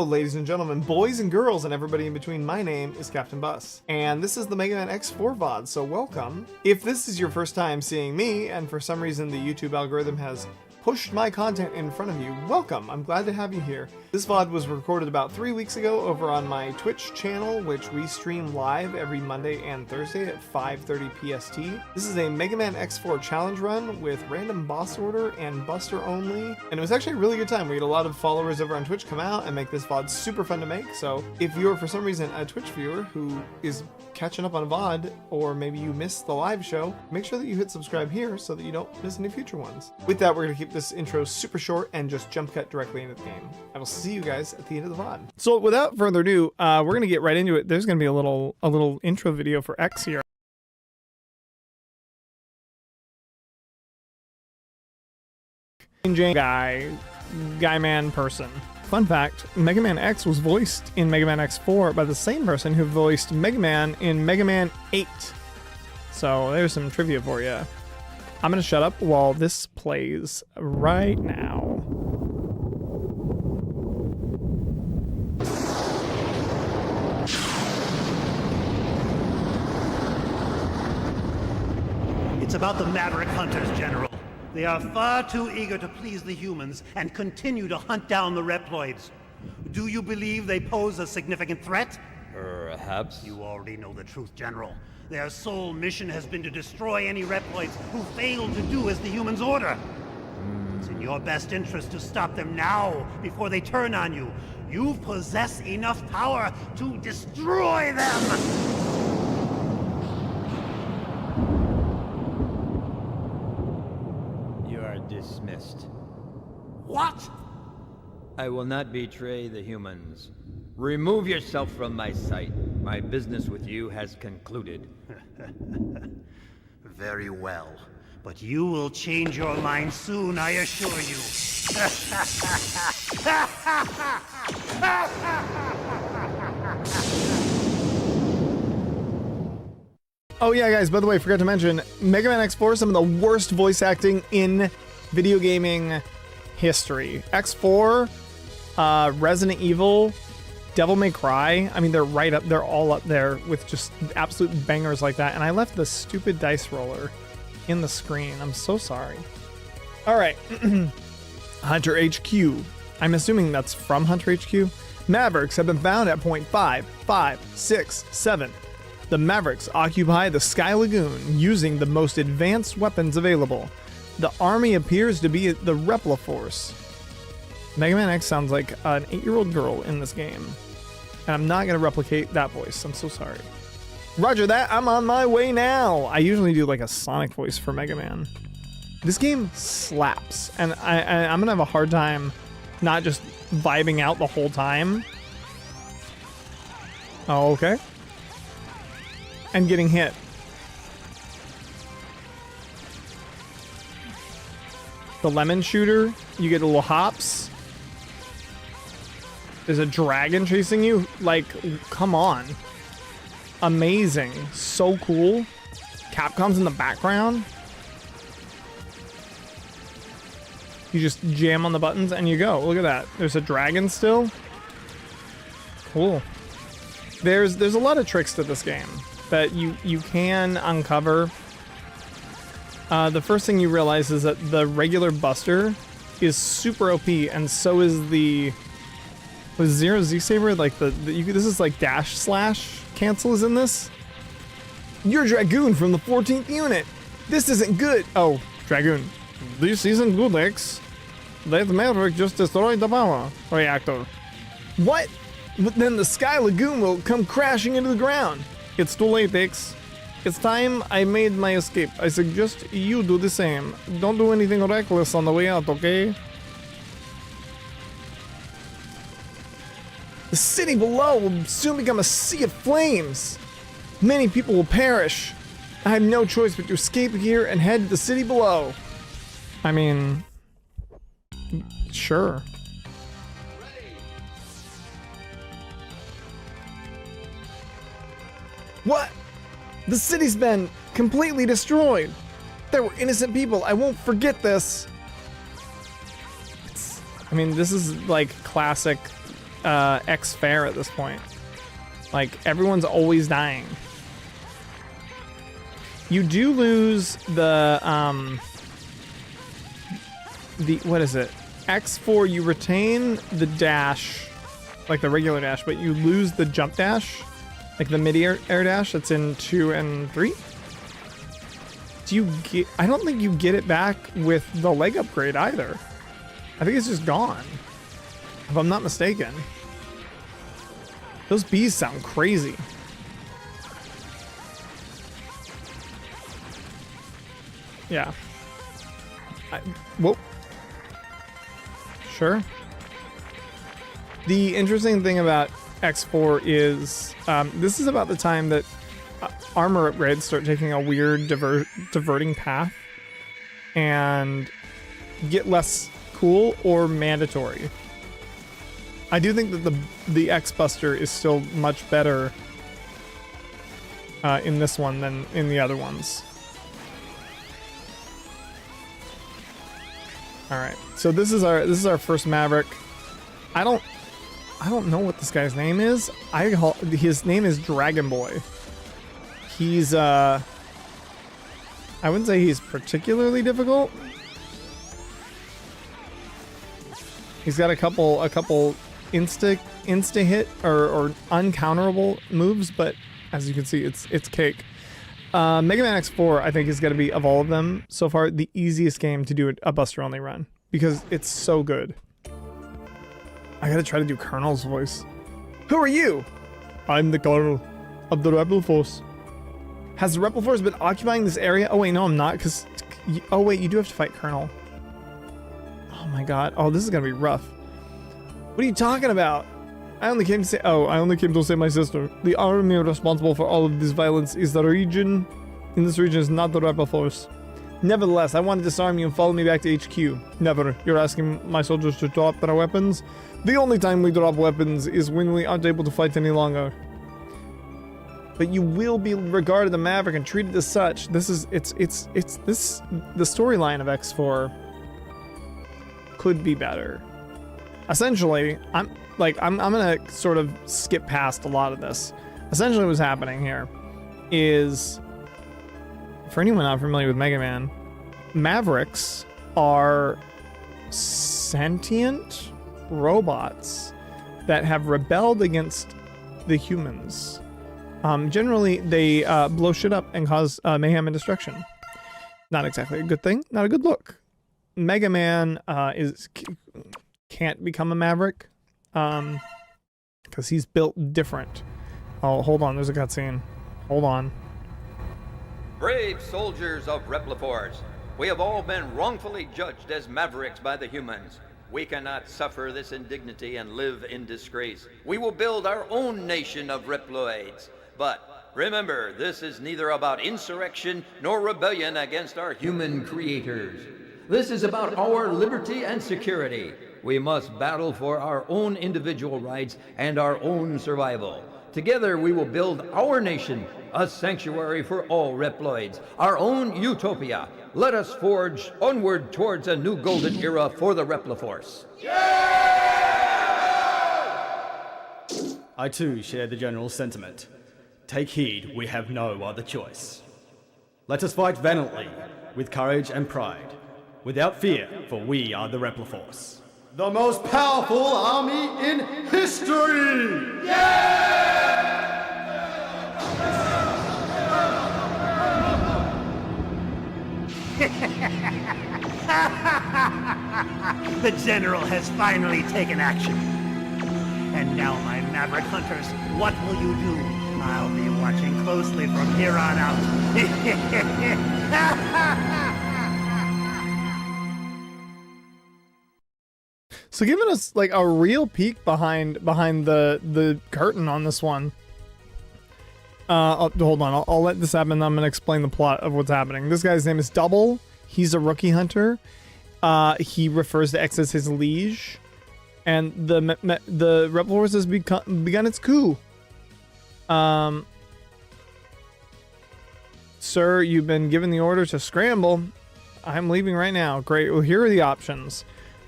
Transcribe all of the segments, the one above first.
ladies and gentlemen, boys and girls, and everybody in between, my name is Captain Bus, and this is the Mega Man X4 VOD, so welcome. If this is your first time seeing me, and for some reason the YouTube algorithm has pushed my content in front of you, welcome. I'm glad to have you here. This VOD was recorded about 3 weeks ago over on my Twitch channel, which we stream live every Monday and Thursday at 5:30 PST. This is a Mega Man X4 challenge run with random boss order and buster only, and it was actually a really good time. We had a lot of followers over on Twitch come out and make this VOD super fun to make, so if you're for some reason a Twitch viewer who is catching up on a VOD, or maybe you missed the live show, make sure that you hit subscribe here so that you don't miss any future ones. With that, we're going to keep this intro super short and just jump cut directly into the game. I will see you guys at the end of the VOD. So without further ado, we're going to get right into it. There's going to be a little intro video for X here. Guy man person. Fun fact, Mega Man X was voiced in Mega Man X4 by the same person who voiced Mega Man in Mega Man 8. So there's some trivia for you. I'm gonna shut up while this plays right now. It's about the Maverick Hunters, General. They are far too eager to please the humans and continue to hunt down the Reploids. Do you believe they pose a significant threat? Perhaps. You already know the truth, General. Their sole mission has been to destroy any Reploids who fail to do as the humans order. It's in your best interest to stop them now, before they turn on you. You possess enough power to destroy them! Dismissed. What? I will not betray the humans. Remove yourself from my sight. My business with you has concluded. Very well. But you will change your mind soon, I assure you. Oh yeah, guys, by the way, forgot to mention, Mega Man X4, some of the worst voice acting in video gaming history. X4, Resident Evil, Devil May Cry, I mean, they're all up there with just absolute bangers like that, and I left the stupid dice roller in the screen. I'm so sorry. All right, Hunter HQ. I'm assuming that's from Hunter HQ. Mavericks have been found at point 5, 5, 6, 7. The Mavericks occupy the Sky Lagoon using the most advanced weapons available. The army appears to be the Repliforce. Mega Man X sounds like an 8-year-old girl in this game. And I'm not going to replicate that voice. I'm so sorry. Roger that, I'm on my way now. I usually do like a Sonic voice for Mega Man. This game slaps. And I'm going to have a hard time not just vibing out the whole time. Oh, okay. And getting hit. The lemon shooter, you get little hops. There's a dragon chasing you. Like, come on. Amazing. So cool. Capcom's in the background. You just jam on the buttons and you go. Look at that. There's a dragon still. Cool. There's a lot of tricks to this game that you can uncover. The first thing you realize is that the regular Buster is super OP, and so is the Zero Z Saber. Like this is like dash slash cancel is in this. You're Dragoon from the 14th unit. This isn't good. Oh, Dragoon. This isn't good, X. That Maverick just destroyed the power reactor. What? But then the Sky Lagoon will come crashing into the ground. It's too late, X. It's time I made my escape. I suggest you do the same. Don't do anything reckless on the way out, okay? The city below will soon become a sea of flames. Many people will perish. I have no choice but to escape here and head to the city below. I mean, sure. What? The city's been completely destroyed. There were innocent people. I won't forget this. I mean, this is like classic X fair at this point. Like, everyone's always dying. You do lose the what is it? X4, you retain the dash, like the regular dash, but you lose the jump dash, like the mid-air dash that's in 2 and 3. Do you get, I don't think you get it back with the leg upgrade either. I think it's just gone, if I'm not mistaken. Those bees sound crazy. Yeah. Whoa. Sure. The interesting thing about X4 is this is about the time that armor upgrades start taking a weird diverting path and get less cool or mandatory. I do think that the X Buster is still much better in this one than in the other ones. All right, so this is our first Maverick. I don't know what this guy's name is. His name is Dragon Boy. He's I wouldn't say he's particularly difficult. He's got a couple insta hit or uncounterable moves, but as you can see, it's cake. Mega Man X4, I think, is going to be, of all of them so far, the easiest game to do a Buster only run because it's so good. I gotta try to do Colonel's voice. Who are you? I'm the Colonel of the Repliforce. Has the Repliforce been occupying this area? Oh wait, no, I'm not, because oh wait, you do have to fight Colonel. Oh my god. Oh, this is gonna be rough. What are you talking about? I only came to save my sister. The army responsible for all of this violence is the region. In this region is not the Repliforce. Nevertheless, I want to disarm you and follow me back to HQ. Never. You're asking my soldiers to drop their weapons? The only time we drop weapons is when we aren't able to fight any longer. But you will be regarded a Maverick and treated as such. The storyline of X4 could be better. Essentially, I'm gonna sort of skip past a lot of this. Essentially what's happening here is, for anyone not familiar with Mega Man, Mavericks are sentient robots that have rebelled against the humans. Generally, they blow shit up and cause mayhem and destruction. Not exactly a good thing, not a good look. Mega Man can't become a Maverick because he's built different. Oh, hold on, there's a cutscene. Hold on. Brave soldiers of Repliforce, we have all been wrongfully judged as Mavericks by the humans. We cannot suffer this indignity and live in disgrace. We will build our own nation of Reploids. But remember, this is neither about insurrection nor rebellion against our human creators. This is about our liberty and security. We must battle for our own individual rights and our own survival. Together we will build our nation, a sanctuary for all Reploids, our own utopia. Let us forge onward towards a new golden era for the Repliforce. I too share the general sentiment. Take heed, we have no other choice. Let us fight valiantly, with courage and pride, without fear, for we are the Repliforce. The most powerful army in history! The General has finally taken action. And now, my Maverick Hunters, what will you do? I'll be watching closely from here on out. So giving us like a real peek behind the curtain on this one. Hold on, I'll let this happen. I'm gonna explain the plot of what's happening. This guy's name is Double. He's a rookie hunter. He refers to X as his liege, and the Repliforce has begun its coup. Sir, you've been given the order to scramble. I'm leaving right now. Great. Well, here are the options: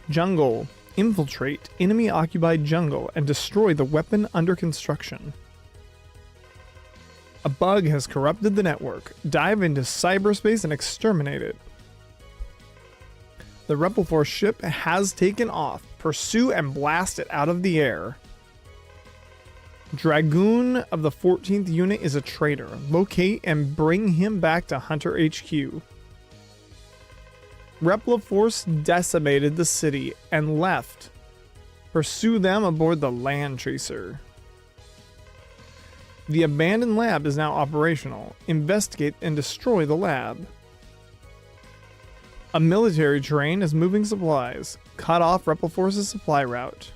jungle, Infiltrate enemy-occupied jungle and destroy the weapon under construction. A bug has corrupted the network. Dive into cyberspace and exterminate it. The Repliforce ship has taken off. Pursue and blast it out of the air. Dragoon of the 14th unit is a traitor. Locate and bring him back to Hunter HQ. Repliforce decimated the city and left. Pursue them aboard the Land Tracer. The abandoned lab is now operational. Investigate and destroy the lab. A military train is moving supplies. Cut off Repliforce's supply route.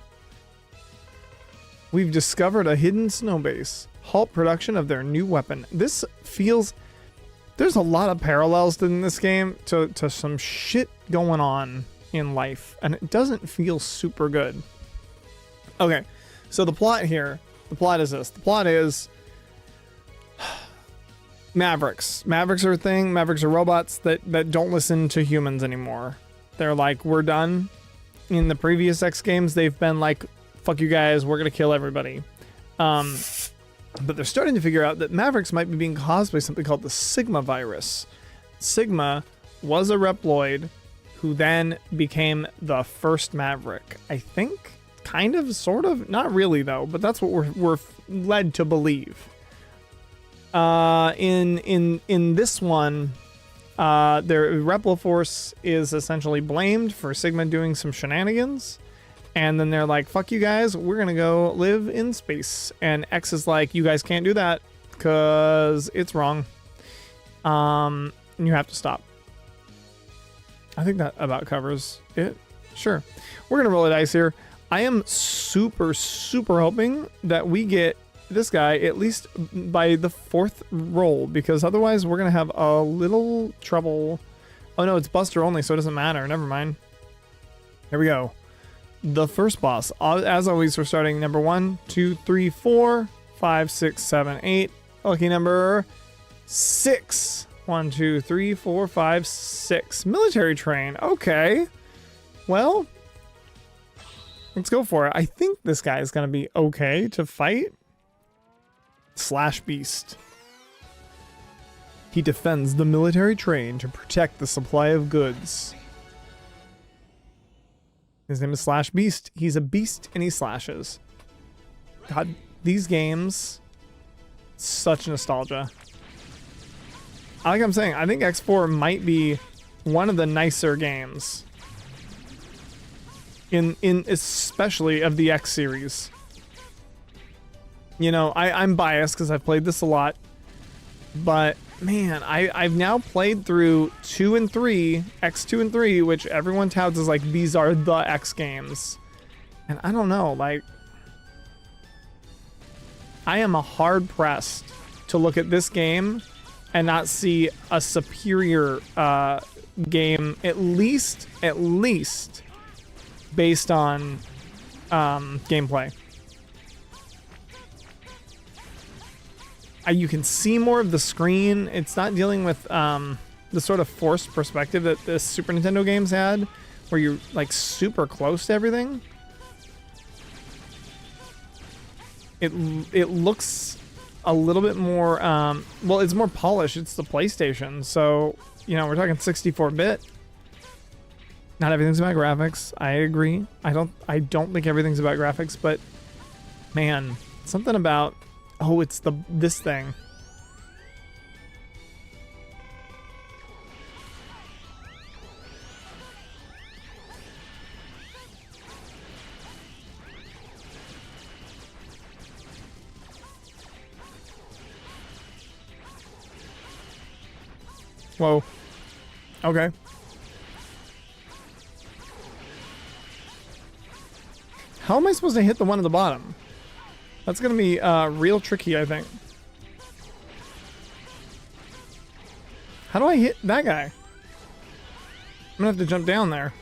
We've discovered a hidden snow base. Halt production of their new weapon. This feels... There's a lot of parallels in this game to some shit going on in life, and it doesn't feel super good. Okay, so the plot here, the plot is this. The plot is Mavericks. Mavericks are a thing. Mavericks are robots that don't listen to humans anymore. They're like, we're done. In the previous X games, they've been like, fuck you guys, we're gonna kill everybody. But they're starting to figure out that Mavericks might be being caused by something called the Sigma virus. Sigma was a Reploid who then became the first Maverick. I think, kind of, sort of, not really though, but that's what we're led to believe. In this one, their Repliforce is essentially blamed for Sigma doing some shenanigans. And then they're like, fuck you guys, we're gonna go live in space. And X is like, you guys can't do that because it's wrong. And you have to stop. I think that about covers it. Sure. We're gonna roll a dice here. I am super, super hoping that we get this guy at least by the 4th roll, because otherwise we're gonna have a little trouble. Oh no, it's Buster only, so it doesn't matter. Never mind. Here we go. The first boss. As always, we're starting number 1, 2, 3, 4, 5, 6, 7, 8. Lucky number 6. 1, 2, 3, 4, 5, 6. Military train. Okay. Well, let's go for it. I think this guy is going to be okay to fight. Slash Beast. He defends the military train to protect the supply of goods. His name is Slash Beast. He's a beast and he slashes. God, these games, such nostalgia. Like I'm saying, I think X4 might be one of the nicer games in especially of the X series. You know, I'm biased because I've played this a lot, but man, I've now played through 2 and 3, X2 and 3, which everyone touts as like these are the X games. And I don't know, like, I am hard pressed to look at this game and not see a superior game, at least based on gameplay. You can see more of the screen. It's not dealing with the sort of forced perspective that the Super Nintendo games had, where you're like super close to everything. It looks a little bit more, well, it's more polished. It's the PlayStation, so, you know, we're talking 64-bit. Not everything's about graphics. I agree. I don't think everything's about graphics, but man, something about, oh, it's this thing. Whoa. Okay. How am I supposed to hit the one at the bottom? That's gonna be real tricky, I think. How do I hit that guy? I'm gonna have to jump down there.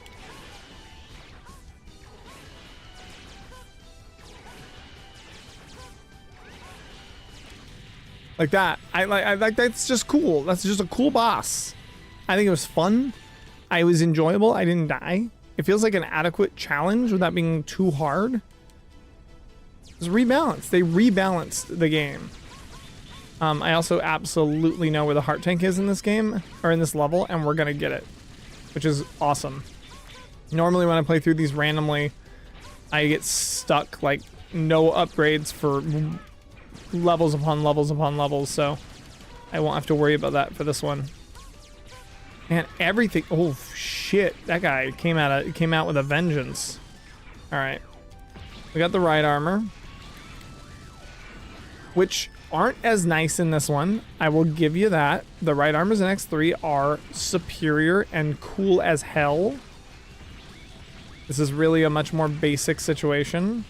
Like that. I like that's just cool. That's just a cool boss. I think it was fun. I was enjoyable. I didn't die. It feels like an adequate challenge without being too hard. It's rebalanced. They rebalanced the game. I also absolutely know where the heart tank is in this game, or in this level, and we're gonna get it, which is awesome. Normally when I play through these randomly, I get stuck, like, no upgrades for levels upon levels upon levels, so I won't have to worry about that for this one. And everything, oh shit, that guy came out with a vengeance. All right, we got the right armor, which aren't as nice in this one. I will give you that. The right armors in X3 are superior and cool as hell. This is really a much more basic situation.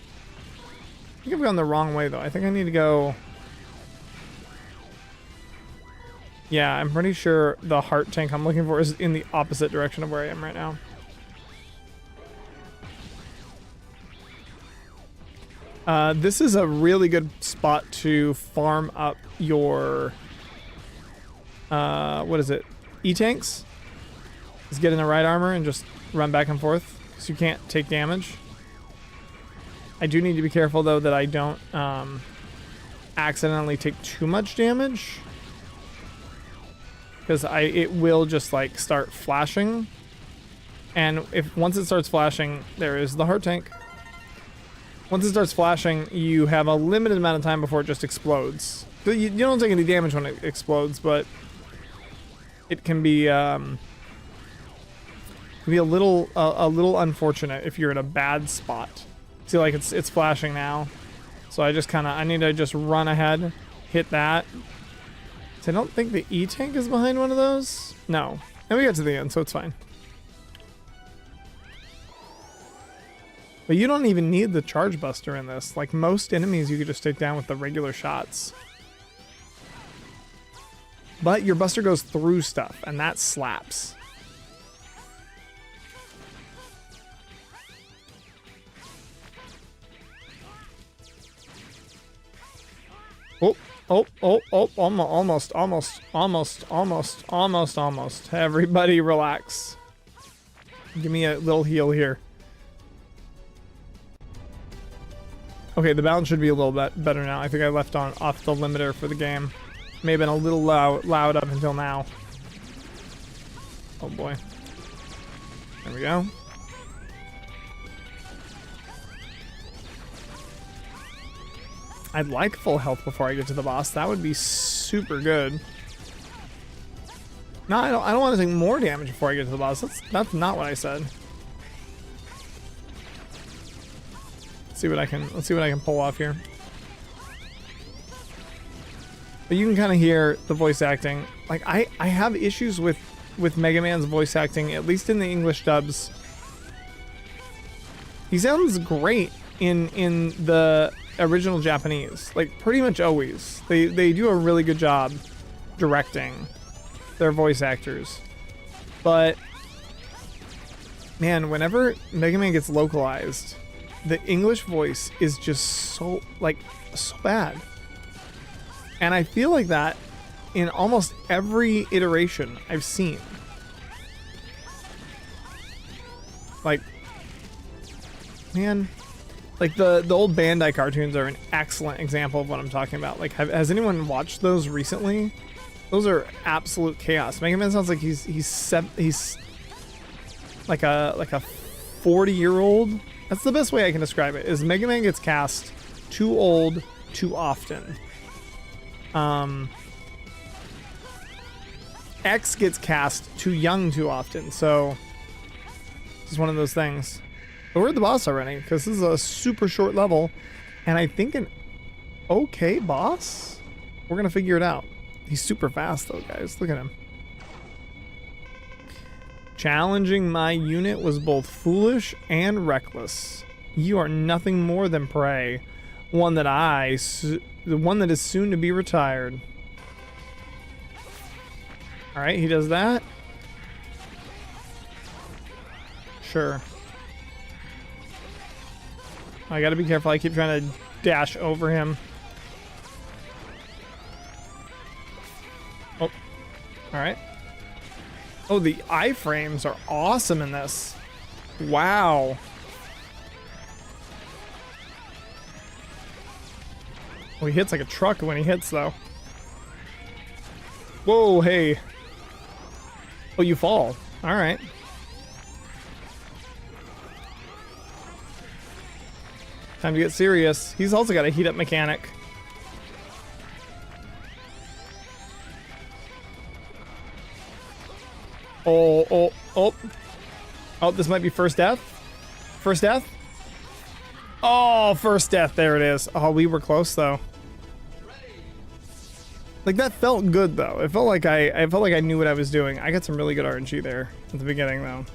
I think I've gone the wrong way though. I think I need to go. Yeah, I'm pretty sure the heart tank I'm looking for is in the opposite direction of where I am right now. This is a really good spot to farm up your, what is it? E-tanks? Just get in the right armor and just run back and forth so you can't take damage. I do need to be careful though that I don't accidentally take too much damage, because it will just like start flashing, and once it starts flashing, there is the heart tank. Once it starts flashing, you have a limited amount of time before it just explodes. You don't take any damage when it explodes, but it can be a little unfortunate if you're in a bad spot. See, like it's flashing now, so I need to just run ahead, hit that. So I don't think the E-tank is behind one of those. No, and we got to the end, so it's fine. But you don't even need the charge buster in this. Like most enemies, you could just take down with the regular shots. But your buster goes through stuff, and that slaps. Almost. Everybody relax. Give me a little heal here. Okay, the balance should be a little bit better now. I think I left off the limiter for the game. May have been a little loud up until now. Oh boy. There we go. I'd like full health before I get to the boss. That would be super good. No, I don't want to take more damage before I get to the boss. That's not what I said. Let's see what I can pull off here. But you can kind of hear the voice acting. Like I have issues with Mega Man's voice acting, at least in the English dubs. He sounds great in the original Japanese, like pretty much always. They do a really good job directing their voice actors, but man, whenever Mega Man gets localized, the English voice is just so bad. And I feel like that in almost every iteration I've seen. Like, man, like the old Bandai cartoons are an excellent example of what I'm talking about. Like, has anyone watched those recently? Those are absolute chaos. Mega Man sounds like he's like a 40-year-old. That's the best way I can describe it. Is Mega Man gets cast too old too often. X gets cast too young too often. So it's one of those things. But we're at the boss already, because this is a super short level, and I think an okay boss. We're gonna figure it out. He's super fast though, guys. Look at him. Challenging my unit was both foolish and reckless. You are nothing more than prey, the one that is soon to be retired. All right, he does that. Sure. I gotta be careful. I keep trying to dash over him. Oh, all right. Oh, the iframes are awesome in this. Wow. Well, he hits like a truck when he hits, though. Whoa, hey. Oh, you fall. All right. Time to get serious. He's also got a heat up mechanic. Oh. Oh, this might be first death. First death? Oh, first death. There it is. Oh, we were close though. Like that felt good though. It felt like I felt like I knew what I was doing. I got some really good RNG there at the beginning though.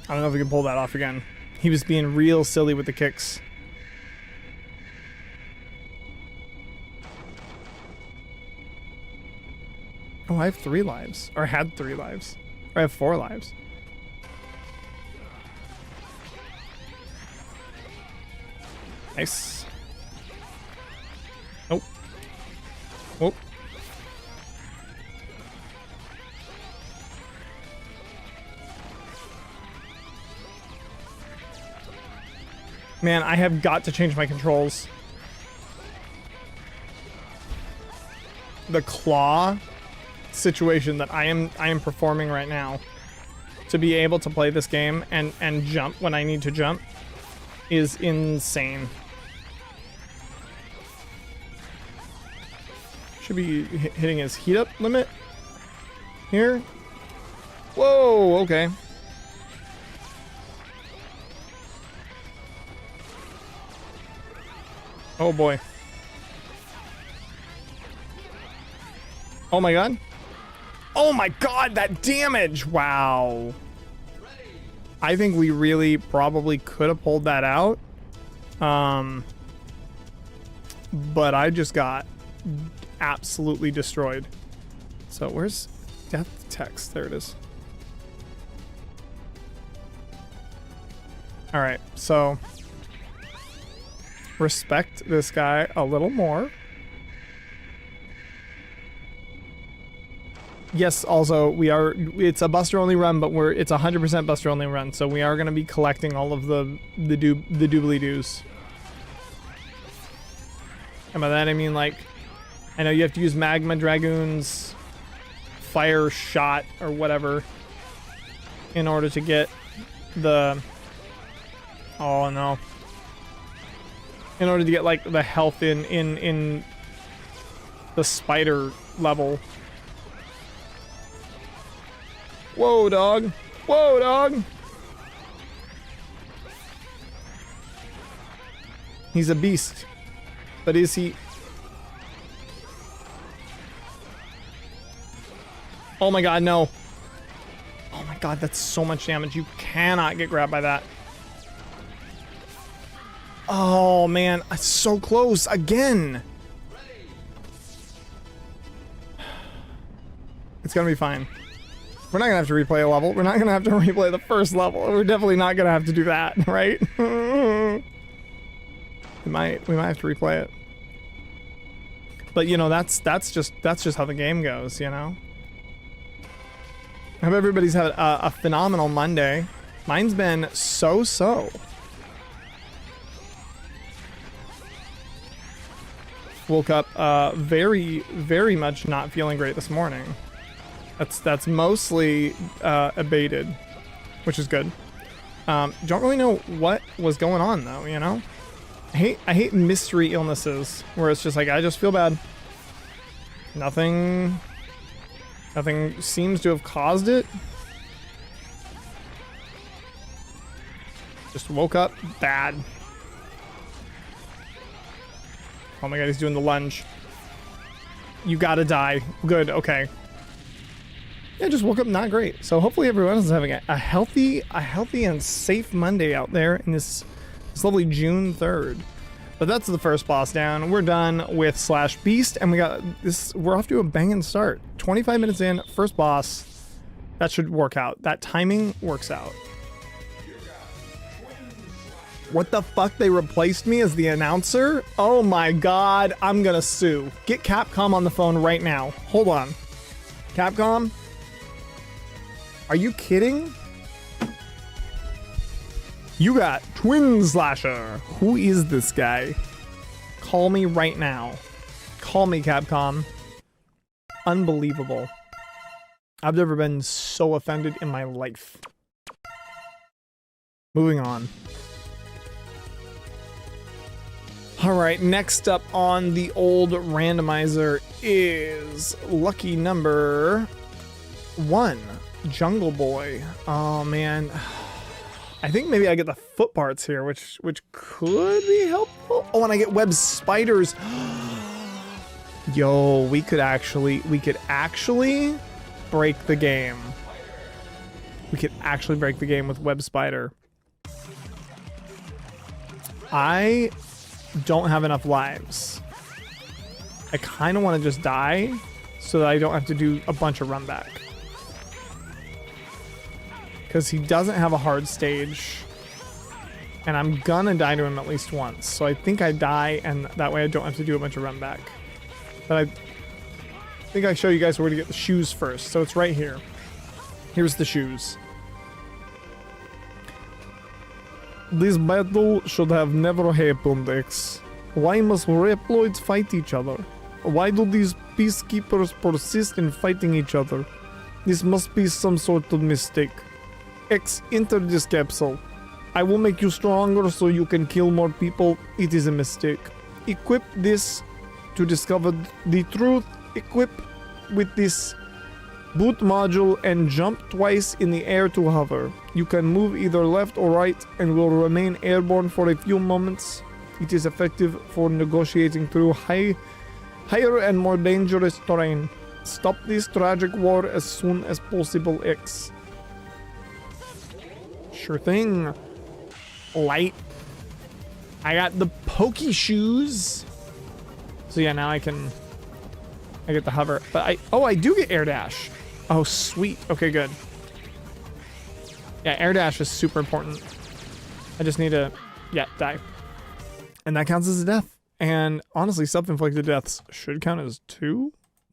I don't know if we can pull that off again. He was being real silly with the kicks. Oh, I have 3 lives. Or had 3 lives. Or I have 4 lives. Nice. Nope. Whoop. Man, I have got to change my controls. The claw situation that I am performing right now to be able to play this game and jump when I need to jump is insane. Should be hitting his heat up limit here. Whoa, okay. Oh boy. Oh my god. Oh my god, that damage! Wow. I think we really probably could have pulled that out. But I just got absolutely destroyed. So where's death text? There it is. Alright, so respect this guy a little more. Yes, also it's a Buster only run, but it's 100% Buster only run, so we are going to be collecting all of the doobly doos. And by that I mean, like, I know you have to use Magma Dragoon's fire shot or whatever in order to get the, oh no, in order to get like the health in the spider level. Whoa, dog. Whoa, dog. He's a beast. But is he? Oh my god, no. Oh my god, that's so much damage. You cannot get grabbed by that. Oh man, it's so close again. It's gonna be fine. We're not gonna have to replay a level. We're not gonna have to replay the first level. We're definitely not gonna have to do that, right? we might have to replay it. But you know, that's just how the game goes, you know? I hope everybody's had a phenomenal Monday. Mine's been so-so. Woke up very, very much not feeling great this morning. That's mostly abated, which is good. Don't really know what was going on though, you know? I hate mystery illnesses where it's just like I just feel bad. Nothing seems to have caused it. Just woke up bad. Oh my god, he's doing the lunge. You gotta die. Good, okay. Yeah, just woke up not great. So hopefully everyone is having a healthy and safe Monday out there in this lovely June 3rd. But that's the first boss down. We're done with Slash Beast, and we got this. We're off to a banging start. 25 minutes in, first boss. That should work out. That timing works out. What the fuck? They replaced me as the announcer? Oh my god, I'm gonna sue. Get Capcom on the phone right now. Hold on. Capcom? Are you kidding? You got Twin Slasher. Who is this guy? Call me right now. Call me, Capcom. Unbelievable. I've never been so offended in my life. Moving on. All right, next up on the old randomizer is lucky number 1, Jungle Boy. Oh man, I think maybe I get the foot parts here, which could be helpful. Oh, and I get web spiders. Yo, we could actually break the game. We could actually break the game with web spider. I don't have enough lives. I kind of want to just die so that I don't have to do a bunch of run back. Because he doesn't have a hard stage. And I'm gonna die to him at least once. So I think I die, and that way I don't have to do a bunch of run back. But I think I show you guys where to get the shoes first. So it's right here. Here's the shoes. This battle should have never happened, X. Why must Reploids fight each other? Why do these peacekeepers persist in fighting each other? This must be some sort of mistake. X, enter this capsule. I will make you stronger so you can kill more people. It is a mistake. Equip this to discover the truth. Equip with this boot module and jump twice in the air to hover. You can move either left or right and will remain airborne for a few moments. It is effective for negotiating through higher and more dangerous terrain. Stop this tragic war as soon as possible, X. Sure thing. Light. I got the pokey shoes. So yeah, now I get the hover. But I do get air dash. Oh, sweet. Okay, good. Yeah, air dash is super important. I just need to, die. And that counts as a death. And honestly, self-inflicted deaths should count as 2,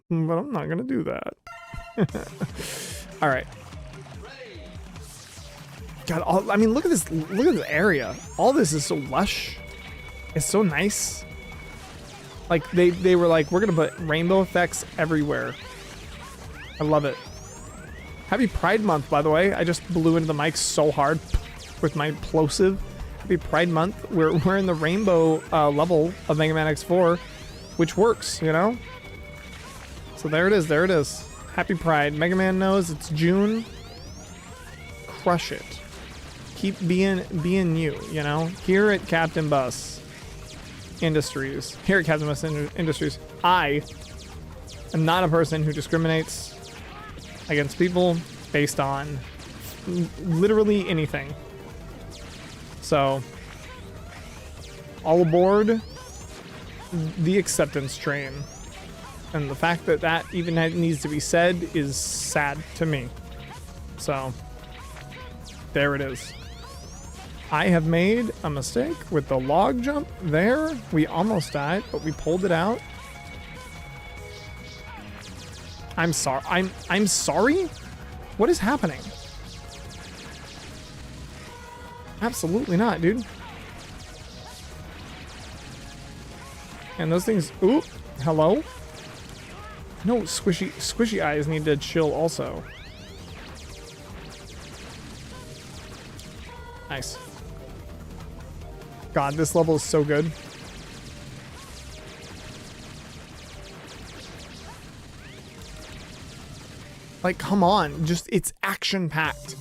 but I'm not gonna do that. All right. God, I mean, look at this area. All this is so lush. It's so nice. Like they were like, we're gonna put rainbow effects everywhere. I love it. Happy Pride Month, by the way. I just blew into the mic so hard with my plosive. Happy Pride Month. We're in the rainbow level of Mega Man X4, which works, you know? So there it is, there it is. Happy Pride. Mega Man knows it's June. Crush it. Keep being you know? Here at Captain Bus Industries. Here at Captain Bus Industries, I am not a person who discriminates against people based on literally anything. So, all aboard the acceptance train. And the fact that that even needs to be said is sad to me. So, there it is. I have made a mistake with the log jump there. We almost died, but we pulled it out. I'm sorry. I'm sorry? What is happening? Absolutely not, dude. And those things, ooh, hello? No, squishy eyes need to chill also. Nice. God, this level is so good. Like, come on, just, it's action-packed.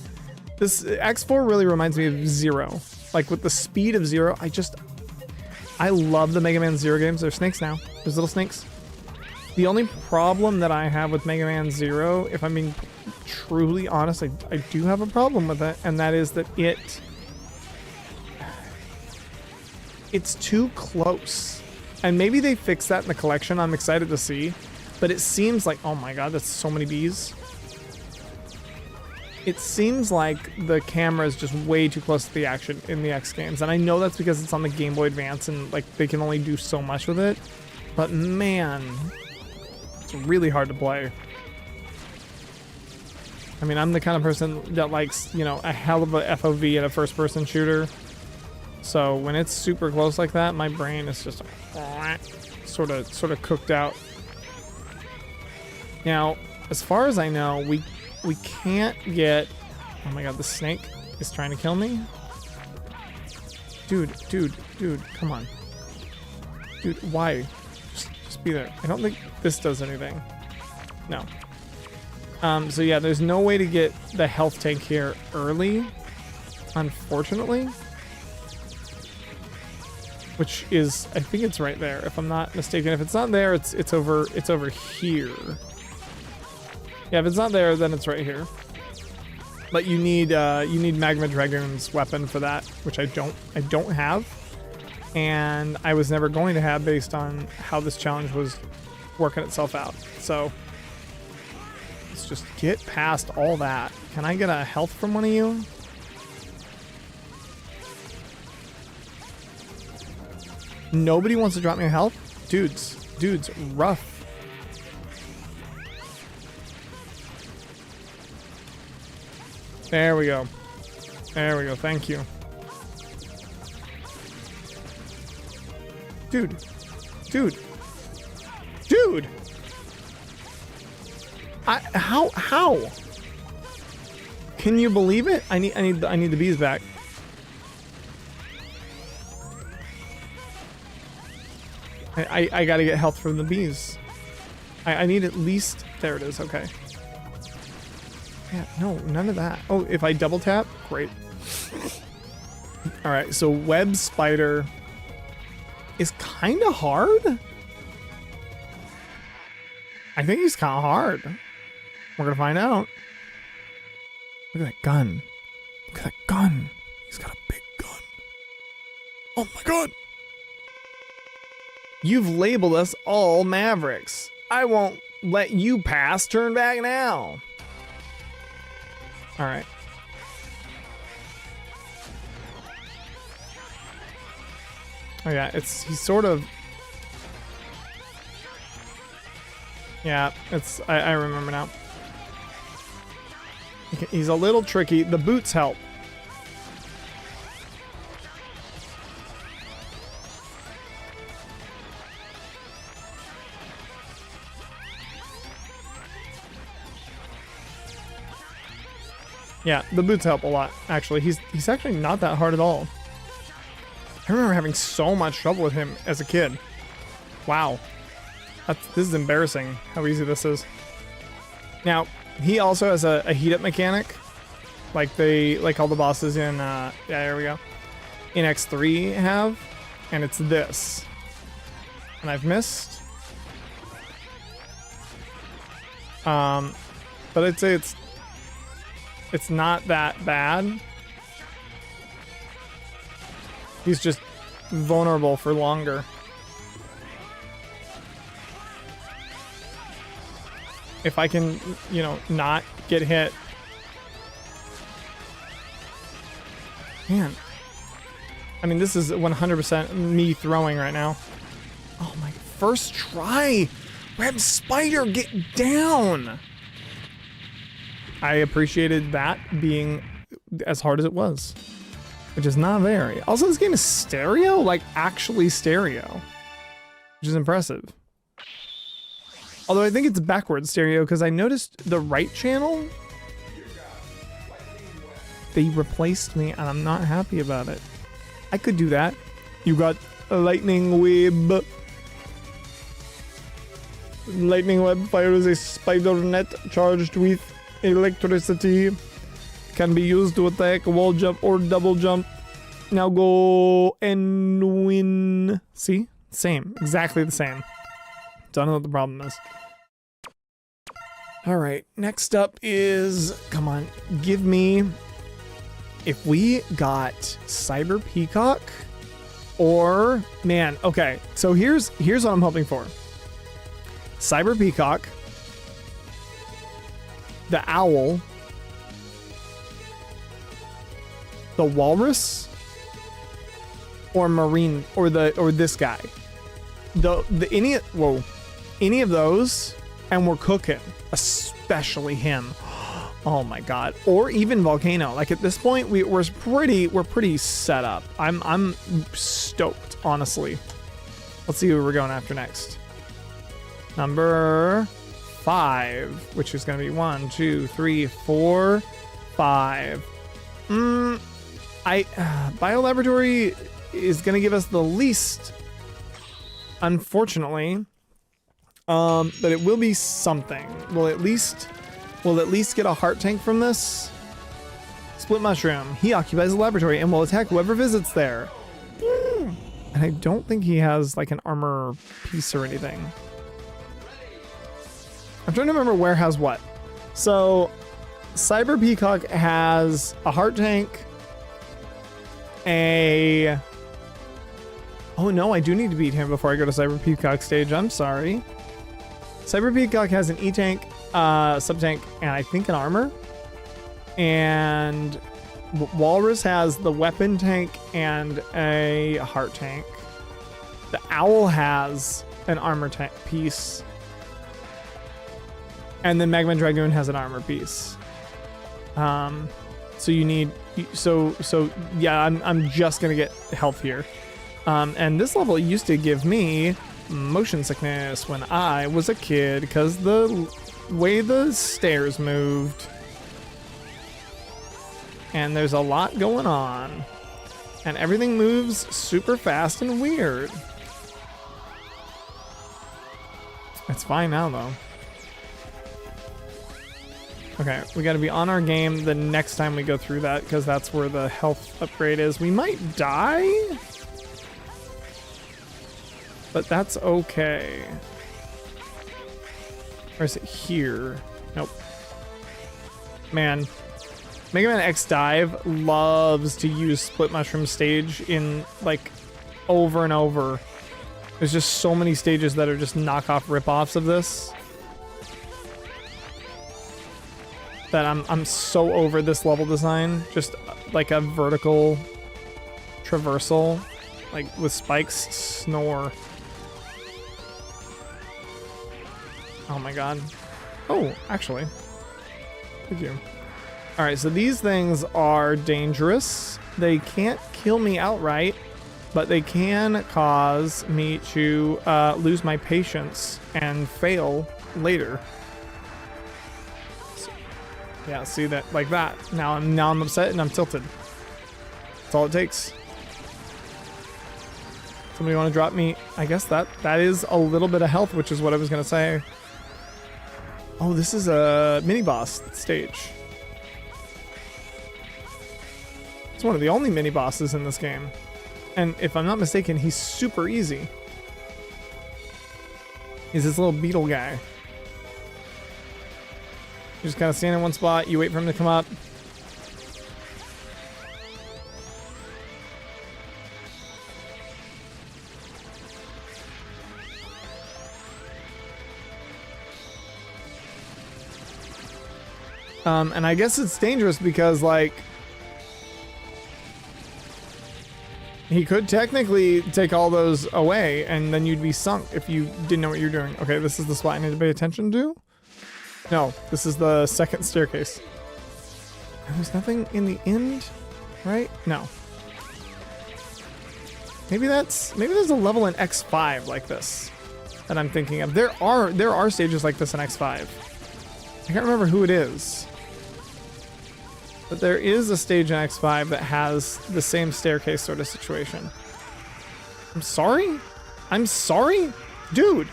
This X4 really reminds me of Zero. Like, with the speed of Zero, I love the Mega Man Zero games. There's snakes now. There's little snakes. The only problem that I have with Mega Man Zero, if I'm being truly honest, I do have a problem with it, and that is that it's too close. And maybe they fix that in the collection. I'm excited to see. But it seems like, oh my god, that's so many bees. It seems like the camera is just way too close to the action in the X games. And I know that's because it's on the Game Boy Advance and like they can only do so much with it. But man, it's really hard to play. I mean, I'm the kind of person that likes, you know, a hell of a FOV in a first-person shooter. So when it's super close like that, my brain is just sort of cooked out. Now, as far as I know, we can't get. Oh my god, the snake is trying to kill me. Dude, come on. Dude, why? Just be there. I don't think this does anything. No. So yeah, there's no way to get the health tank here early, unfortunately. Which is, I think it's right there, if I'm not mistaken. If it's not there, it's over here. Yeah, if it's not there, then it's right here. But you need Magma Dragon's weapon for that, which I don't have, and I was never going to have based on how this challenge was working itself out. So let's just get past all that. Can I get a health from one of you? Nobody wants to drop me a health? Dudes, rough. There we go. Thank you. Dude. How? Can you believe it? I need the bees back. I gotta get health from the bees. I need at least, there it is, okay. Yeah, no, none of that. Oh, if I double tap, great. All right, so web spider is kind of hard. I think he's kind of hard. We're gonna find out. Look at that gun. Look at that gun. He's got a big gun. Oh my god. You've labeled us all Mavericks. I won't let you pass. Turn back now. All right. Oh yeah, he's sort of. Yeah, I remember now. He's a little tricky. The boots help. Yeah, the boots help a lot, actually. He's actually not that hard at all. I remember having so much trouble with him as a kid. Wow. This is embarrassing how easy this is. Now, he also has a heat up mechanic. Like all the bosses in yeah, there we go. In X3 have. And it's this. And I've missed. But I'd say it's not that bad. He's just vulnerable for longer. If I can, you know, not get hit. Man. I mean, this is 100% me throwing right now. Oh my, first try! Web spider, get down! I appreciated that being as hard as it was, which is not very. Also, this game is stereo, like actually stereo, which is impressive. Although I think it's backwards stereo because I noticed the right channel, they replaced me and I'm not happy about it. I could do that. You got a lightning web. Lightning web fires a spider net charged with electricity. Can be used to attack, wall jump, or double jump. Now go and win. See? Same. Exactly the same. Don't know what the problem is. Alright, next up is... Come on, give me... If we got Cyber Peacock or... Man, okay. So here's what I'm hoping for. Cyber Peacock, the owl, the walrus, or marine, or this guy. Any of those, and we're cooking. Especially him. Oh my god. Or even Volcano. Like at this point, we're pretty set up. I'm stoked, honestly. Let's see who we're going after next. Number 5, which is gonna be 1, 2, 3, 4, 5. Biolaboratory is gonna give us the least, unfortunately. But it will be something. We'll at least get a heart tank from this. Split Mushroom. He occupies the laboratory and will attack whoever visits there. And I don't think he has like an armor piece or anything. I'm trying to remember where has what. So Cyber Peacock has a heart tank. Oh no, I do need to beat him before I go to Cyber Peacock stage. I'm sorry. Cyber Peacock has an E-tank, sub-tank, and I think an armor. And Walrus has the weapon tank and a heart tank. The Owl has an armor tank piece. And then Magma Dragoon has an armor piece. So you need, so yeah, I'm just gonna get health here. And this level used to give me motion sickness when I was a kid because the way the stairs moved. And there's a lot going on. And everything moves super fast and weird. It's fine now though. Okay, we gotta be on our game the next time we go through that because that's where the health upgrade is. We might die, but that's okay. Or is it here? Nope. Man, Mega Man X Dive loves to use Split Mushroom stage in like over and over. There's just so many stages that are just knockoff rip-offs of this. That I'm so over this level design. Just like a vertical traversal, like with spikes. Snore. Oh my god. Oh, actually. Thank you. Alright, so these things are dangerous. They can't kill me outright, but they can cause me to lose my patience and fail later. Yeah, see that like that. Now I'm upset and I'm tilted. That's all it takes. Somebody want to drop me? I guess that is a little bit of health, which is what I was gonna say. Oh, this is a mini boss stage. It's one of the only mini bosses in this game, and if I'm not mistaken, he's super easy. He's this little beetle guy. You just kind of stand in one spot, you wait for him to come up. And I guess it's dangerous because, like, he could technically take all those away and then you'd be sunk if you didn't know what you're doing. Okay, this is the spot I need to pay attention to. No, this is the second staircase. And there's nothing in the end, right? No. Maybe there's a level in X5 like this that I'm thinking of. There are stages like this in X5. I can't remember who it is. But there is a stage in X5 that has the same staircase sort of situation. I'm sorry? I'm sorry? Dude.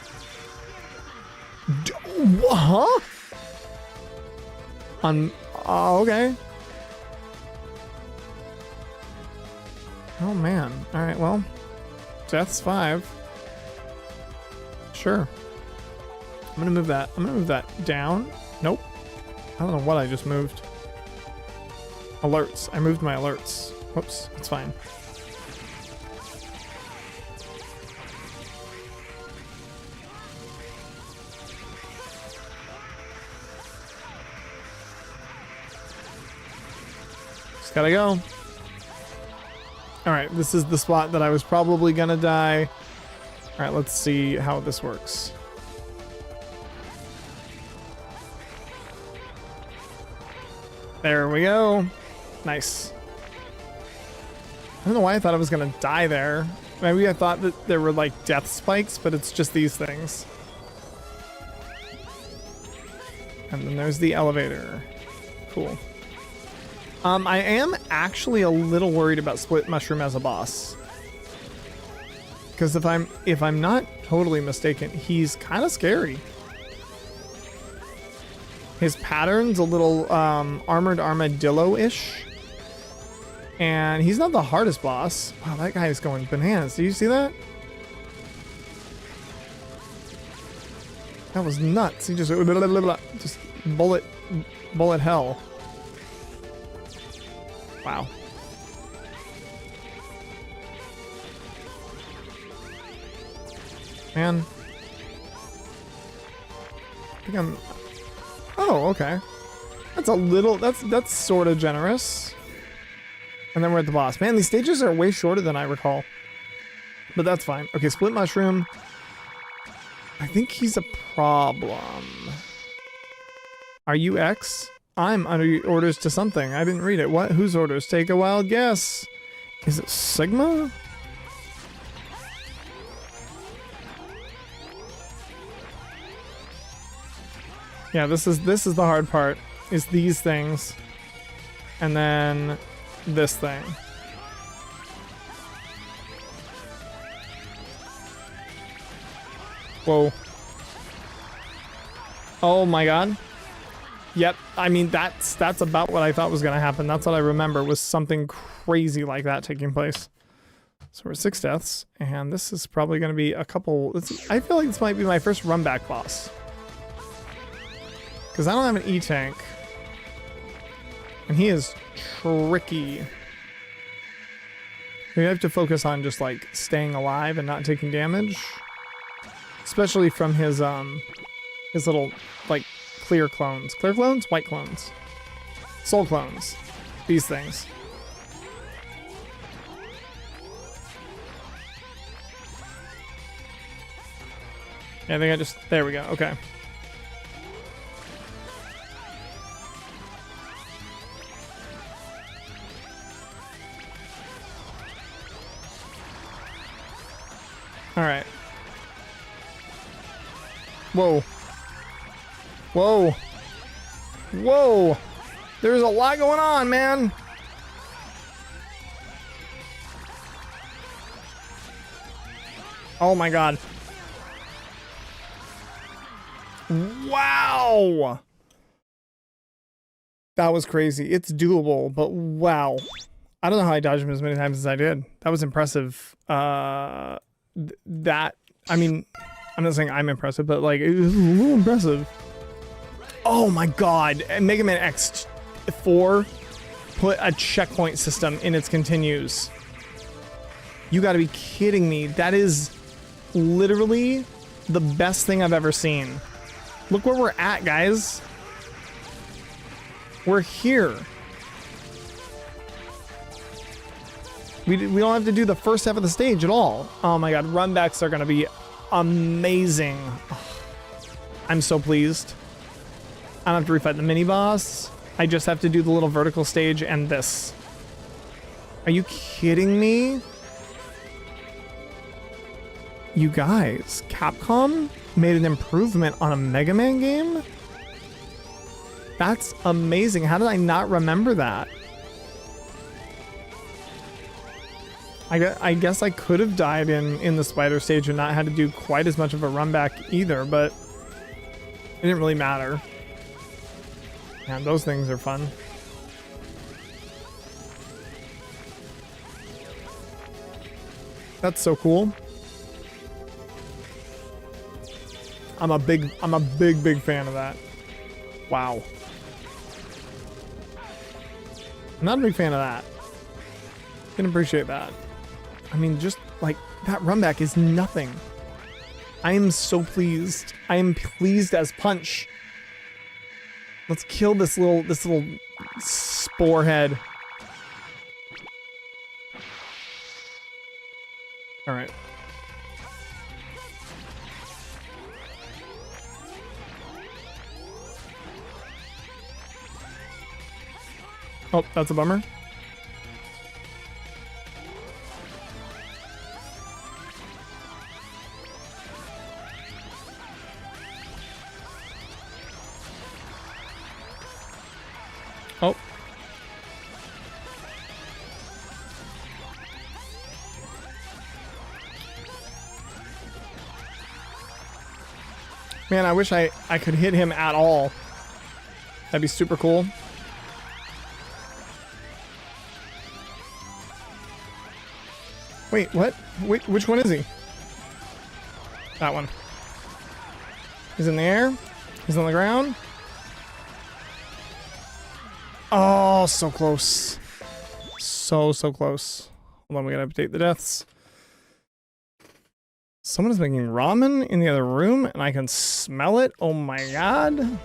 Huh? Okay. Oh man. Alright, well. Death's 5. Sure. I'm gonna move that down. Nope. I don't know what I just moved. Alerts. I moved my alerts. Whoops. It's fine. Just gotta go. Alright, this is the spot that I was probably gonna die. Alright, let's see how this works. There we go. Nice. I don't know why I thought I was gonna die there. Maybe I thought that there were like death spikes, but it's just these things. And then there's the elevator. Cool. I am actually a little worried about Split Mushroom as a boss. Because if I'm not totally mistaken, he's kind of scary. His pattern's a little armored armadillo-ish. And he's not the hardest boss. Wow, that guy is going bananas. Do you see that? That was nuts. He just bullet hell. Wow. Man. I think I'm... Oh, okay. That's a little... That's sort of generous. And then we're at the boss. Man, these stages are way shorter than I recall. But that's fine. Okay, Split Mushroom. I think he's a problem. Are you X? I'm under orders to something. I didn't read it. What? Whose orders? Take a wild guess. Is it Sigma? Yeah, this is the hard part. Is these things. And then this thing. Whoa. Oh my god. Yep, I mean that's about what I thought was gonna happen. That's what I remember was something crazy like that taking place. So we're 6 deaths, and this is probably gonna be a couple. I feel like this might be my first run back boss. Because I don't have an E-tank. And he is tricky. We have to focus on just like staying alive and not taking damage. Especially from his little like clear clones. Clear clones? White clones. Soul clones. These things. Yeah, I think I just... There we go. Okay. Alright. Whoa. Whoa. Whoa. There's a lot going on, man. Oh my god. Wow. That was crazy. It's doable, but wow. I don't know how I dodged him as many times as I did. That was impressive. I mean, I'm not saying I'm impressive, but like, it was a little impressive. Oh my god. Mega Man X4 put a checkpoint system in its continues. You gotta be kidding me. That is literally the best thing I've ever seen. Look where we're at, guys. We're here. We don't have to do the first half of the stage at all. Oh my god, runbacks are gonna be amazing. I'm so pleased. I don't have to refight the mini boss. I just have to do the little vertical stage and this. Are you kidding me? You guys, Capcom made an improvement on a Mega Man game? That's amazing. How did I not remember that? I guess I could have died in the spider stage and not had to do quite as much of a run back either, but it didn't really matter. Man, those things are fun. That's so cool. I'm a big fan of that. Wow. I'm not a big fan of that. Can appreciate that. I mean, just like that run back is nothing. I am so pleased. I am pleased as punch. Let's kill this little spore head. All right. Oh, that's a bummer. Oh. Man, I wish I could hit him at all. That'd be super cool. Wait, what? Wait, which one is he? That one. He's in the air. He's on the ground. Oh, so close. So close. Hold on, we gotta update the deaths. Someone is making ramen in the other room and I can smell it. Oh my god.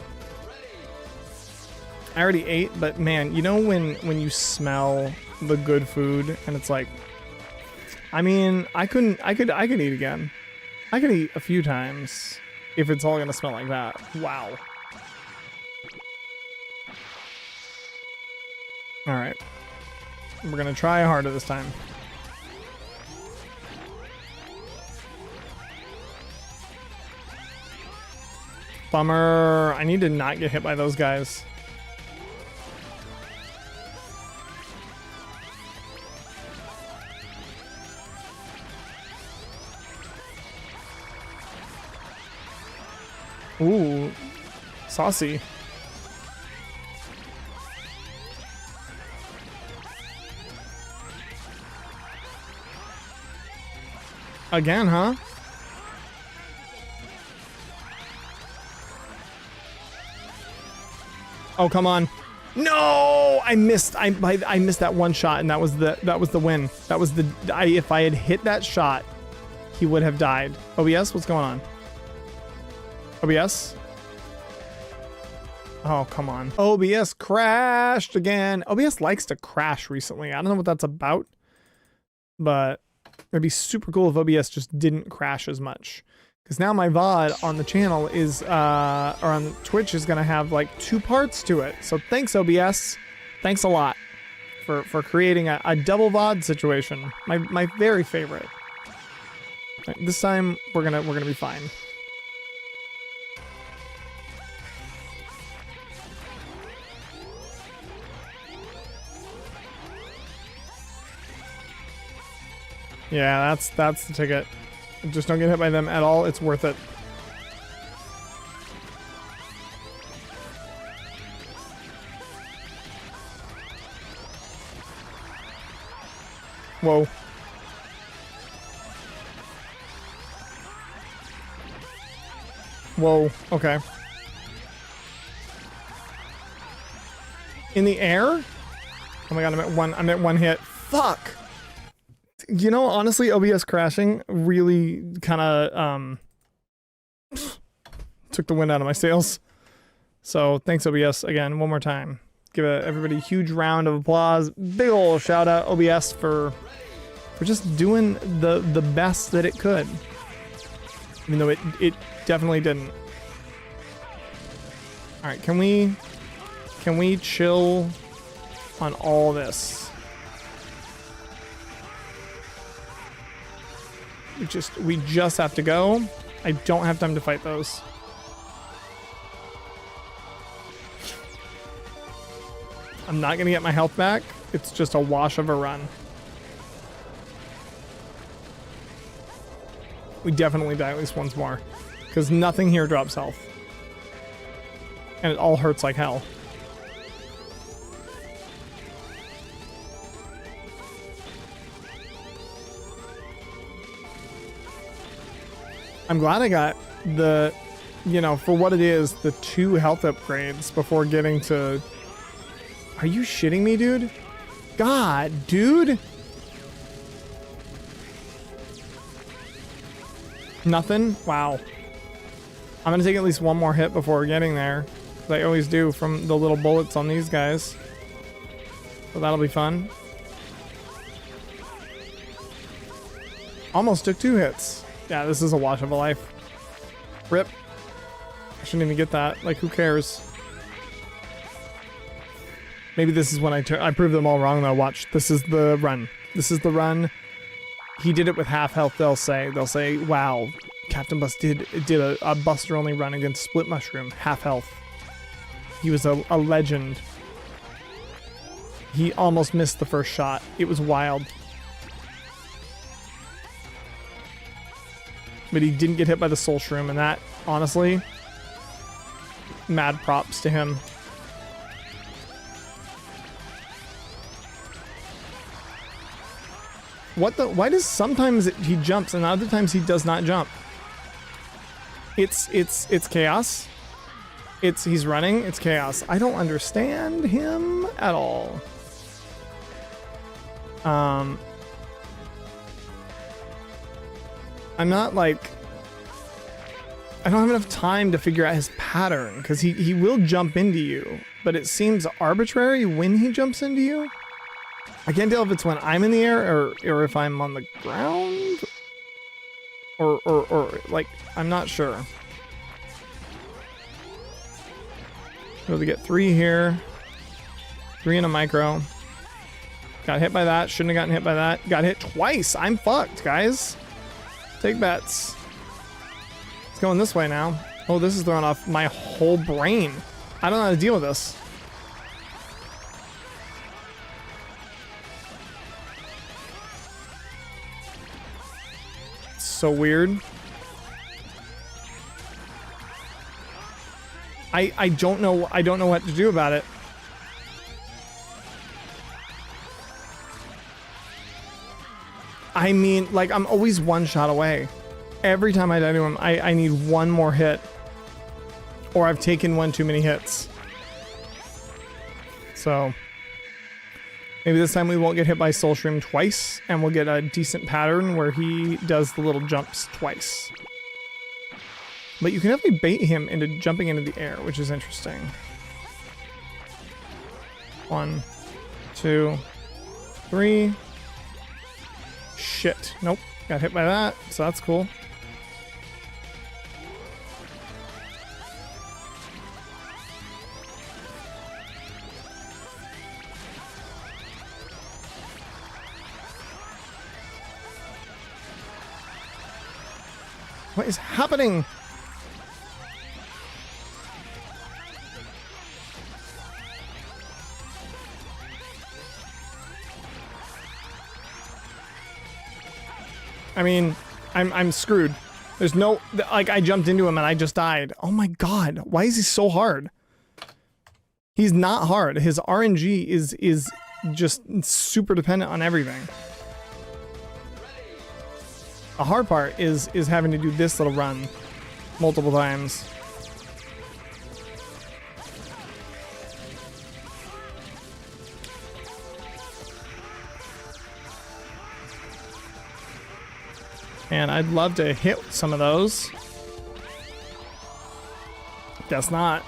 I already ate, but man, you know when you smell the good food and it's like, I mean, I could eat again. I could eat a few times if it's all gonna smell like that. Wow. All right, we're gonna try harder this time. Bummer. I need to not get hit by those guys. Ooh, saucy. Again, huh? Oh, come on. No, I missed. I missed that one shot, and that was the win. That was the if I had hit that shot, he would have died. OBS, what's going on? OBS? Oh, come on. OBS crashed again. OBS likes to crash recently. I don't know what that's about, but it'd be super cool if OBS just didn't crash as much. Because now my VOD on the channel is, or on Twitch is going to have like 2 parts to it. So thanks, OBS. Thanks a lot for creating a double VOD situation. My very favorite. Right, this time we're gonna be fine. Yeah, that's the ticket. Just don't get hit by them at all. It's worth it. Whoa. Whoa. Okay. In the air? Oh my god, I'm at one hit. Fuck. You know, honestly, OBS crashing really kind of took the wind out of my sails. So thanks, OBS, again, one more time. Give everybody a huge round of applause. Big ol' shout out, OBS, for just doing the best that it could. Even though it definitely didn't. All right, can we chill on all this? We just have to go. I don't have time to fight those. I'm not gonna get my health back. It's just a wash of a run. We definitely die at least once more, because nothing here drops health. And it all hurts like hell. I'm glad I got the, you know, for what it is, the 2 health upgrades before getting to... Are you shitting me, dude? God, dude! Nothing? Wow. I'm gonna take at least one more hit before getting there, as I always do from the little bullets on these guys. So that'll be fun. Almost took 2 hits. Yeah, this is a wash of a life. Rip. I shouldn't even get that. Like, who cares? Maybe this is when I prove them all wrong though. Watch. This is the run. This is the run. He did it with half health, they'll say. They'll say, wow, Captain Bus did a Buster only run against Split Mushroom. Half health. He was a legend. He almost missed the first shot. It was wild. But he didn't get hit by the Soul Shroom, and that, honestly, mad props to him. What the? Why does sometimes he jumps and other times he does not jump? It's chaos. He's running. It's chaos. I don't understand him at all. I'm not like, I don't have enough time to figure out his pattern because he will jump into you, but it seems arbitrary when he jumps into you. I can't tell if it's when I'm in the air or if I'm on the ground or like, I'm not sure. Able to get 3 here, 3 in a micro. Got hit by that. Shouldn't have gotten hit by that. Got hit twice. I'm fucked, guys. Take bets. It's going this way now. Oh, this is throwing off my whole brain. I don't know how to deal with this. It's so weird. I don't know what to do about it. I mean, like, I'm always one shot away. Every time I die to him, I need one more hit. Or I've taken one too many hits. So, maybe this time we won't get hit by Soul Shroom twice, and we'll get a decent pattern where he does the little jumps twice. But you can definitely bait him into jumping into the air, which is interesting. 1, 2, 3. Shit. Nope. Got hit by that, so that's cool. What is happening? I mean, I'm screwed. There's no, like, I jumped into him and I just died. Oh my god, why is he so hard? He's not hard. His RNG is just super dependent on everything. The hard part is having to do this little run multiple times. And I'd love to hit some of those. Guess not.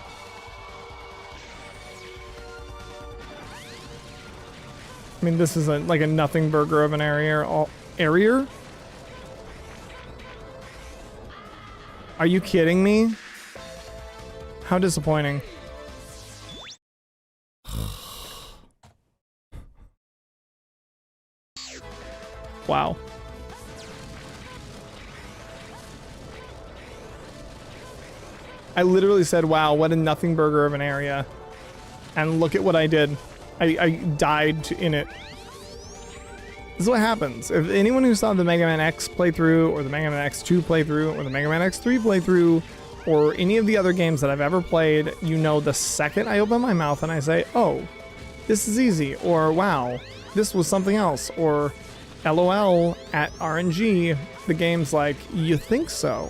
I mean, this is like a nothing burger of an area. Are you kidding me? How disappointing. Wow. I literally said, wow, what a nothing burger of an area. And look at what I did. I died in it. This is what happens. If anyone who saw the Mega Man X playthrough, or the Mega Man X2 playthrough, or the Mega Man X3 playthrough, or any of the other games that I've ever played, you know the second I open my mouth and I say, oh, this is easy, or wow, this was something else, or LOL at RNG, the game's like, you think so?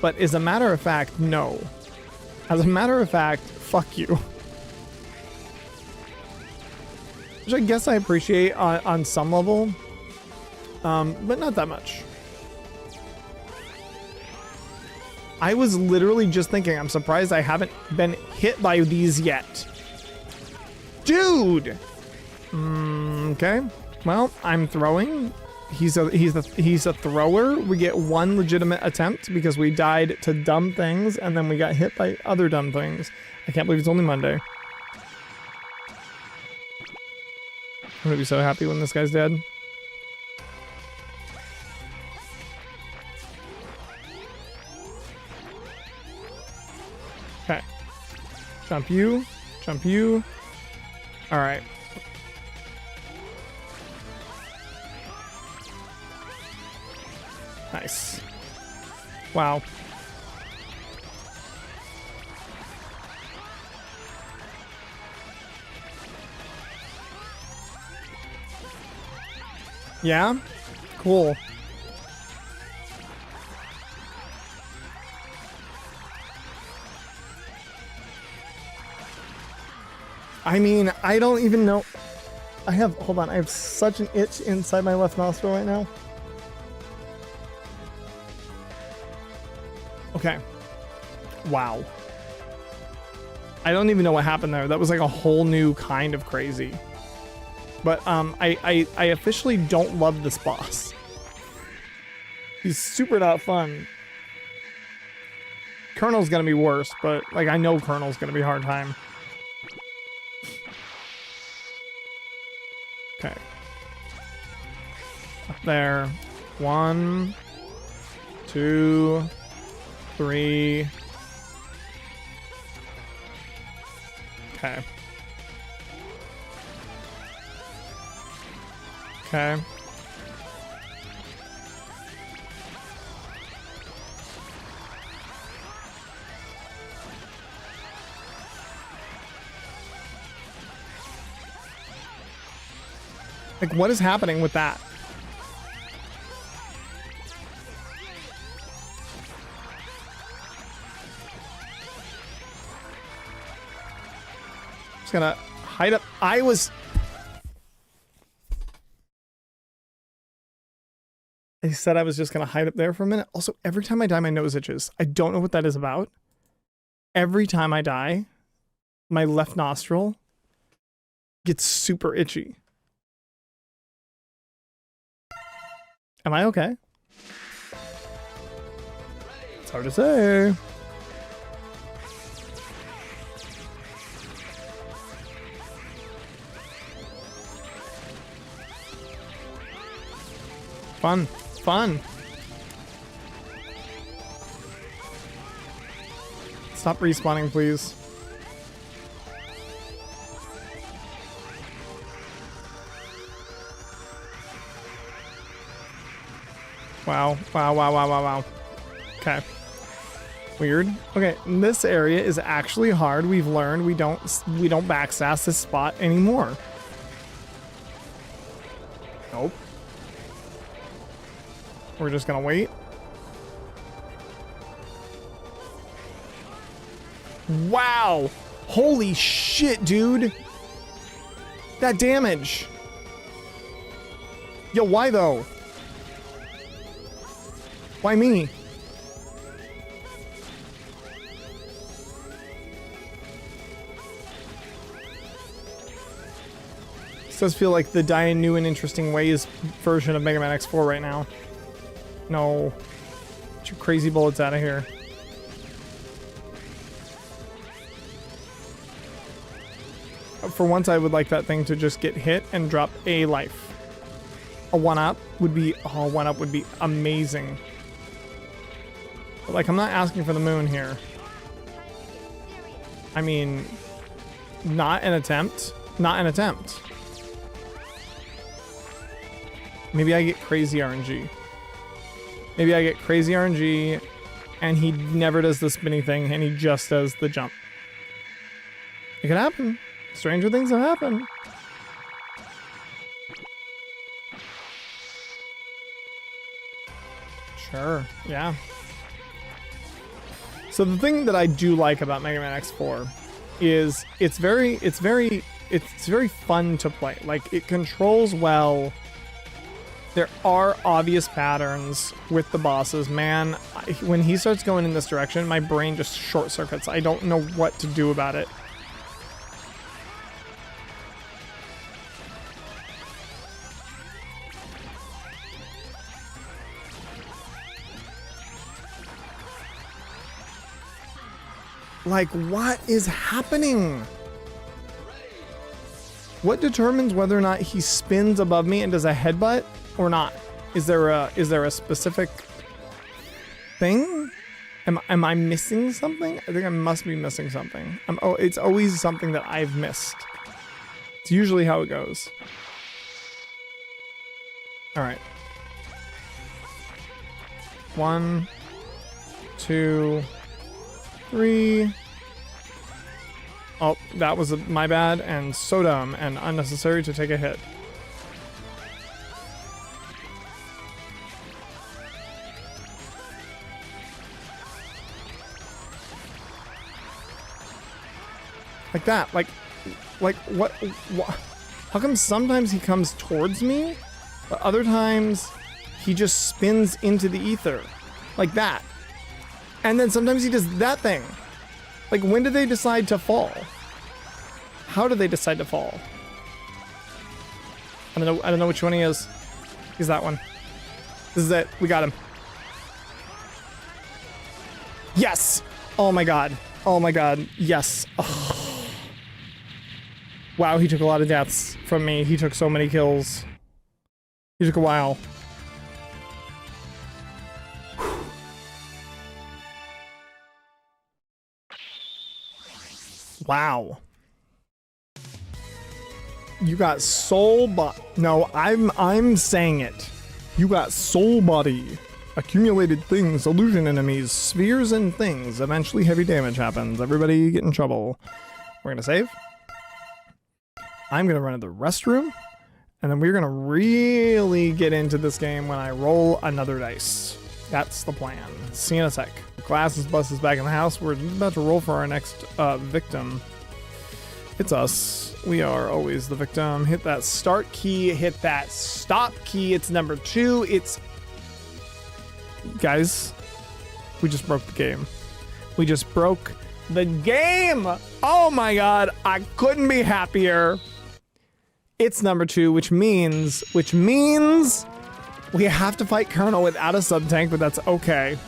But as a matter of fact, no. As a matter of fact, fuck you. Which I guess I appreciate on some level, but not that much. I was literally just thinking, I'm surprised I haven't been hit by these yet. Dude! Okay, well, I'm throwing. He's a thrower. We get one legitimate attempt because we died to dumb things and then we got hit by other dumb things. I can't believe it's only Monday. I'm gonna be so happy when this guy's dead. Okay. Jump you. Jump you. Alright. Nice. Wow. Yeah? Cool. I mean, I don't even know. Hold on, I have such an itch inside my left nostril right now. Okay. Wow. I don't even know what happened there. That was like a whole new kind of crazy. But I officially don't love this boss. He's super not fun. Colonel's gonna be worse, but like I know Colonel's gonna be a hard time. Okay. Up there. 1, 2, 3. Okay. Okay. Like, what is happening with that? Just gonna hide up. I said I was just gonna hide up there for a minute. Also, every time I die, my nose itches. I don't know what that is about. Every time I die, my left nostril gets super itchy. Am I okay? It's hard to say. Fun. Fun. Stop respawning, please. Wow. Wow, wow, wow, wow, wow. Okay. Weird. Okay, this area is actually hard. We've learned we don't backsass this spot anymore. Nope. We're just gonna wait. Wow! Holy shit, dude! That damage! Yo, why though? Why me? This does feel like the die in new and interesting ways version of Mega Man X4 right now. No. Get your crazy bullets out of here. For once, I would like that thing to just get hit and drop a life. A 1-up would be... Oh, 1-up would be amazing. But, like, I'm not asking for the moon here. I mean... Not an attempt. Not an attempt. Maybe I get crazy RNG. Maybe I get crazy RNG, and he never does the spinny thing, and he just does the jump. It could happen. Stranger things have happened. Sure, yeah. So the thing that I do like about Mega Man X4 is it's very fun to play. Like, it controls well. There are obvious patterns with the bosses. Man, when he starts going in this direction, my brain just short circuits. I don't know what to do about it. Like, what is happening? What determines whether or not he spins above me and does a headbutt or not? Is there a specific thing? Am I missing something? I think I must be missing something. It's always something that I've missed. It's usually how it goes. All right. 1, 2, 3. Oh, that was my bad and so dumb and unnecessary to take a hit. Like that, like what? How come sometimes he comes towards me, but other times he just spins into the ether, like that. And then sometimes he does that thing. Like, when do they decide to fall? How do they decide to fall? I don't know which one he is. He's that one. This is it. We got him. Yes! Oh my god. Oh my god. Yes. Oh. Wow, he took a lot of deaths from me. He took so many kills. He took a while. Wow. You got soul No, I'm saying it. You got soul body. Accumulated things, illusion enemies, spheres and things. Eventually heavy damage happens. Everybody get in trouble. We're gonna save. I'm gonna run to the restroom. And then we're gonna really get into this game when I roll another dice. That's the plan. See you in a sec. Glasses bus is back in the house. We're about to roll for our next victim. It's us. We are always the victim. Hit that start key. Hit that stop key. It's number 2. It's... Guys, we just broke the game. We just broke the game! Oh my god, I couldn't be happier. It's number 2, which means we have to fight Colonel without a sub-tank, but that's okay.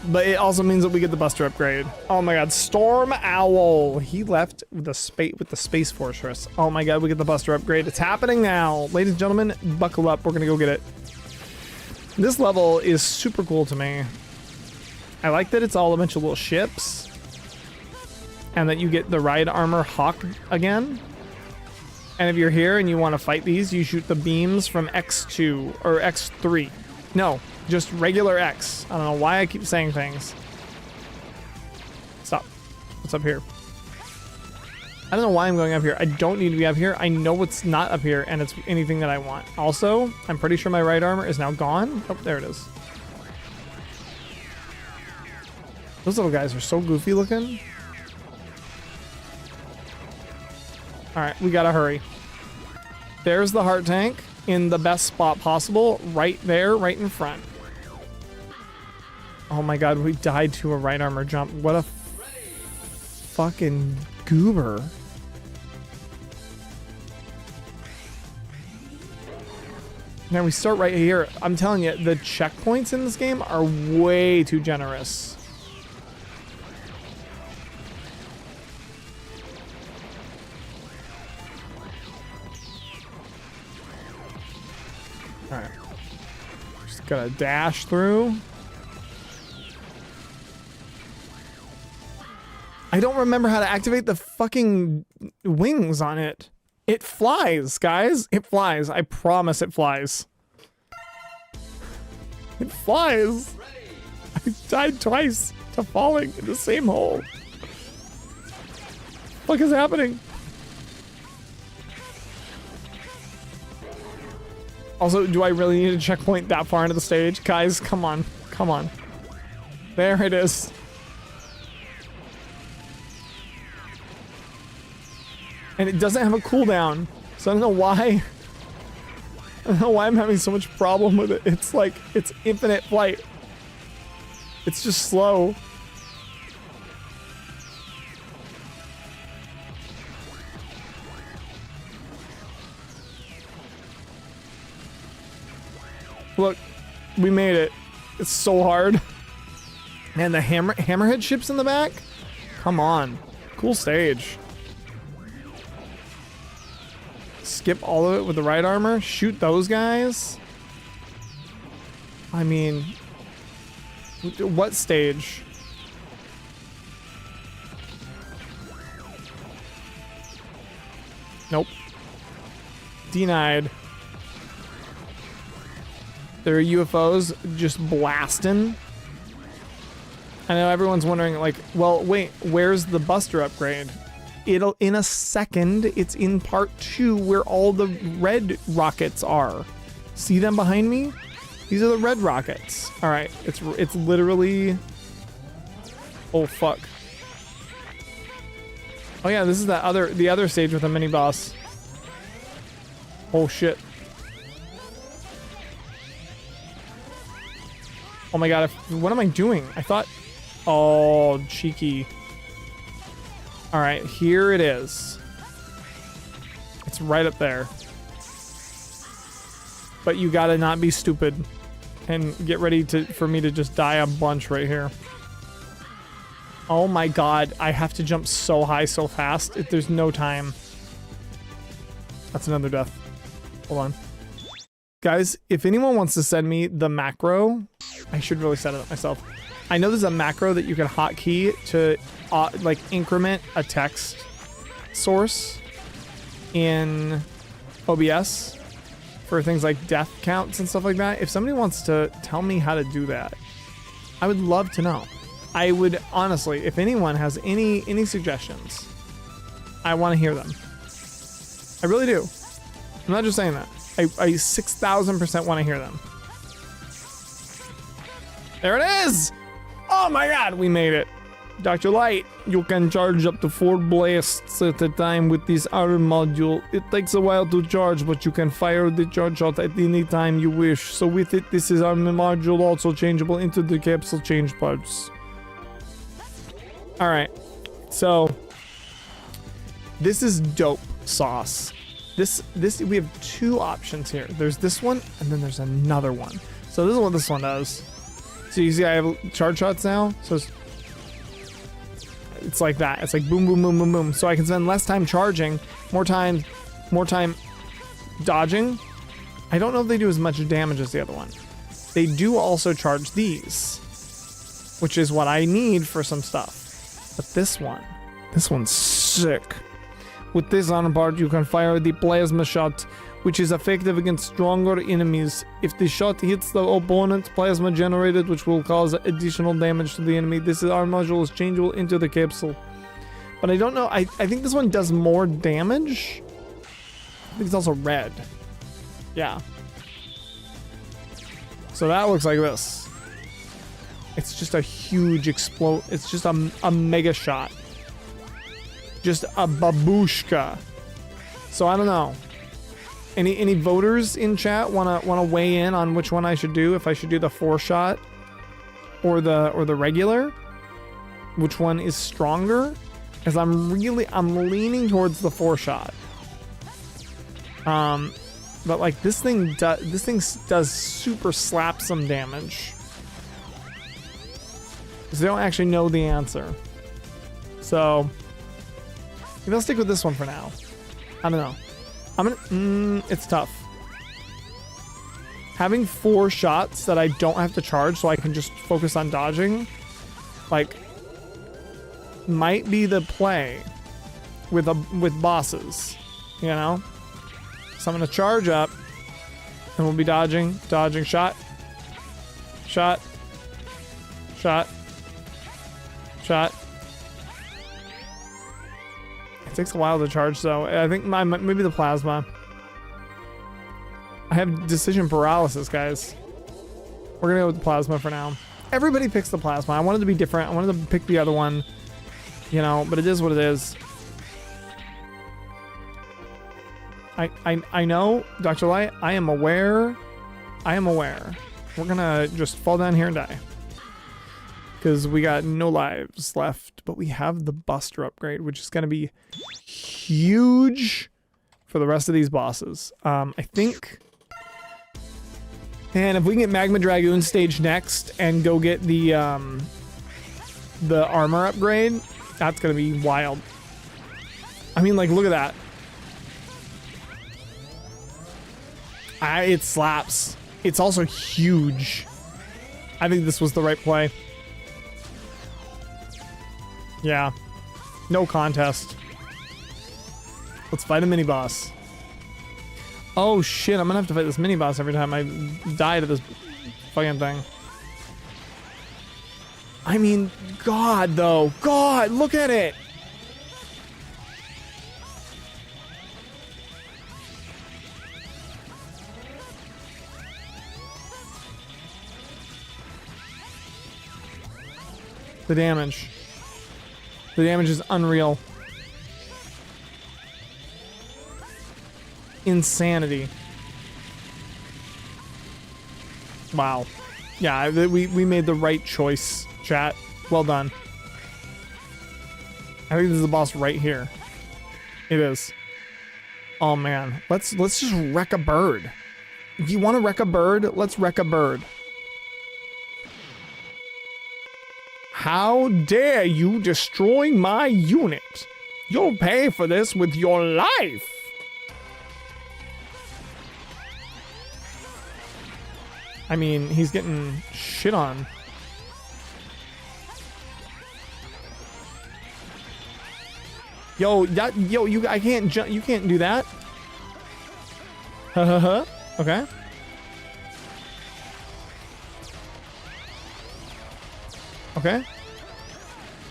But it also means that we get the Buster upgrade. Oh my god, Storm Owl. He left with the Space Fortress. Oh my god, we get the Buster upgrade. It's happening now. Ladies and gentlemen, buckle up. We're gonna go get it. This level is super cool to me. I like that it's all a bunch of little ships. And that you get the ride armor Hawk again. And if you're here and you want to fight these, you shoot the beams from X2 or X3. No, just regular X. I don't know why I keep saying things. Stop. What's up here? I don't know why I'm going up here. I don't need to be up here. I know what's not up here, and it's anything that I want. Also, I'm pretty sure my right armor is now gone. Oh, there it is. Those little guys are so goofy looking. Alright, we gotta hurry. There's the heart tank in the best spot possible. Right there, right in front. Oh my god, we died to a right armor jump. What a fucking goober. Now we start right here. I'm telling you, the checkpoints in this game are way too generous. Alright. Just gotta dash through. I don't remember how to activate the fucking wings on it. It flies, guys. It flies. I promise it flies. It flies. I died twice to falling in the same hole. What the fuck is happening? Also, do I really need a checkpoint that far into the stage? Guys, come on. Come on. There it is. And it doesn't have a cooldown. So I don't know why. I don't know why I'm having so much problem with it. It's like, it's infinite flight. It's just slow. Look, we made it. It's so hard. Man, the hammerhead ships in the back? Come on. Cool stage. skip all of it with the right armor, shoot those guys. I mean, what stage? Nope. Denied. There are UFOs just blasting. I know everyone's wondering, like, well, wait, where's the Buster upgrade? It'll, in a second, it's in part 2 where all the red rockets are. See them behind me? These are the red rockets. All right, it's literally, oh fuck. Oh yeah, this is the other stage with a mini boss. Oh shit. Oh my god, what am I doing? I thought, oh, cheeky. All right, here it is. It's right up there. But you gotta not be stupid and get ready for me to just die a bunch right here. Oh my god, I have to jump so high so fast. There's no time. That's another death. Hold on. Guys, if anyone wants to send me the macro, I should really set it up myself. I know there's a macro that you can hotkey to like increment a text source in OBS for things like death counts and stuff like that. If somebody wants to tell me how to do that, I would love to know. I would honestly, if anyone has any suggestions, I want to hear them. I really do. I'm not just saying that. I 6,000% want to hear them. There it is! Oh my god, we made it. Dr. Light, you can charge up to 4 blasts at a time with this armor module. It takes a while to charge, but you can fire the charge shot at any time you wish. So with it, this is armor module also changeable into the capsule change parts. Alright, so this is dope sauce. This we have 2 options here. There's this one, and then there's another one. So this is what this one does. So you see I have charge shots now, so it's like that. It's like boom, boom, boom, boom, boom. So I can spend less time charging, more time dodging. I don't know if they do as much damage as the other one. They do also charge these, which is what I need for some stuff. But this one's sick. With this on part, you can fire the plasma shot, which is effective against stronger enemies. If the shot hits the opponent, plasma generated, which will cause additional damage to the enemy. Our module is changeable into the capsule. But I don't know, I think this one does more damage. I think it's also red. Yeah. So that looks like this. It's just a huge explode. It's just a mega shot. Just a babushka. So I don't know. Any voters in chat wanna weigh in on which one I should do? If I should do the 4-shot or the regular? Which one is stronger? Because I'm leaning towards the 4-shot. But like this thing does super slap some damage. Because they don't actually know the answer. So maybe I'll stick with this one for now. I don't know. It's tough. Having 4 shots that I don't have to charge so I can just focus on dodging, like, might be the play with bosses, you know? So I'm gonna charge up and we'll be dodging, shot, shot, shot, shot. It takes a while to charge, though. I think maybe the plasma. I have decision paralysis, guys. We're gonna go with the plasma for now. Everybody picks the plasma. I wanted to be different. I wanted to pick the other one, you know, but it is what it is. I know, Dr. Light, I am aware. We're gonna just fall down here and die. Because we got no lives left, but we have the Buster upgrade, which is going to be huge for the rest of these bosses. I think, and if we can get Magma Dragoon stage next and go get the armor upgrade, that's going to be wild. I mean, like, look at that. It slaps. It's also huge. I think this was the right play. Yeah. No contest. Let's fight a mini-boss. Oh shit, I'm gonna have to fight this mini-boss every time I die to this fucking thing. I mean, God, though. God, look at it! The damage. The damage is unreal. Insanity. Wow. Yeah, we made the right choice, chat. Well done. I think this is the boss right here. It is. Oh man. Let's just wreck a bird. If you want to wreck a bird, let's wreck a bird. How dare you destroy my unit? You'll pay for this with your life. I mean, he's getting shit on. Yo, I can't jump. You can't do that. Okay. Okay.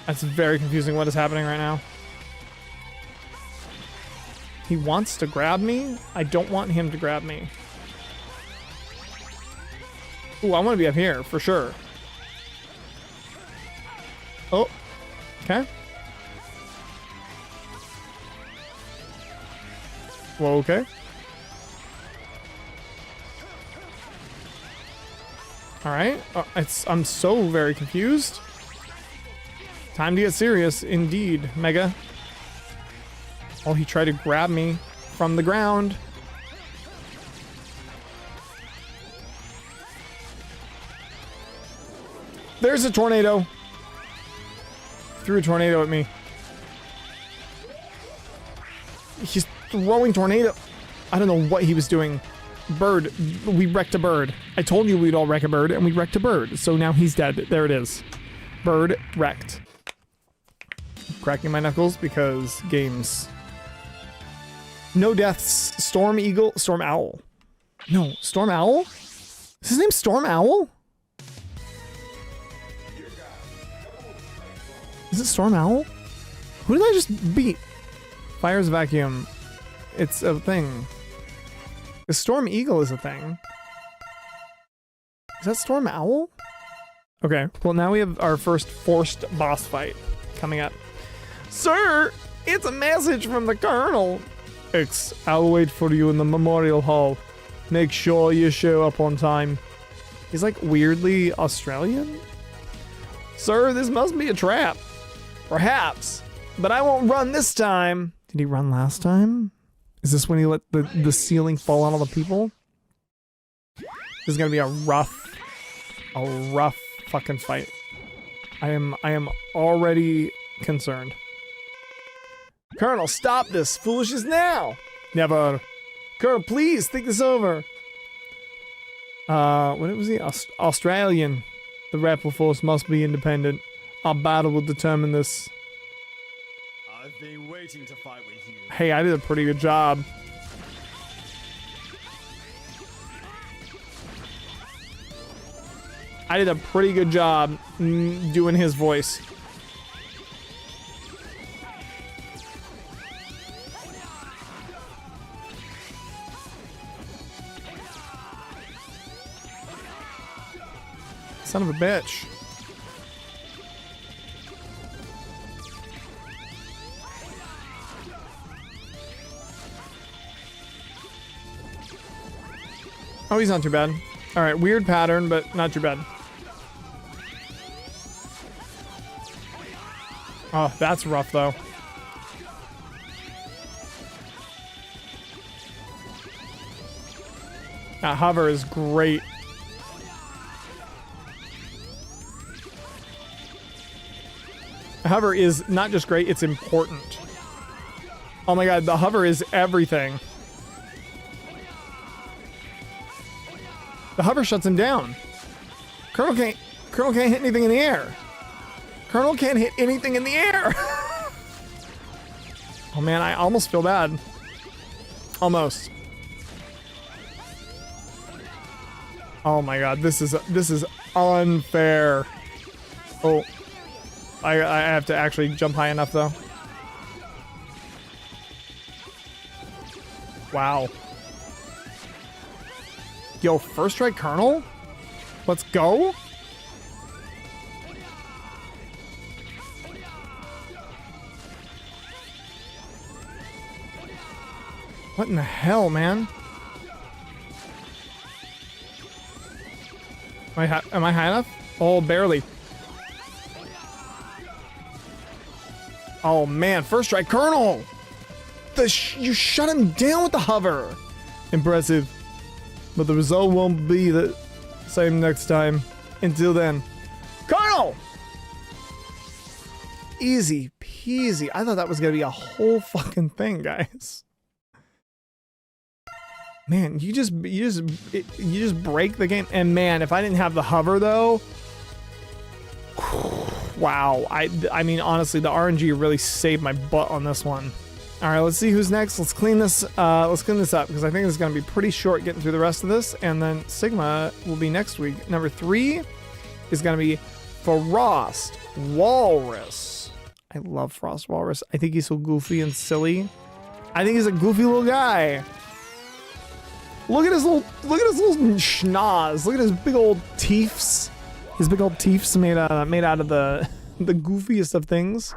That's very confusing what is happening right now. He wants to grab me. I don't want him to grab me. Ooh, I want to be up here for sure. Oh. Okay. Well, okay. All right. I'm so very confused. Time to get serious, indeed, Mega. Oh, he tried to grab me from the ground. There's a tornado. Threw a tornado at me. He's throwing tornado. I don't know what he was doing. Bird. We wrecked a bird. I told you we'd all wreck a bird, and we wrecked a bird. So now he's dead. There it is. Bird wrecked. Cracking my knuckles because games. No deaths. Storm Eagle. Storm Owl. No. Storm Owl? Is his name Storm Owl? Is it Storm Owl? Who did I just beat? Fire's vacuum. It's a thing. The Storm Eagle is a thing. Is that Storm Owl? Okay, well now we have our first forced boss fight coming up. Sir, it's a message from the Colonel. I'll wait for you in the Memorial Hall. Make sure you show up on time. He's like weirdly Australian. Sir, this must be a trap. Perhaps, but I won't run this time. Did he run last time? Is this when he let the ceiling fall on all the people? This is gonna be a rough fucking fight. I am already concerned. Colonel, stop this foolishness now! Never. Colonel, please think this over. What was he? Australian. The Repliforce must be independent. Our battle will determine this. I've been waiting to fight with you. Hey, I did a pretty good job. I did a pretty good job doing his voice. Son of a bitch. Oh, he's not too bad. All right, weird pattern, but not too bad. Oh, that's rough, though. That hover is great. Hover is not just great, it's important. Oh my god, the hover is everything. The hover shuts him down. Colonel can't hit anything in the air. Colonel can't hit anything in the air. Oh man, I almost feel bad. Almost. Oh my god, this is unfair. Oh, I have to actually jump high enough though. Wow. Yo, first strike Colonel? Let's go. What in the hell, man? Am I high enough? Oh, barely. Oh man, first strike Colonel! You shut him down with the hover! Impressive. But the result won't be the same next time. Until then. Colonel! Easy peasy. I thought that was gonna be a whole fucking thing, guys. Man, you just break the game. And man, if I didn't have the hover though, wow. I mean, honestly, the RNG really saved my butt on this one. All right, let's see who's next. Let's clean this up because I think it's going to be pretty short getting through the rest of this. And then Sigma will be next week. Number 3 is going to be Frost Walrus. I love Frost Walrus. I think he's so goofy and silly. I think he's a goofy little guy. Look at his little schnoz. Look at his big old teeths. His big old teeths made out of the goofiest of things.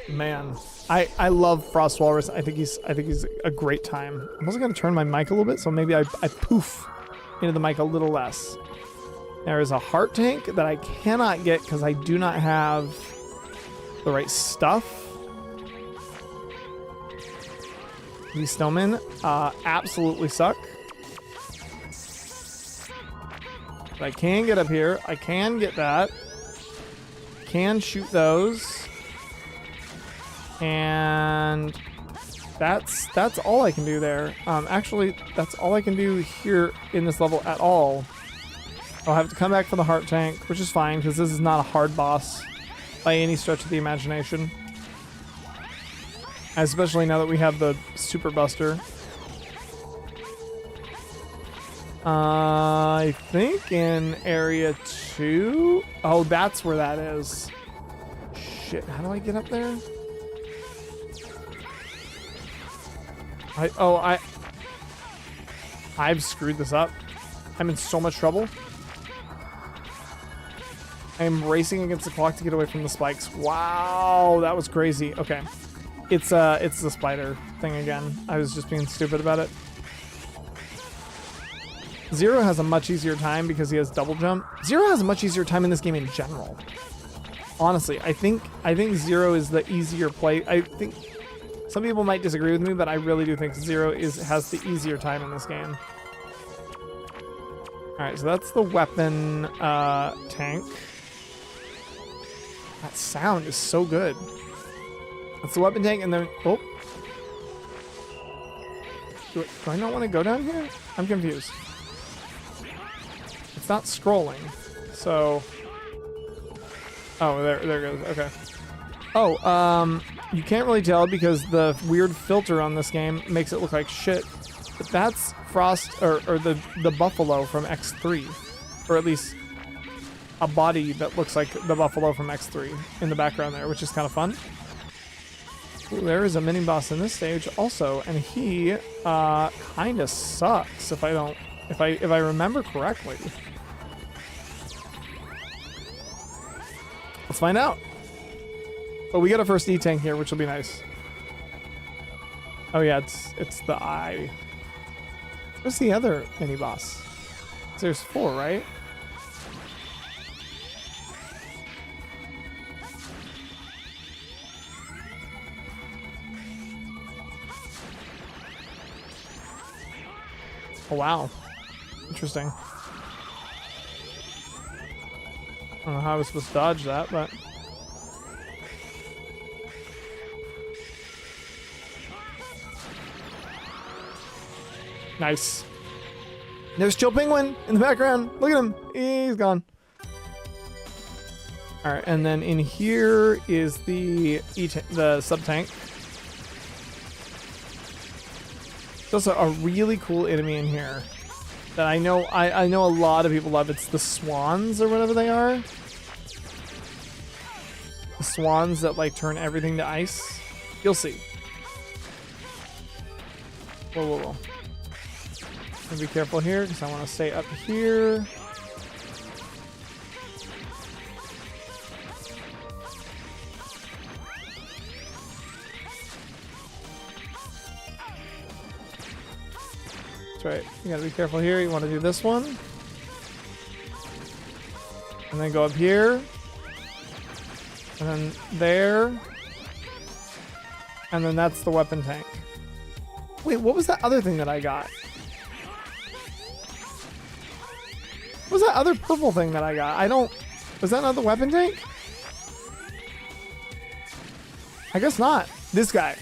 Man, I love Frost Walrus. I think he's a great time. I'm also gonna turn my mic a little bit, so maybe I poof into the mic a little less. There is a heart tank that I cannot get because I do not have the right stuff. These snowmen absolutely suck. But I can get up here. I can get that. Can shoot those. And that's all I can do there. Actually, that's all I can do here in this level at all. I'll have to come back for the heart tank, which is fine because this is not a hard boss by any stretch of the imagination. Especially now that we have the Super Buster. I think in area 2. Oh, that's where that is. Shit, how do I get up there? I've screwed this up. I'm in so much trouble. I am racing against the clock to get away from the spikes. Wow, that was crazy. Okay. It's the spider thing again. I was just being stupid about it. Zero has a much easier time because he has double jump. Zero has a much easier time in this game in general. Honestly, I think Zero is the easier play. I think some people might disagree with me, but I really do think Zero has the easier time in this game. All right, so that's the weapon tank. That sound is so good. That's the weapon tank, and then oh, do I not want to go down here? I'm confused. It's not scrolling, so oh, there it goes. Okay. Oh, you can't really tell because the weird filter on this game makes it look like shit. But that's Frost or the buffalo from X3, or at least a body that looks like the buffalo from X3 in the background there, which is kind of fun. Ooh, there is a mini boss in this stage also, and he kind of sucks if I remember correctly. Let's find out. But we got a first E-tank here, which will be nice. Oh yeah, it's the eye. Where's the other mini boss? There's 4, right? Oh wow, interesting. I don't know how I was supposed to dodge that, but nice. There's Chill Penguin in the background. Look at him. He's gone. All right, and then in here is the sub tank. There's also a really cool enemy in here that I know a lot of people love. It's the swans or whatever they are. The swans that like turn everything to ice. You'll see. Whoa. Be careful here because I want to stay up here. That's right. You gotta be careful here. You want to do this one. And then go up here. And then there. And then that's the weapon tank. Wait, what was that other thing that I got? What was that other purple thing that I got? Was that not the weapon tank? I guess not. This guy.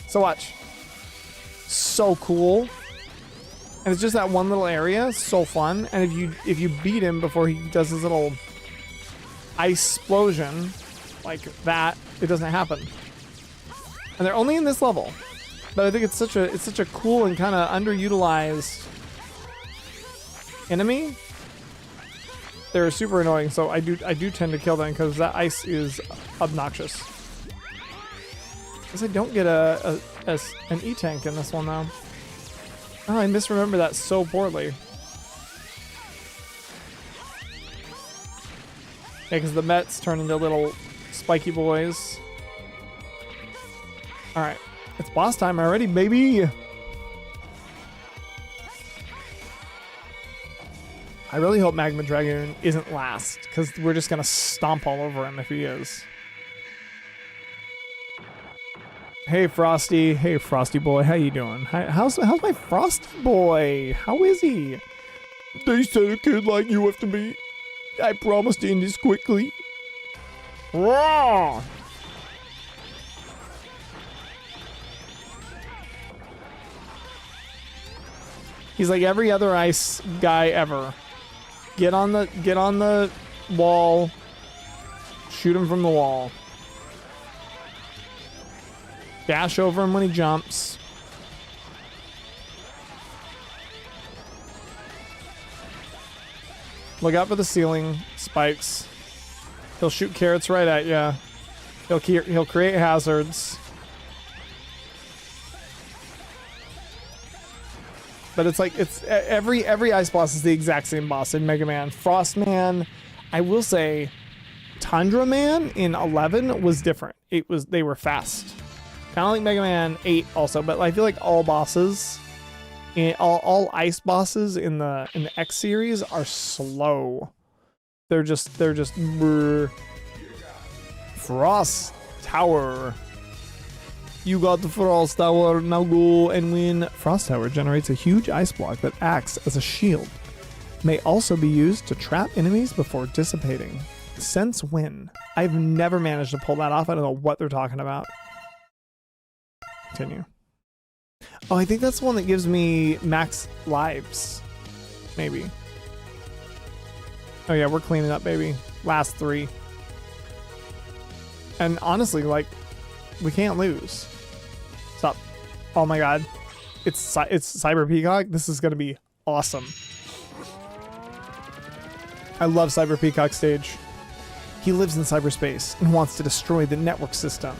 So watch. So cool. And it's just that one little area. So fun. And if you beat him before he does his little ice explosion like that, it doesn't happen. And they're only in this level. But I think it's such a cool and kind of underutilized enemy. They're super annoying, so I do tend to kill them because that ice is obnoxious. Guess I don't get an E-tank in this one though. Oh, I misremember that so poorly. Yeah, because the Mets turn into little spiky boys. All right, it's boss time already, baby. I really hope Magma Dragoon isn't last, because we're just going to stomp all over him if he is. Hey, Frosty. Hey, Frosty boy. How you doing? How's my Frosty boy? How is he? They said a kid like you have to be. I promised to end this quickly. Raw! He's like every other ice guy ever. Get on the wall. Shoot him from the wall. Dash over him when he jumps. Look out for the ceiling spikes. He'll shoot carrots right at you. He'll create hazards. But it's like every ice boss is the exact same boss in Mega Man. Frost Man, I will say, Tundra Man in 11 was different. They were fast, kind of like Mega Man 8 also. But I feel like all bosses, all ice bosses in the X series are slow. They're just Frost Tower. You got the Frost Tower, now go and win. Frost Tower generates a huge ice block that acts as a shield. May also be used to trap enemies before dissipating. Sense win. I've never managed to pull that off. I don't know what they're talking about. Continue. Oh, I think that's the one that gives me max lives. Maybe. Oh yeah, we're cleaning up, baby. Last 3. And honestly, like, we can't lose. Stop. Oh my god. It's Cyber Peacock. This is going to be awesome. I love Cyber Peacock stage. He lives in cyberspace and wants to destroy the network system.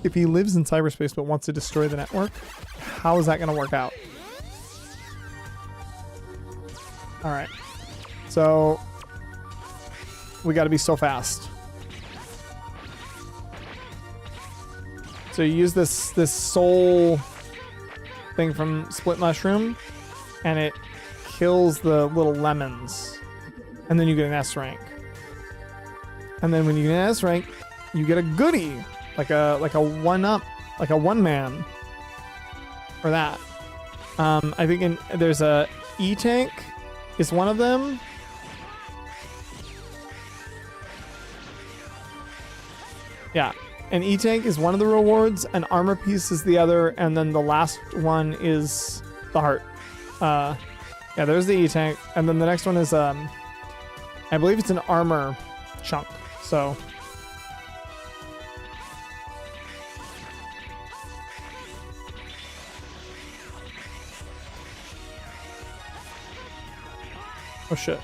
If he lives in cyberspace but wants to destroy the network, how is that going to work out? Alright. So, we got to be so fast. So you use this soul thing from Split Mushroom, and it kills the little lemons, and then you get an S rank. And then when you get an S rank, you get a goodie, like a 1-up, like a 1-man for that. I think there's a E-tank is one of them. Yeah. An E-tank is one of the rewards, an armor piece is the other, and then the last one is the heart. Yeah, there's the E-tank, and then the next one is I believe it's an armor chunk. So oh shit.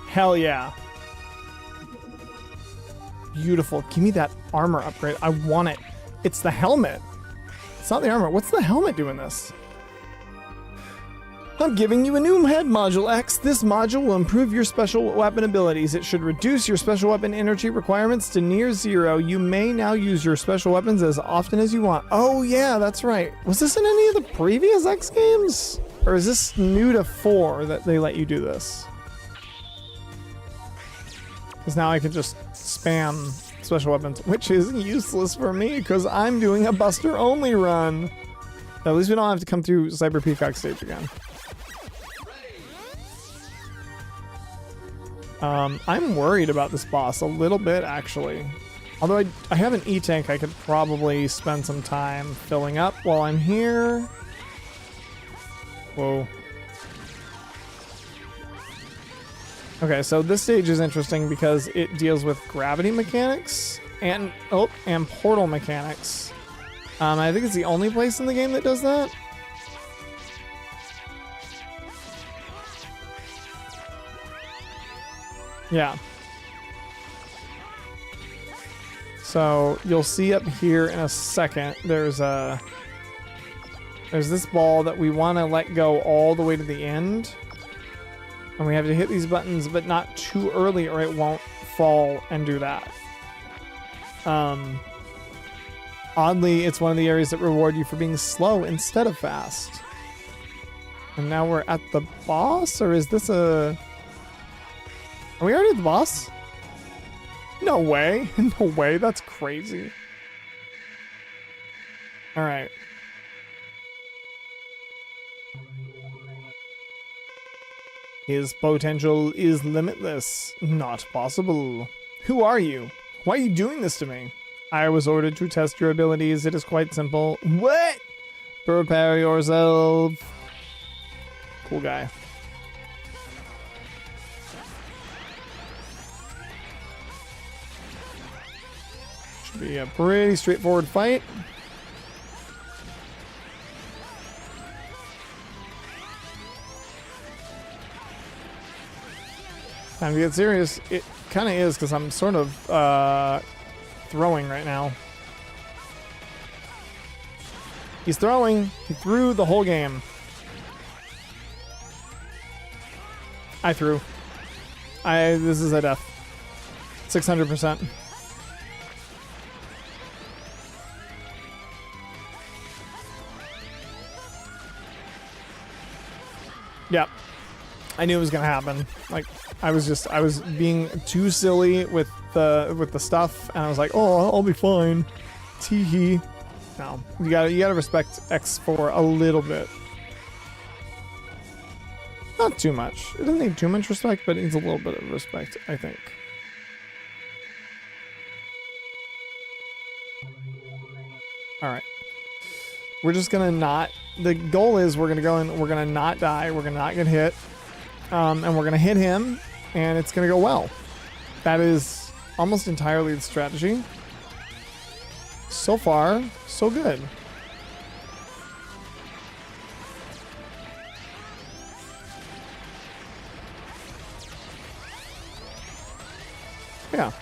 Hell yeah. Beautiful. Give me that armor upgrade. I want it. It's the helmet. It's not the armor. What's the helmet doing this? I'm giving you a new head module, X. This module will improve your special weapon abilities. It should reduce your special weapon energy requirements to near zero. You may now use your special weapons as often as you want. Oh yeah, that's right. Was this in any of the previous X games? Or is this new to 4 that they let you do this? Because now I can just spam special weapons, which is useless for me because I'm doing a Buster only run. At least we don't have to come through Cyber Peacock stage again. I'm worried about this boss a little bit, actually. Although I have an E-tank, I could probably spend some time filling up while I'm here. Whoa. Okay, so this stage is interesting because it deals with gravity mechanics and portal mechanics. I think it's the only place in the game that does that. Yeah. So you'll see up here in a second, there's this ball that we want to let go all the way to the end. And we have to hit these buttons, but not too early or it won't fall and do that. Oddly, it's one of the areas that reward you for being slow instead of fast. And now we're at the boss, or is this a... Are we already at the boss? No way. No way. That's crazy. All right. His potential is limitless. Not possible. Who are you? Why are you doing this to me? I was ordered to test your abilities. It is quite simple. What? Prepare yourself. Cool guy. Should be a pretty straightforward fight. Time to get serious. It kind of is because I'm sort of throwing right now. He's throwing. He threw the whole game. I threw. This is a death. 600%. Yep. I knew it was gonna happen. Like, I was being too silly with the stuff, and I was like, oh, I'll be fine. Tee-hee. No, you gotta respect X4 a little bit. Not too much. It doesn't need too much respect, but it needs a little bit of respect, I think. All right. We're just gonna not. The goal is we're gonna go and we're gonna not die. We're gonna not get hit. And we're gonna hit him, and it's gonna go well. That is almost entirely the strategy. So far, so good. Yeah.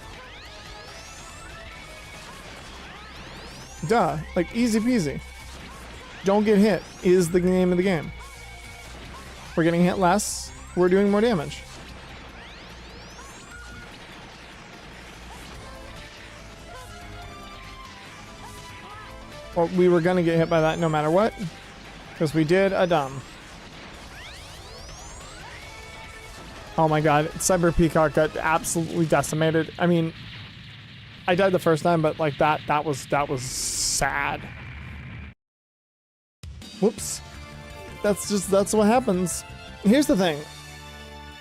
Duh, like easy peasy. Don't get hit is the name of the game. We're getting hit less. We're doing more damage. Well, we were gonna get hit by that no matter what, because we did a dumb. Oh my god, Cyber Peacock got absolutely decimated. I mean, I died the first time, but like that was sad. Whoops. That's what happens. Here's the thing.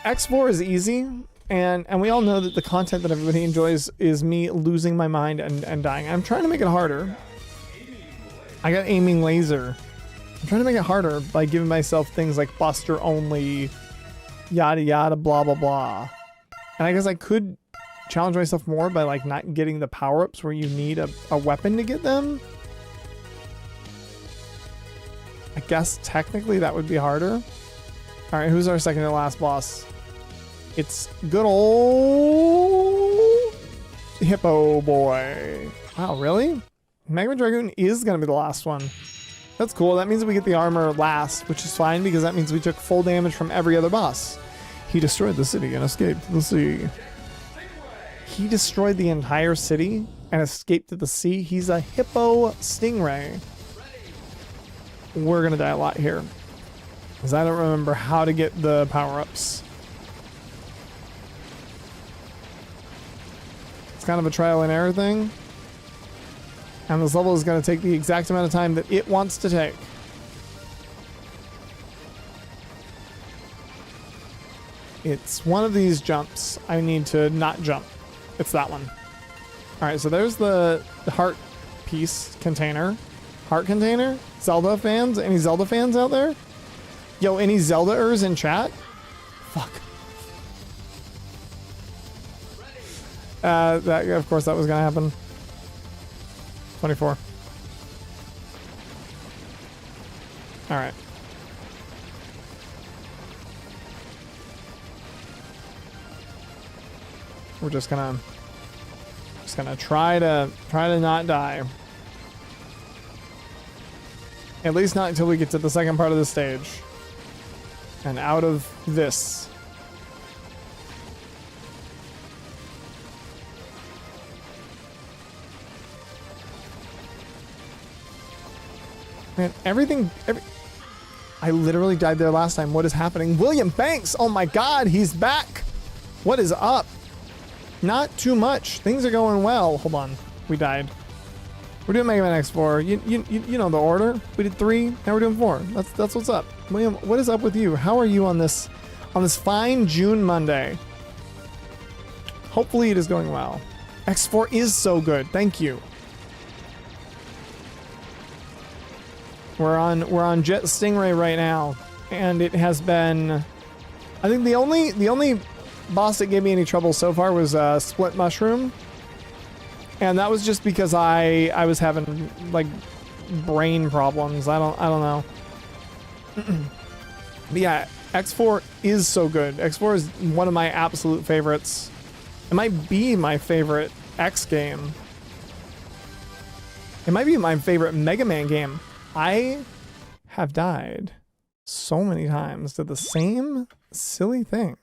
X4 is easy, and we all know that the content that everybody enjoys is me losing my mind and dying. I'm trying to make it harder. I got aiming laser. I'm trying to make it harder by giving myself things like buster only, yada yada, blah blah blah. And I guess I could challenge myself more by like not getting the power-ups where you need a weapon to get them. I guess technically that would be harder. All right, who's our second to last boss? It's good old Hippo Boy. Wow, really? Mega Man Dragoon is gonna be the last one. That's cool. That means we get the armor last, which is fine because that means we took full damage from every other boss. He destroyed the city and escaped to the sea. He destroyed the entire city and escaped to the sea. He's a Hippo Stingray. We're gonna die a lot here because I don't remember how to get the power-ups. It's kind of a trial and error thing. And this level is going to take the exact amount of time that it wants to take. It's one of these jumps. I need to not jump. It's that one. All right, so there's the heart piece container. Heart container? Zelda fans? Any Zelda fans out there? Yo, any Zelda-ers in chat? Fuck. That, of course, that was going to happen. 24. All right. We're just gonna try to not die. At least not until we get to the second part of the stage. And out of this. Man, I literally died there last time. What is happening? William Banks! Oh my god, he's back! What is up? Not too much. Things are going well. Hold on. We died. We're doing Mega Man X4. You know the order. We did 3, now we're doing 4. That's what's up. William, what is up with you? How are you on this fine June Monday? Hopefully it is going well. X4 is so good. Thank you. We're on Jet Stingray right now, and it has been, I think the only boss that gave me any trouble so far was Split Mushroom, and that was just because I was having like brain problems. I don't know. But yeah, X4 is so good. X4 is one of my absolute favorites. It might be my favorite X game. It might be my favorite Mega Man game. I have died so many times to the same silly thing.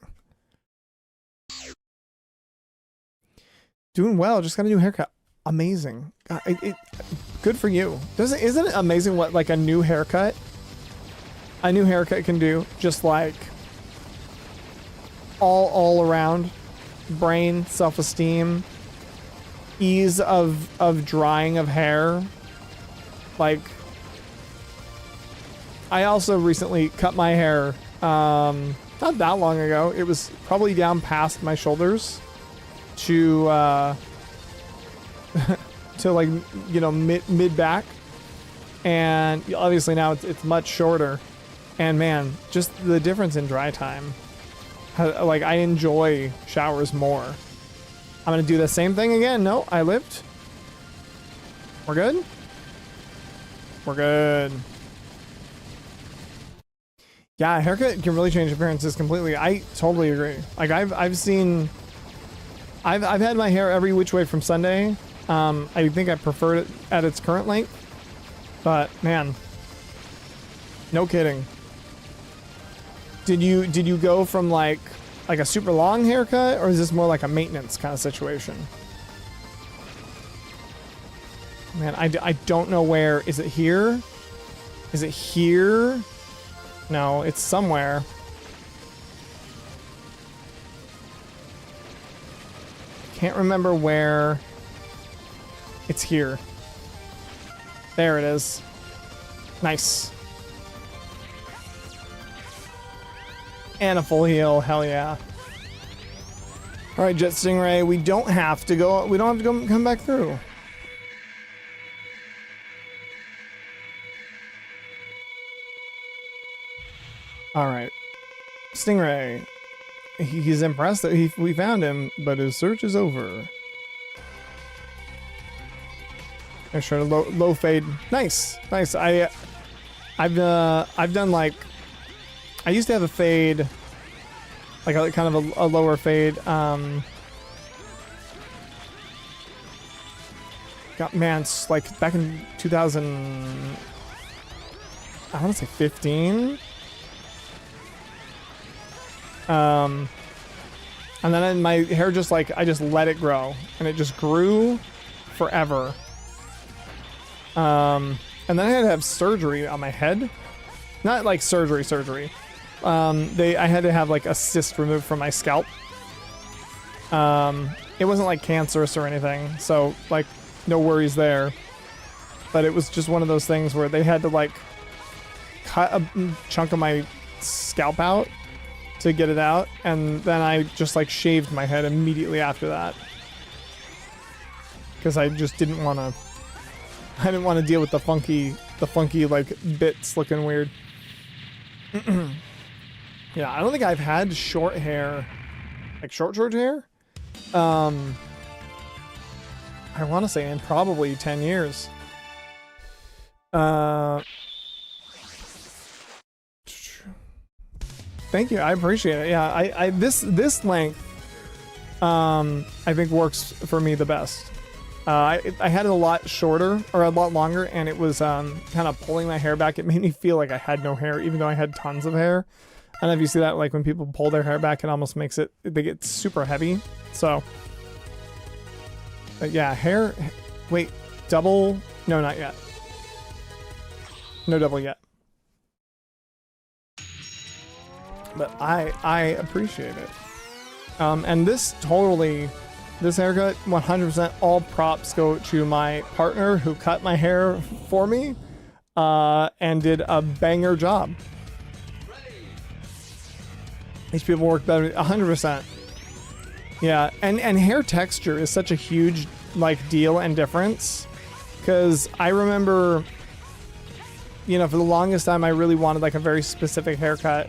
Doing well, just got a new haircut. Amazing. God, good for you. Isn't it amazing what like a new haircut can do? Just like all around brain, self-esteem, ease of drying of hair. Like, I also recently cut my hair, not that long ago. It was probably down past my shoulders to to like, you know, mid back, and obviously now it's much shorter. And man, just the difference in dry time. Like, I enjoy showers more. I'm gonna do the same thing again. No, I lived. We're good. We're good. Yeah, haircut can really change appearances completely. I totally agree. Like I've had my hair every which way from Sunday. I think I preferred it at its current length, but man, no kidding. Did you go from like a super long haircut, or is this more like a maintenance kind of situation? Man, I don't know where. Is it here? Is it here? No, it's somewhere. Can't remember where. It's here. There it is. Nice. And a full heal, hell yeah. All right, Jet Stingray, we don't have to go. We don't have to go come back through. All right, Stingray. He's impressed that we found him, but his search is over. Make sure to low fade. Nice, nice. I've done like. I used to have a fade, like a kind of a lower fade. God, man, it's like back in 2000. I want to say 15. And then my hair just like, I just let it grow and it just grew forever. And then I had to have surgery on my head, not like surgery. I had to have like a cyst removed from my scalp. It wasn't like cancerous or anything, so like no worries there. But it was just one of those things where they had to like cut a chunk of my scalp out to get it out, and then I just like shaved my head immediately after that because I just didn't want to. I didn't want to deal with the funky like bits looking weird. Yeah, I don't think I've had short hair, like short hair. I want to say in probably 10 years. Thank you, I appreciate it. Yeah, I this length, I think works for me the best. I had it a lot shorter or a lot longer, and it was kind of pulling my hair back. It made me feel like I had no hair, even though I had tons of hair. I don't know if you see that, like when people pull their hair back, it almost makes it, they get super heavy. So, yeah, hair, wait, double, no, not yet. No double yet. But I appreciate it. And this haircut, 100% all props go to my partner who cut my hair for me, and did a banger job. These people work better, 100%. Yeah, and hair texture is such a huge like deal and difference, because I remember, you know, for the longest time I really wanted like a very specific haircut,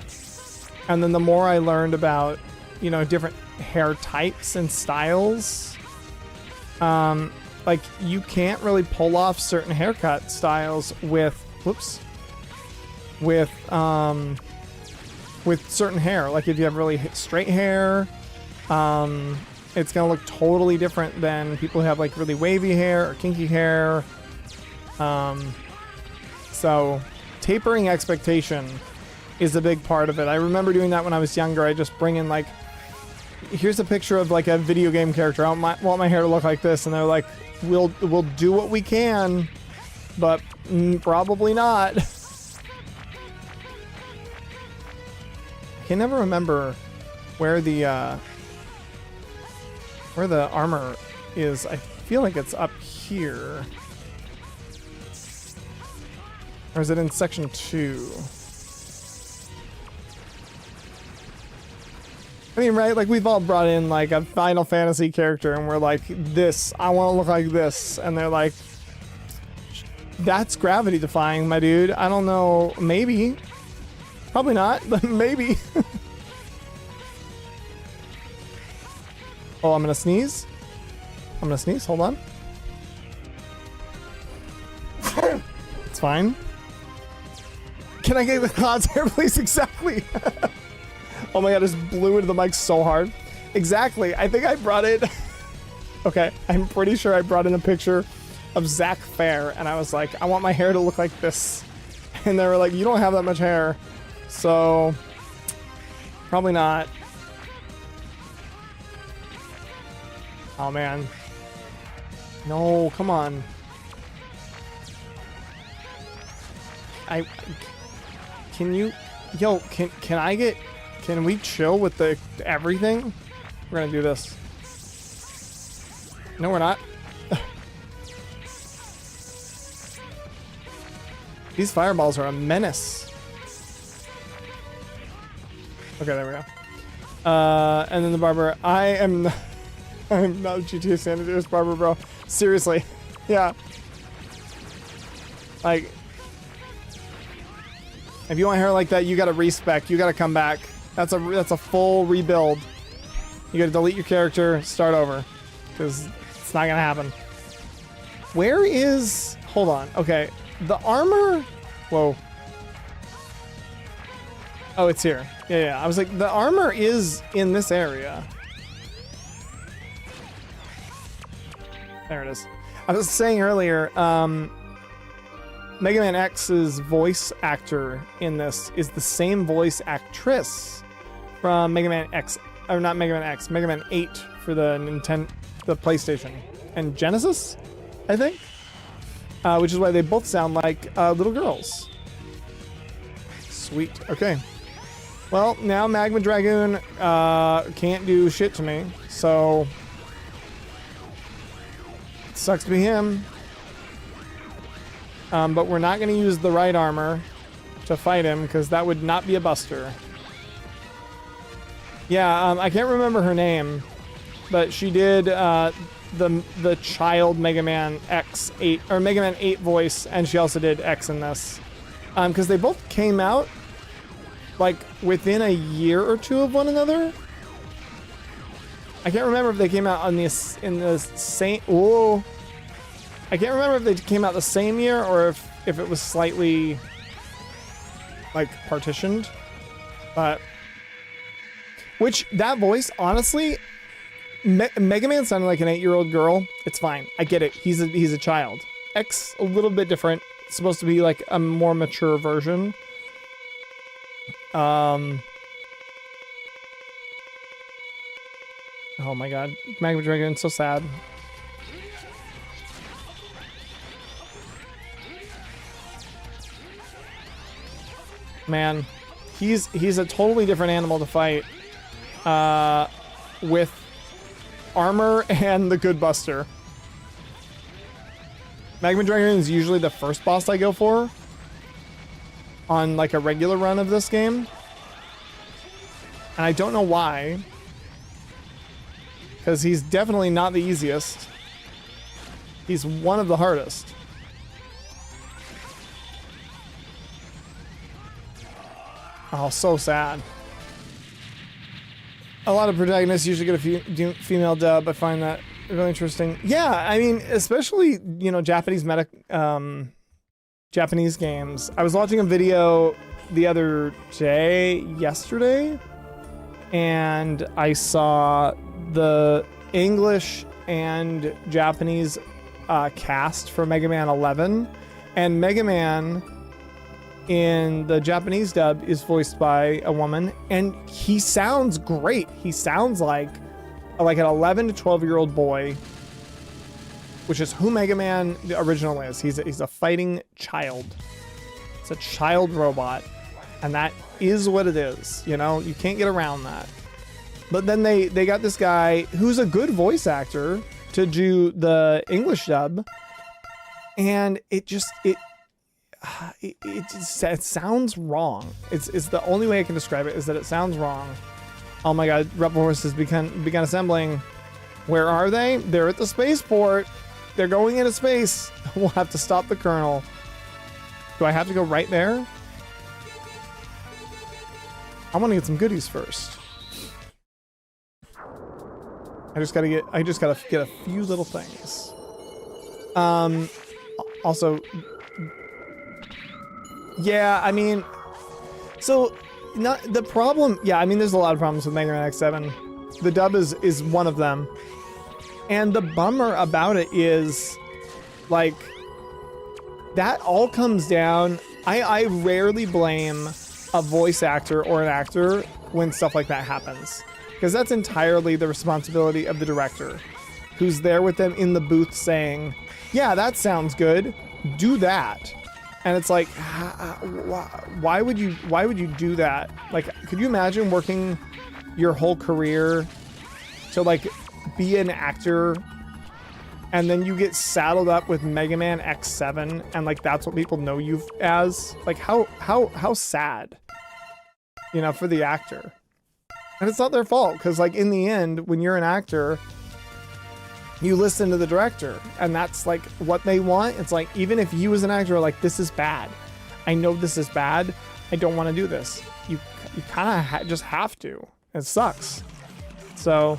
and then the more I learned about, you know, different hair types and styles, like you can't really pull off certain haircut styles with certain hair. Like if you have really straight hair, it's gonna look totally different than people who have like really wavy hair or kinky hair. So tapering expectation is a big part of it. I remember doing that when I was younger. I just bring in like, here's a picture of like a video game character. I want my hair to look like this, and they're like, we'll do what we can, but probably not. I can never remember where the armor is. I feel like it's up here. Or is it in section 2? I mean, right? Like, we've all brought in, like, a Final Fantasy character, and we're like, this, I want to look like this. And they're like, that's gravity defying, my dude. I don't know. Maybe. Probably not, but maybe. Oh, I'm gonna sneeze. Hold on. It's fine. Can I get the clouds here, please? Exactly. Oh my god, I just blew into the mic so hard. Exactly. I think I brought it. Okay, I'm pretty sure I brought in a picture of Zach Fair, and I was like, I want my hair to look like this. And they were like, you don't have that much hair. So, probably not. Oh man. No, come on. Can we chill with the everything? We're gonna do this. No, we're not. These fireballs are a menace. Okay, there we go. And then the barber. I'm not GTA San Andreas barber, bro. Seriously. Yeah. Like, if you want hair like that, you gotta respec. You gotta come back. That's a full rebuild. You gotta delete your character, start over. Because it's not gonna happen. Where is... Hold on. Okay. The armor... Whoa. Oh, it's here. Yeah. I was like, the armor is in this area. There it is. I was saying earlier, Mega Man X's voice actor in this is the same voice actress from Mega Man X, or not Mega Man X, Mega Man 8 for the PlayStation and Genesis, I think, which is why they both sound like little girls. Sweet. Okay. Well, now Magma Dragoon can't do shit to me, so it sucks to be him. But we're not going to use the right armor to fight him because that would not be a buster. Yeah, I can't remember her name, but she did the child Mega Man X8 or Mega Man 8 voice, and she also did X in this because they both came out like within a year or two of one another. I can't remember if they came out on this in the same. Whoa. I can't remember if they came out the same year or if it was slightly like partitioned, but which that voice, honestly, Mega Man sounded like an 8-year-old girl. It's fine. I get it. He's a child. X a little bit different. It's supposed to be like a more mature version. Oh my god, Magma Dragon, so sad. Man, he's a totally different animal to fight with armor and the good buster. Magma Dragon is usually the first boss I go for on like a regular run of this game, and I don't know why, because he's definitely not the easiest. He's one of the hardest. Oh, so sad. A lot of protagonists usually get a female dub. I find that really interesting. Yeah, I mean, especially, you know, Japanese games. I was watching a video the other day, yesterday, and I saw the English and Japanese cast for Mega Man 11, and Mega Man in the Japanese dub is voiced by a woman, and he sounds great. He sounds like an 11 to 12-year-old boy, which is who Mega Man the original is. He's a fighting child. It's a child robot, and that is what it is. You know, you can't get around that. But then they got this guy who's a good voice actor to do the English dub, and it sounds wrong. It's the only way I can describe it, is that it sounds wrong. Oh my god, Repliforce has begun assembling. Where are they? They're at the spaceport. They're going into space. We'll have to stop the Colonel. Do I have to go right there? I want to get some goodies first. I just gotta get a few little things. Also, yeah, I mean, so not the problem. Yeah, I mean, there's a lot of problems with Mega Man X7. The dub is one of them, and the bummer about it is, like, that all comes down. I rarely blame a voice actor or an actor when stuff like that happens, because that's entirely the responsibility of the director, who's there with them in the booth saying, "Yeah, that sounds good. Do that." And it's like, why would you do that? Like, could you imagine working your whole career to like be an actor, and then you get saddled up with Mega Man X7, and like that's what people know you as? Like, how sad, you know, for the actor. And it's not their fault, because like in the end, when you're an actor, you listen to the director, and that's like what they want. It's like, even if you as an actor are like, this is bad, I know this is bad, I don't want to do this, you kind of just have to. It sucks. So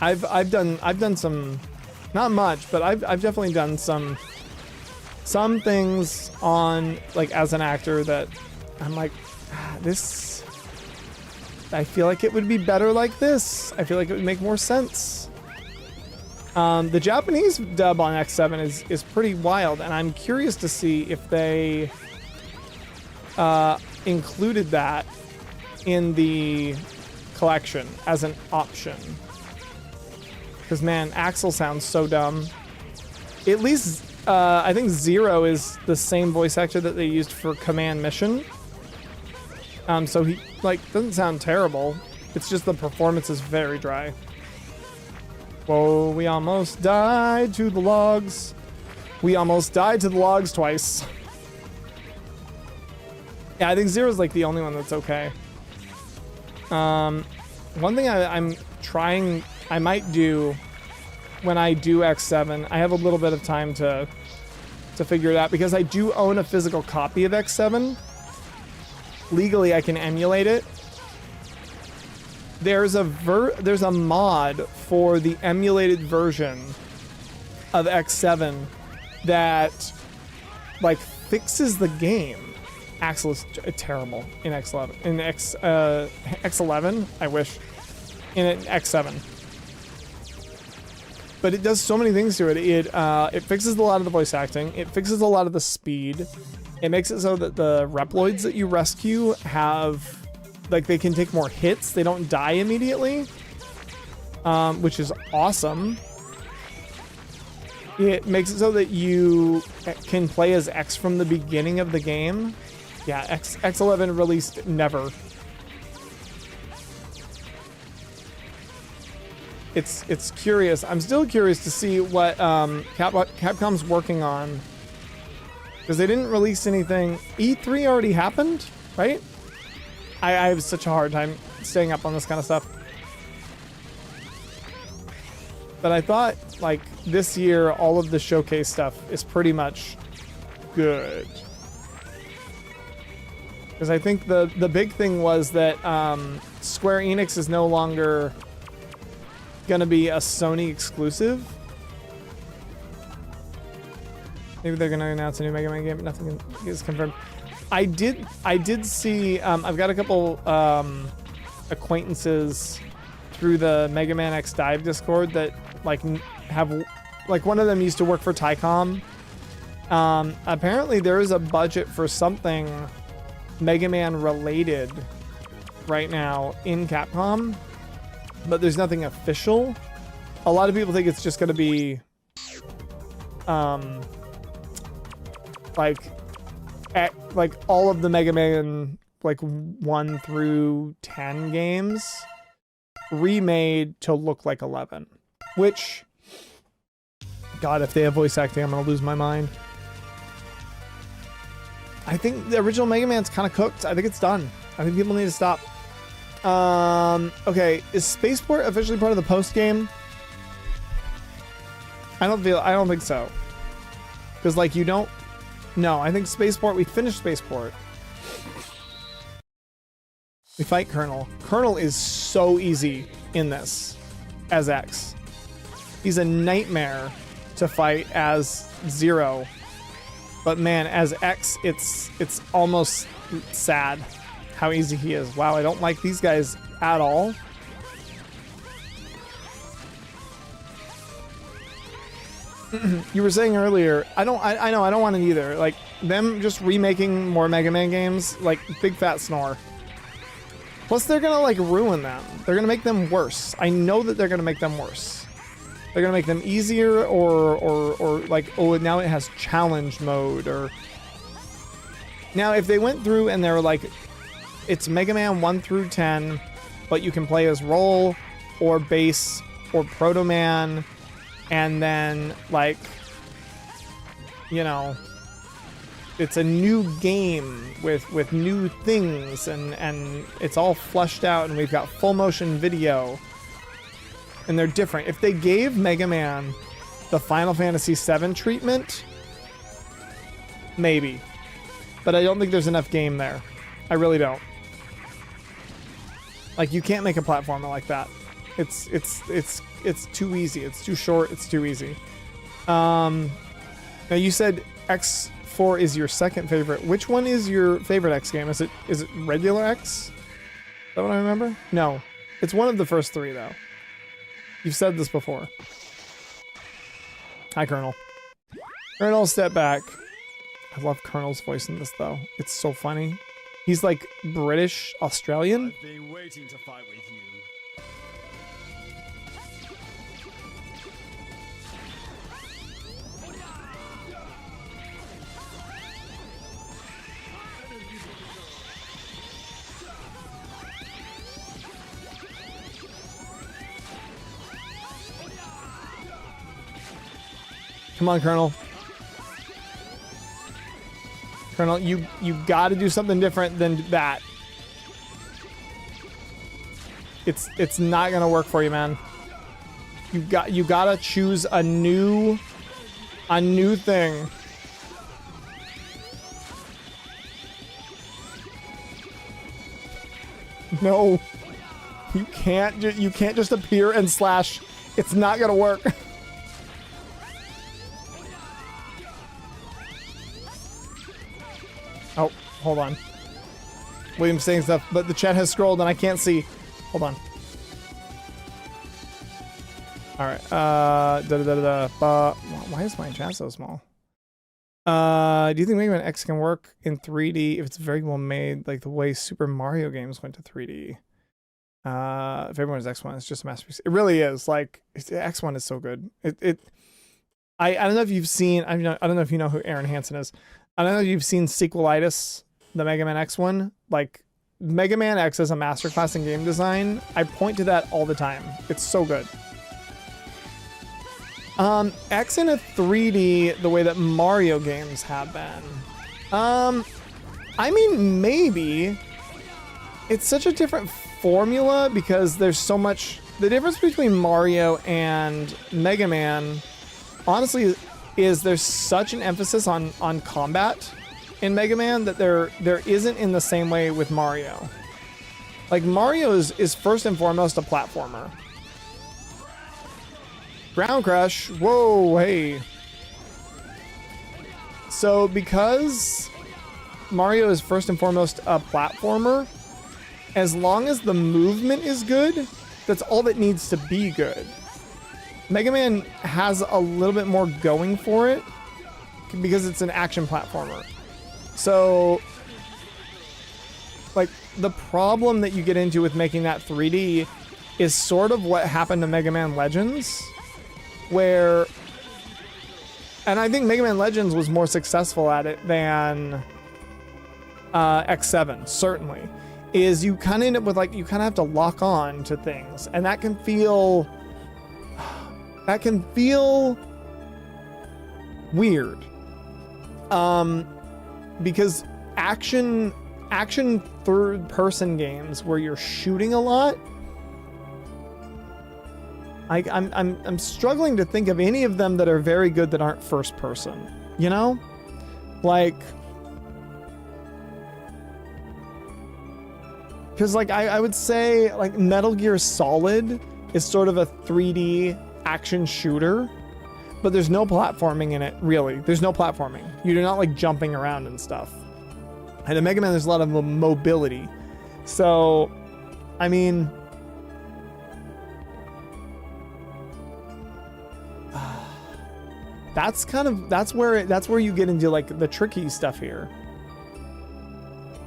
I've done some, not much, but I've definitely done some things on, like, as an actor that I'm like, this, I feel like it would be better like this. I feel like it would make more sense. The Japanese dub on X7 is pretty wild, and I'm curious to see if they included that in the collection as an option. Because, man, Axel sounds so dumb. At least, I think Zero is the same voice actor that they used for Command Mission. So he, like, doesn't sound terrible. It's just the performance is very dry. Whoa, we almost died to the logs. We almost died to the logs twice. Yeah, I think Zero's, like, the only one that's okay. One thing I'm trying, I might do when I do X7, I have a little bit of time to figure it out, because I do own a physical copy of X7. Legally, I can emulate it. There's a mod for the emulated version of X7 that, like, fixes the game. Axel is terrible in X11. In X11, I wish. In X7. But it does so many things to it. It fixes a lot of the voice acting. It fixes a lot of the speed. It makes it so that the Reploids that you rescue have, like, they can take more hits. They don't die immediately, which is awesome. It makes it so that you can play as X from the beginning of the game. Yeah, X11 released never. It's curious. I'm still curious to see what Capcom's working on, because they didn't release anything. E3 already happened, right? I have such a hard time staying up on this kind of stuff. But I thought, like, this year, all of the showcase stuff is pretty much good. Because I think the big thing was that Square Enix is no longer going to be a Sony exclusive. Maybe they're going to announce a new Mega Man game, but nothing is confirmed. I did see, I've got a couple acquaintances through the Mega Man X Dive Discord that, like, have, like, one of them used to work for Tycom. Apparently there is a budget for something Mega Man related right now in Capcom, but there's nothing official. A lot of people think it's just going to be like all of the Mega Man, like, 1 through 10 games remade to look like 11, which, God, if they have voice acting, I'm gonna lose my mind. I think the original Mega Man's kind of cooked. I think it's done. I think people need to stop. Okay, is Spaceport officially part of the post game? I don't think so. Because, like, you don't. No, I think Spaceport. We finished Spaceport. We fight Colonel. Colonel is so easy in this as X. He's a nightmare to fight as Zero. But man, as X, it's almost sad how easy he is. Wow, I don't like these guys at all. You were saying earlier, I know I don't want it either. Like, them just remaking more Mega Man games, like, big fat snore. Plus, they're gonna, like, ruin them. They're gonna make them worse. I know that they're gonna make them worse. They're gonna make them easier, or like, oh, now it has challenge mode, or... Now, if they went through and they were like, it's Mega Man 1 through 10, but you can play as Roll, or Bass, or Proto Man, and then, like, you know, it's a new game with new things, and it's all fleshed out, and we've got full motion video, and they're different. If they gave Mega Man the Final Fantasy VII treatment, maybe, but I don't think there's enough game there. I really don't. Like, you can't make a platformer like that. It's too easy. It's too short. It's too easy. Now you said X4 is your second favorite. Which one is your favorite X game? Is it regular X? Is that what I remember? No, it's one of the first three though. You've said this before. Hi, Colonel. Colonel, step back. I love Colonel's voice in this though. It's so funny. He's like British Australian. I've been waiting to fight with you. Come on, Colonel. Colonel, you got to do something different than that. It's not gonna work for you, man. You gotta choose a new thing. No, you can't just appear and slash. It's not gonna work. Oh, hold on. William's saying stuff, but the chat has scrolled and I can't see. Hold on. All right. Why is my chat so small? Do you think Mega Man X can work in 3D if it's very well made, like the way Super Mario games went to 3D? If everyone's X1, it's just a masterpiece. It really is. Like, X1 is so good. I don't know if you've seen. I don't know if you know who Aaron Hansen is. I don't know if you've seen Sequelitis, the Mega Man X one. Like, Mega Man X is a masterclass in game design. I point to that all the time. It's so good. X in a 3D the way that Mario games have been. I mean, maybe. It's such a different formula because there's so much. The difference between Mario and Mega Man, honestly, is there's such an emphasis on combat in Mega Man that there isn't in the same way with Mario. Like, Mario is first and foremost a platformer. Ground Crush, whoa, hey. So because Mario is first and foremost a platformer, as long as the movement is good, that's all that needs to be good. Mega Man has a little bit more going for it because it's an action platformer. So, like, the problem that you get into with making that 3D is sort of what happened to Mega Man Legends, where, and I think Mega Man Legends was more successful at it than X7, certainly, is you kind of end up with, like, you kind of have to lock on to things, and that can feel weird. Because action third-person games where you're shooting a lot, I'm struggling to think of any of them that are very good that aren't first person. You know, like, because like I would say like Metal Gear Solid is sort of a 3D action shooter, but there's no platforming in it, really. There's no platforming. You're not like jumping around and stuff. And in Mega Man, there's a lot of mobility. So, I mean, that's where you get into like the tricky stuff here.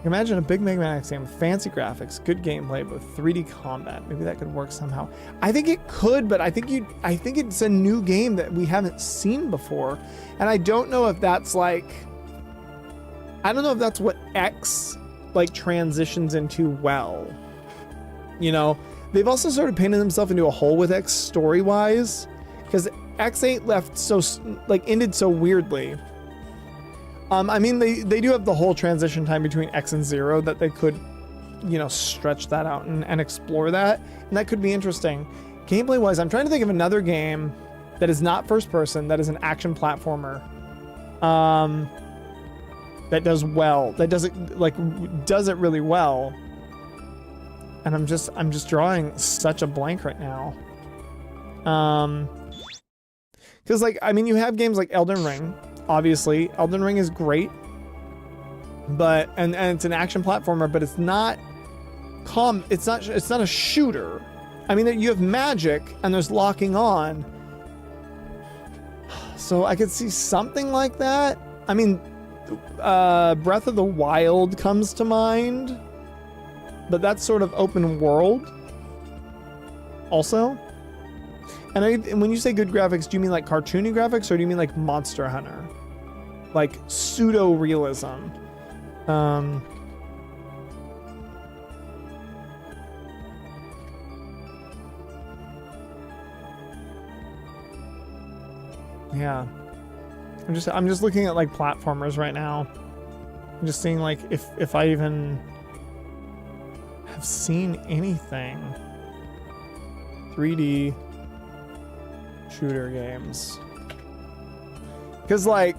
Imagine a big Mega Man X game, fancy graphics, good gameplay, but 3D combat. Maybe that could work somehow. I think it could, but I think it's a new game that we haven't seen before, and I don't know if that's like, I don't know if that's what X like transitions into well. You know, they've also sort of painted themselves into a hole with X story-wise, because X8 left so like ended so weirdly. I mean, they do have the whole transition time between X and 0 that they could, you know, stretch that out and explore that. And that could be interesting. Gameplay-wise, I'm trying to think of another game that is not first person, that is an action platformer. That does well. That does it really well. And I'm just drawing such a blank right now. Because like, I mean, you have games like Elden Ring. Obviously, Elden Ring is great, but and it's an action platformer, but it's not it's not a shooter. I mean, you have magic and there's locking on. So I could see something like that. I mean, Breath of the Wild comes to mind, but that's sort of open world also. And when you say good graphics, do you mean like cartoony graphics, or do you mean like Monster Hunter? Like pseudo-realism? Yeah. I'm just looking at like platformers right now. I'm just seeing like if I even have seen anything. 3D shooter games. Because like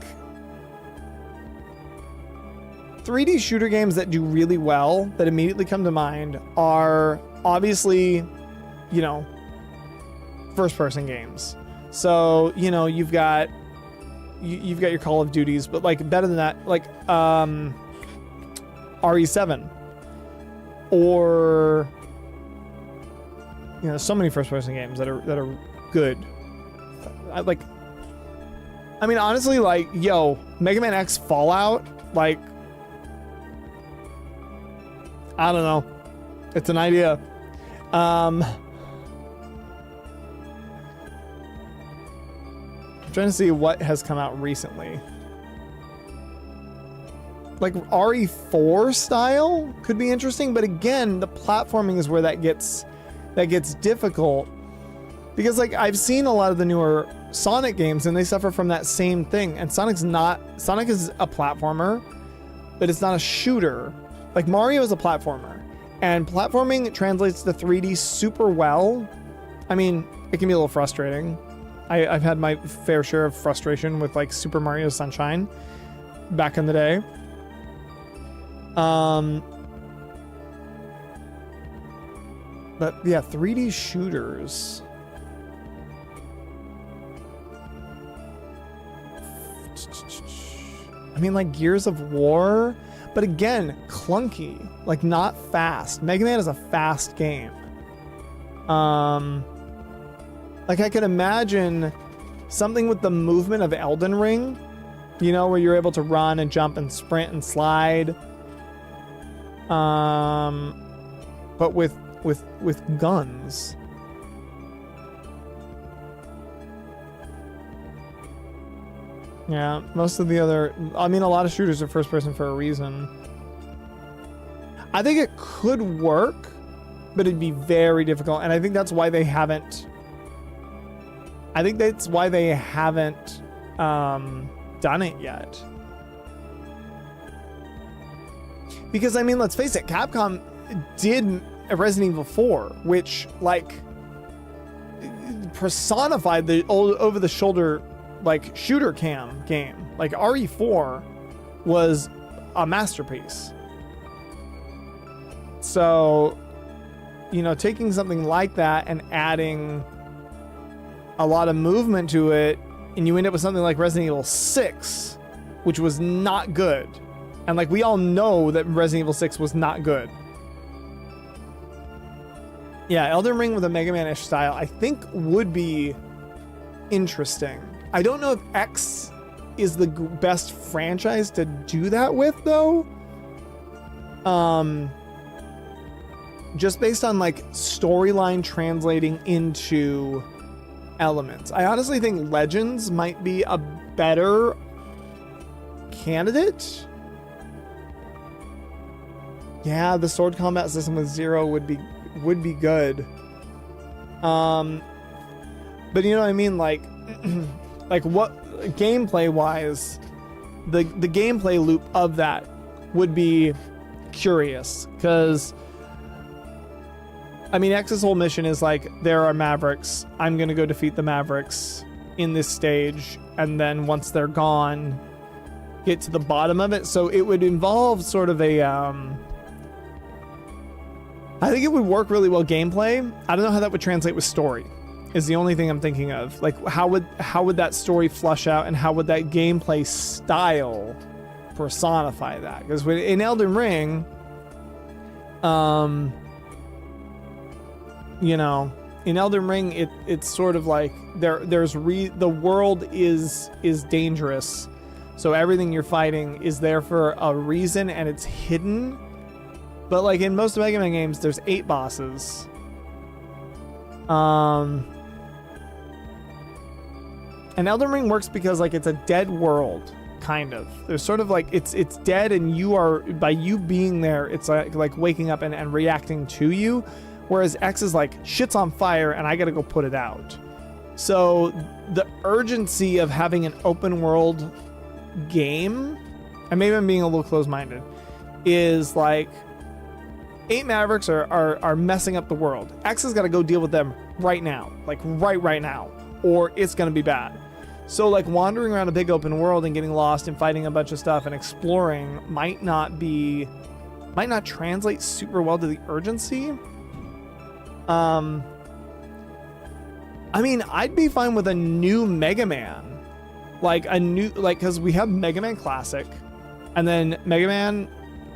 3D shooter games that do really well that immediately come to mind are obviously, you know, first person games. So, you know, you've got your Call of Duties, but like better than that, like RE7 or, you know, so many first person games that are good. I mean, honestly, like, yo, Mega Man X Fallout, like, I don't know. It's an idea. I'm trying to see what has come out recently. Like RE4 style could be interesting, but again, the platforming is where that gets difficult. Because like I've seen a lot of the newer Sonic games and they suffer from that same thing. And Sonic is a platformer, but it's not a shooter. Like Mario is a platformer, and platforming translates to 3D super well. I mean, it can be a little frustrating. I've had my fair share of frustration with like Super Mario Sunshine back in the day. But yeah, 3D shooters. I mean, like Gears of War, but again, clunky, like not fast. Mega Man is a fast game. Like I could imagine something with the movement of Elden Ring, you know, where you're able to run and jump and sprint and slide. But with guns. Yeah, most of the other, I mean, a lot of shooters are first person for a reason. I think it could work, but it'd be very difficult. And I think that's why they haven't done it yet. Because, I mean, let's face it, Capcom did a Resident Evil 4, which, like, personified the over-the-shoulder, like, shooter cam game. Like, RE4 was a masterpiece. So, you know, taking something like that and adding a lot of movement to it, and you end up with something like Resident Evil 6, which was not good. And like we all know that Resident Evil 6 was not good. Yeah, Elden Ring with a Mega Man-ish style, I think would be interesting. I don't know if X is the best franchise to do that with, though. Just based on like storyline translating into elements. I honestly think Legends might be a better candidate. Yeah, the sword combat system with Zero would be good. But you know what I mean? Like, like what gameplay wise, the gameplay loop of that would be curious, because I mean, X's whole mission is like, there are Mavericks. I'm going to go defeat the Mavericks in this stage. And then once they're gone, get to the bottom of it. So it would involve sort of a, I think it would work really well gameplay. I don't know how that would translate with story, is the only thing I'm thinking of. Like, how would that story flush out, and how would that gameplay style personify that? Because in Elden Ring, you know, in Elden Ring, it's sort of like the world is dangerous, so everything you're fighting is there for a reason, and it's hidden. But like in most Mega Man games, there's 8 bosses. And Elden Ring works because like it's a dead world, kind of. There's sort of like it's dead, and you are, by you being there, it's like waking up and reacting to you. Whereas X is like, shit's on fire and I gotta go put it out. So the urgency of having an open world game, and maybe I'm being a little close-minded, is like 8 Mavericks are messing up the world. X has got to go deal with them right now, like right now, or it's gonna be bad. So like wandering around a big open world and getting lost and fighting a bunch of stuff and exploring might not translate super well to the urgency. I mean, I'd be fine with a new Mega Man, because we have Mega Man Classic, and then Mega Man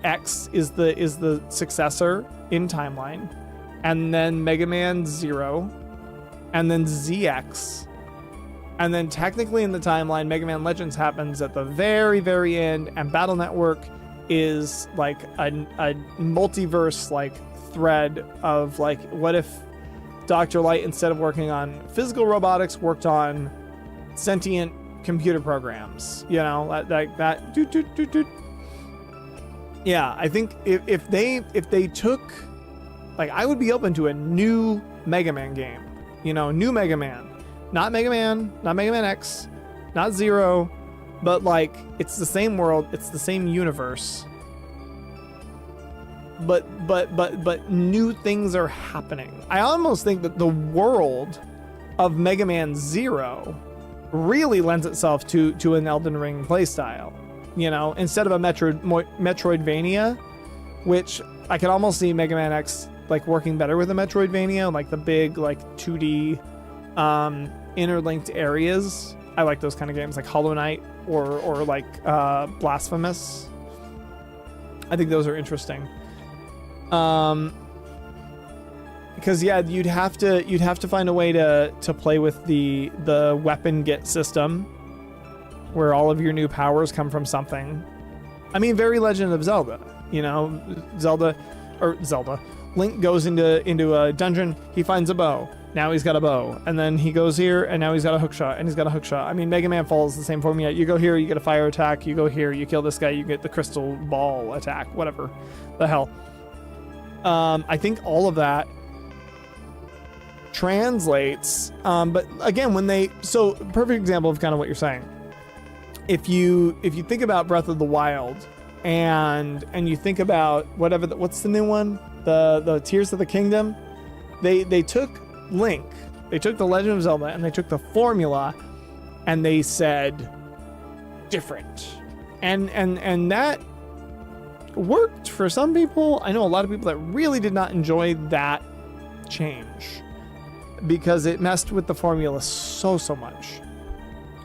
X is the successor in timeline, and then Mega Man 0, and then ZX, and then technically in the timeline, Mega Man Legends happens at the very, very end, and Battle Network is like a multiverse like thread of like, what if Dr. Light, instead of working on physical robotics, worked on sentient computer programs, you know, like that. Doot, doot, doot, doot. Yeah, I think if they took, like, I would be open to a new Mega Man game, you know, new Mega Man, not Mega Man X, not Zero, but like it's the same world, it's the same universe. But new things are happening. I almost think that the world of Mega Man 0 really lends itself to an Elden Ring playstyle. You know, instead of a Metroidvania, which I could almost see Mega Man X like working better with a Metroidvania, like the big like 2D interlinked areas. I like those kind of games, like Hollow Knight or like Blasphemous. I think those are interesting. Because yeah, you'd have to find a way to play with the weapon get system, where all of your new powers come from something. I mean, very Legend of Zelda, you know, Link goes into a dungeon, he finds a bow, now he's got a bow, and then he goes here and now he's got a hook shot, and he's got a hook shot. I mean, Mega Man follows the same formula. You go here, you get a fire attack, you go here, you kill this guy, you get the crystal ball attack, whatever the hell. I think all of that translates, but again, so perfect example of kind of what you're saying. If you think about Breath of the Wild, and you think about what's the new one, the Tears of the Kingdom, they took Link, they took the Legend of Zelda, and they took the formula, and they said different, and that worked for some people. I know a lot of people that really did not enjoy that change because it messed with the formula so much.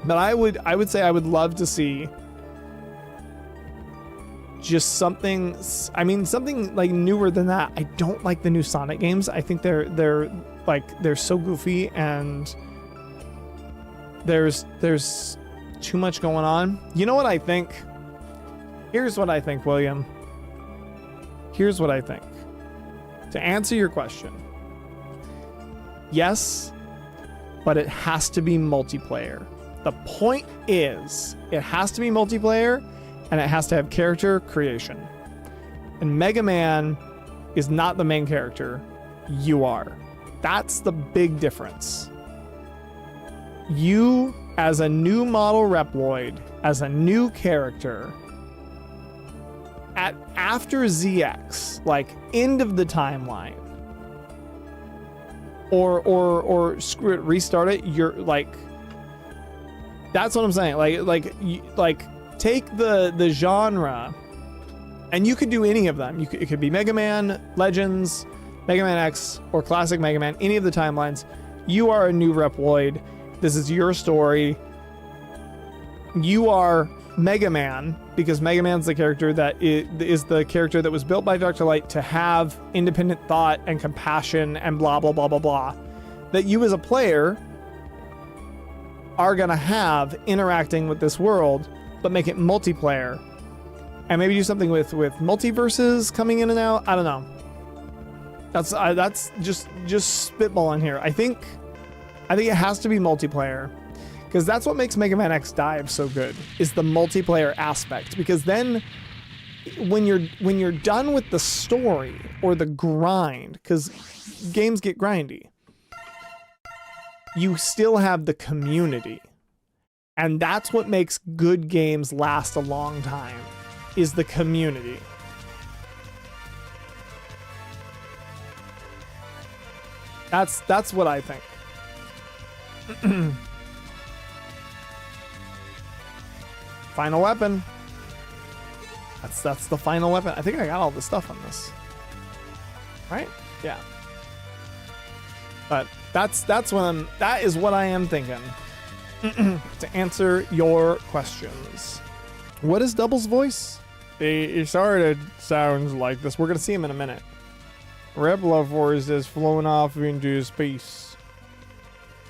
But I would say I would love to see just something like newer than that. I don't like the new Sonic games. I think they're so goofy, and there's too much going on. You know what I think? Here's what I think, William. Here's what I think. To answer your question, yes, but it has to be multiplayer. The point is, it has to be multiplayer, and it has to have character creation. And Mega Man is not the main character. You are. That's the big difference. You as a new model Reploid, as a new character, after ZX, like end of the timeline, or screw it, restart it. You're like, that's what I'm saying. Like take the genre, and you could do any of them. It could be Mega Man Legends, Mega Man X, or Classic Mega Man. Any of the timelines. You are a new Reploid. This is your story. You are Mega Man, because Mega Man's the character that is the character that was built by Dr. Light to have independent thought and compassion and blah, blah, blah, blah, blah. That you as a player are going to have interacting with this world, but make it multiplayer. And maybe do something with multiverses coming in and out. I don't know. That's just spitballing here. I think it has to be multiplayer, because that's what makes Mega Man X Dive so good, is the multiplayer aspect. Because then when you're done with the story or the grind, because games get grindy, you still have the community. And that's what makes good games last a long time, is the community. That's what I think. Final weapon. That's the final weapon. I think I got all the stuff on this. Right? Yeah. But that is what I am thinking. To answer your questions. What is Double's voice? It sort of sounds like this. We're gonna see him in a minute. Repliforce has flown off into space.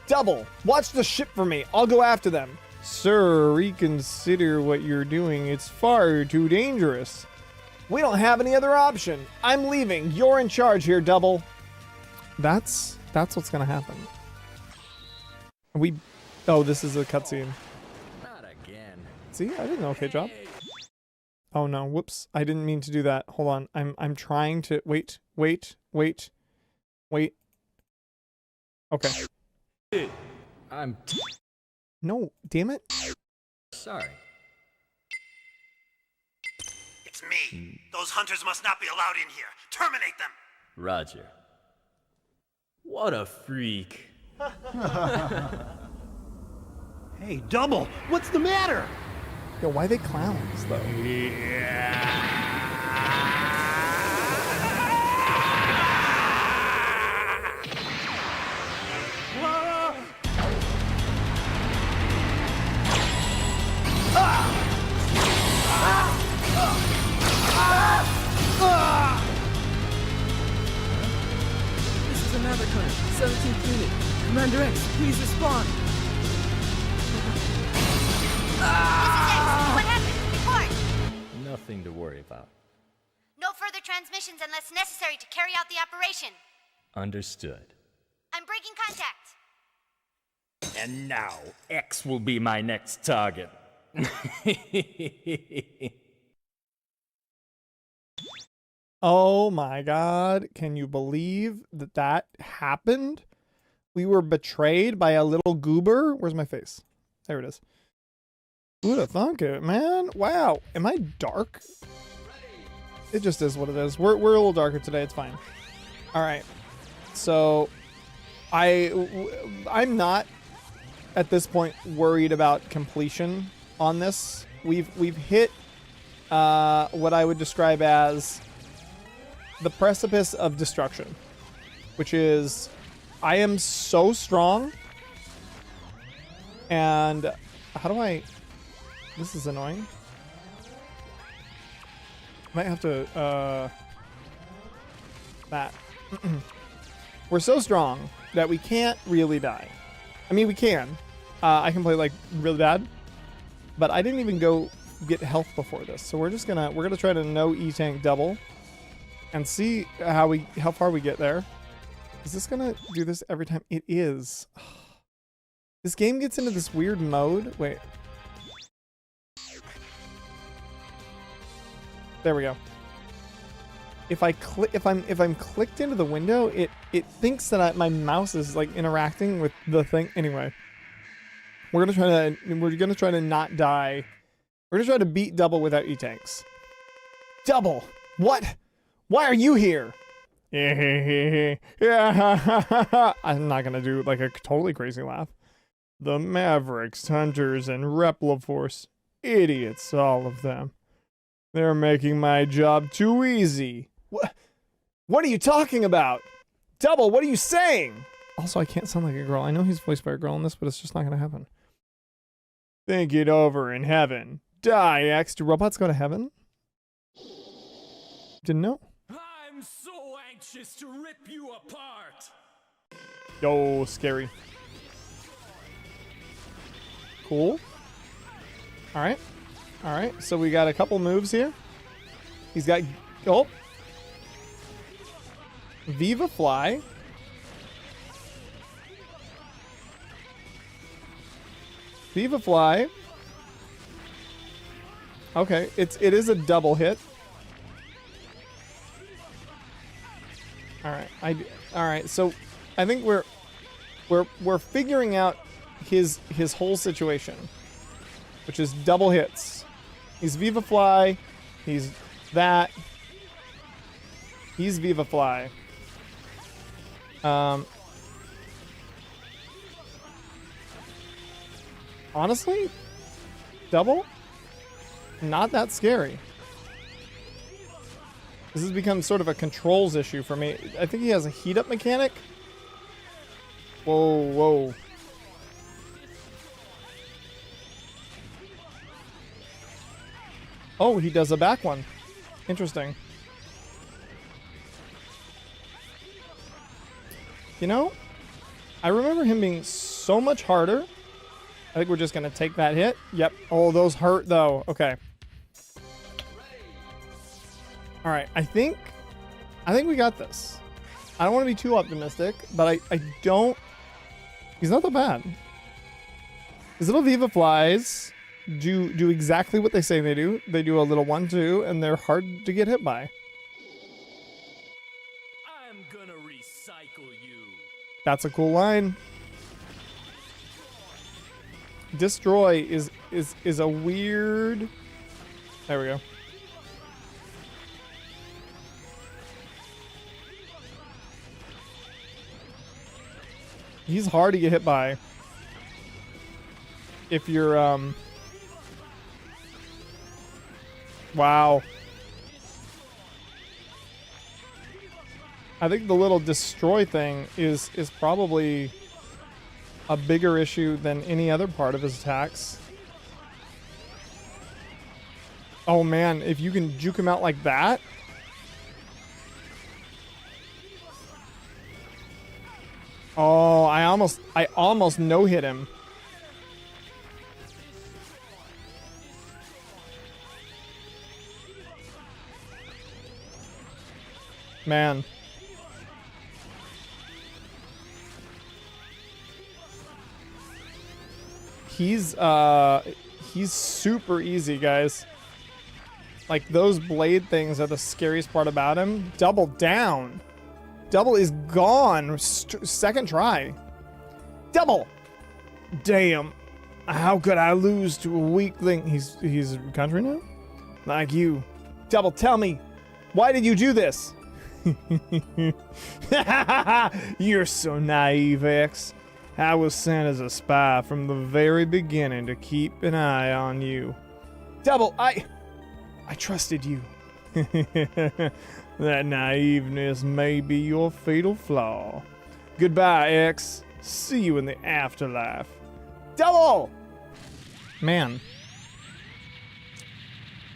Double, watch the ship for me. I'll go after them. Sir, reconsider what you're doing. It's far too dangerous. We don't have any other option. I'm leaving. You're in charge here, Double. That's what's gonna happen. Oh, this is a cutscene. Not again. See, I did an okay job. Oh no, whoops. I didn't mean to do that. Hold on. I'm trying to wait. Okay. No, damn it. Sorry. It's me. Those hunters must not be allowed in here. Terminate them. Roger. What a freak. Hey, Double, what's the matter? Yo, why are they clowns though? This is a Maverick Hunter, 17th unit. Commander X, please respond. What happened? Report! Nothing to worry about. No further transmissions unless necessary to carry out the operation. Understood. I'm breaking contact. And now, X will be my next target. Oh my god, can you believe that happened? We were betrayed by a little goober. Where's my face? There it is. Who'd have thunk it, man? Wow. Am I dark? It just is what it is. We're a little darker today. It's fine. All right. So I'm not at this point worried about completion on this. We've hit what I would describe as the precipice of destruction, which is I am so strong. And how do I... This is annoying. Might have to, that. We're so strong that we can't really die. I mean, we can. I can play, like, really bad. But I didn't even go get health before this. So we're gonna try to no E-tank double. And see how far we get there. Is this gonna do this every time? It is. This game gets into this weird mode. Wait. There we go. If I'm clicked into the window, it thinks that my mouse is like interacting with the thing. Anyway, We're gonna try to not die. We're gonna try to beat Double without E-tanks. Double! What? Why are you here? Yeah, I'm not gonna do like a totally crazy laugh. The Mavericks, Hunters, and Repliforce. Idiots, all of them. They're making my job too easy. What are you talking about? Double, what are you saying? Also, I can't sound like a girl. I know he's voiced by a girl in this, but it's just not gonna happen. Think it over in heaven. Die, X. Do robots go to heaven? Didn't know. I'm so anxious to rip you apart. Yo, scary. Cool. All right. All right. So we got a couple moves here. He's got, oh. Viva Fly. Viva Fly. Okay, it is a double hit. All right. So I think we're figuring out his whole situation, which is double hits. He's Viva Fly. He's that. He's Viva Fly. Honestly, Double, not that scary. This has become sort of a controls issue for me. I think he has a heat up mechanic. Whoa, whoa. Oh, he does a back one. Interesting. You know, I remember him being so much harder. I think we're just going to take that hit. Yep. Oh, those hurt, though. Okay. All right. I think we got this. I don't want to be too optimistic, but I don't... He's not that bad. His little Viva Flies do exactly what they say they do. They do a little 1-2, and they're hard to get hit by. I'm gonna recycle you. That's a cool line. Destroy is a weird... There we go. He's hard to get hit by. If you're, Wow. I think the little destroy thing is probably a bigger issue than any other part of his attacks. Oh man, if you can juke him out like that. Oh, I almost no hit him. Man. He's super easy, guys. Like, those blade things are the scariest part about him. Double down. Double is gone. Second try. Double. Damn. How could I lose to a weakling? He's country now? Like you. Double, tell me. Why did you do this? You're so naive, X. I was sent as a spy from the very beginning to keep an eye on you. Double, I trusted you. That naiveness may be your fatal flaw. Goodbye, X. See you in the afterlife. Double! Man.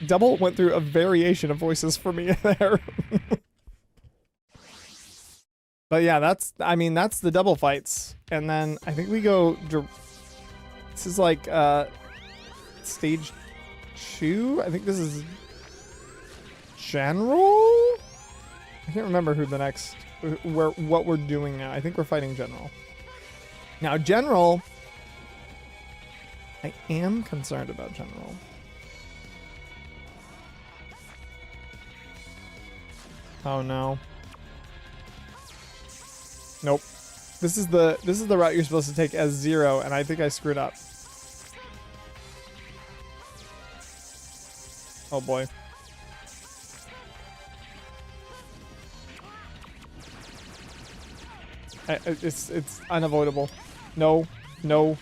Double went through a variation of voices for me there. But yeah, that's the double fights. And then I think we go... This is like stage 2? I think this is General? I can't remember who the next... what we're doing now. I think we're fighting General. Now, General... I am concerned about General. Oh no. Nope. This is the route you're supposed to take as 0, and I think I screwed up. Oh boy. It's unavoidable. No, no.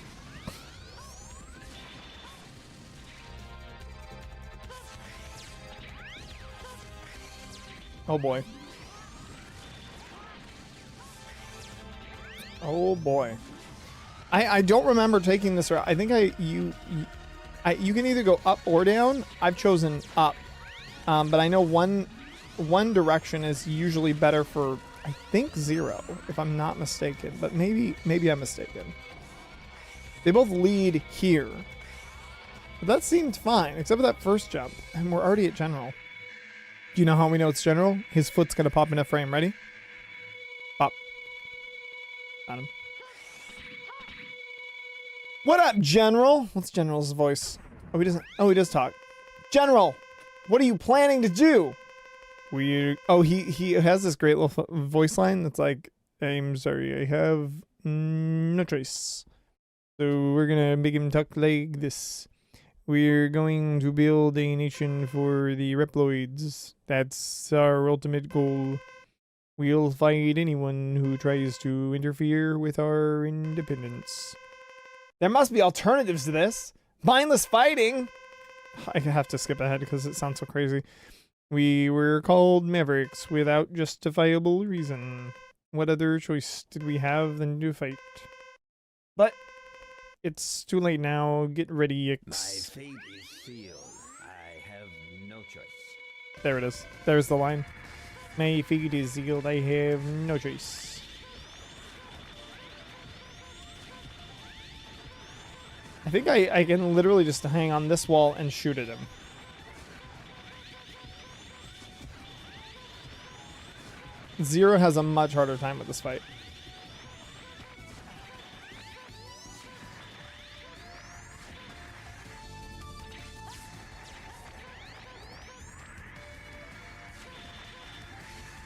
Oh boy. Oh boy. I don't remember taking this route. I think you can either go up or down. I've chosen up. But I know one direction is usually better for, I think, 0, if I'm not mistaken. But maybe I'm mistaken. They both lead here. But that seemed fine, except for that first jump. And we're already at general. Do you know how we know it's general? His foot's gonna pop in a frame. Ready? Pop. Got him. What up, General? What's General's voice? Oh, he doesn't. Oh, he does talk. General, what are you planning to do? He has this great little voice line that's like, I'm sorry, I have no choice. So we're gonna make him talk like this. We're going to build a nation for the Reploids. That's our ultimate goal. We'll fight anyone who tries to interfere with our independence. There must be alternatives to this. Mindless fighting. I have to skip ahead because it sounds so crazy. We were called Mavericks without justifiable reason. What other choice did we have than to fight? But it's too late now. Get ready, X. My fate is sealed. I have no choice. There it is. There's the line. My fate is sealed. I have no choice. I think I can literally just hang on this wall and shoot at him. Zero has a much harder time with this fight.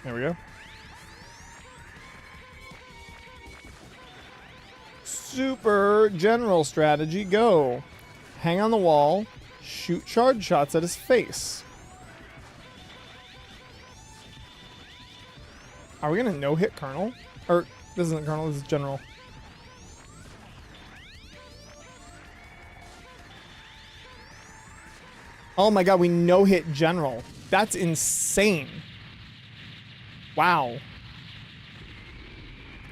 There we go. Super general strategy, go. Hang on the wall, shoot charge shots at his face. Are we gonna no-hit Colonel? Or, this isn't Colonel, this is General. Oh my god, we no-hit General. That's insane. Wow.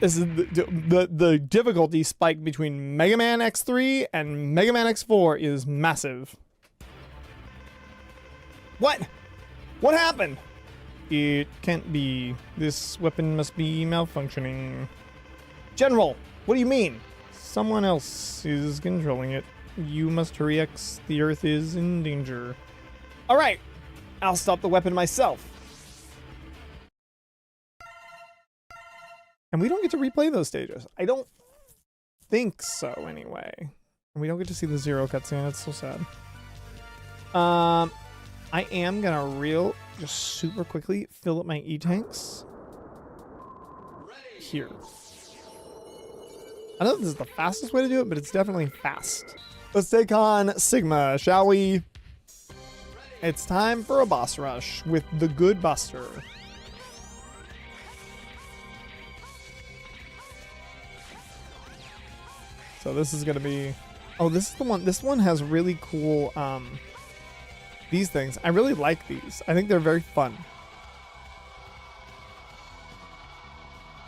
This is the difficulty spike between Mega Man X3 and Mega Man X4 is massive. What? What happened? It can't be. This weapon must be malfunctioning. General, what do you mean? Someone else is controlling it. You must hurry, X. The Earth is in danger. All right, I'll stop the weapon myself. And we don't get to replay those stages. I don't think so, anyway. And we don't get to see the Zero cutscene. That's so sad. I am gonna just super quickly fill up my E-tanks. Here. I don't know if this is the fastest way to do it, but it's definitely fast. Let's take on Sigma, shall we? It's time for a boss rush with the Good Buster. So this is gonna be, oh, this is the one. This one has really cool, these things. I really like these. I think they're very fun.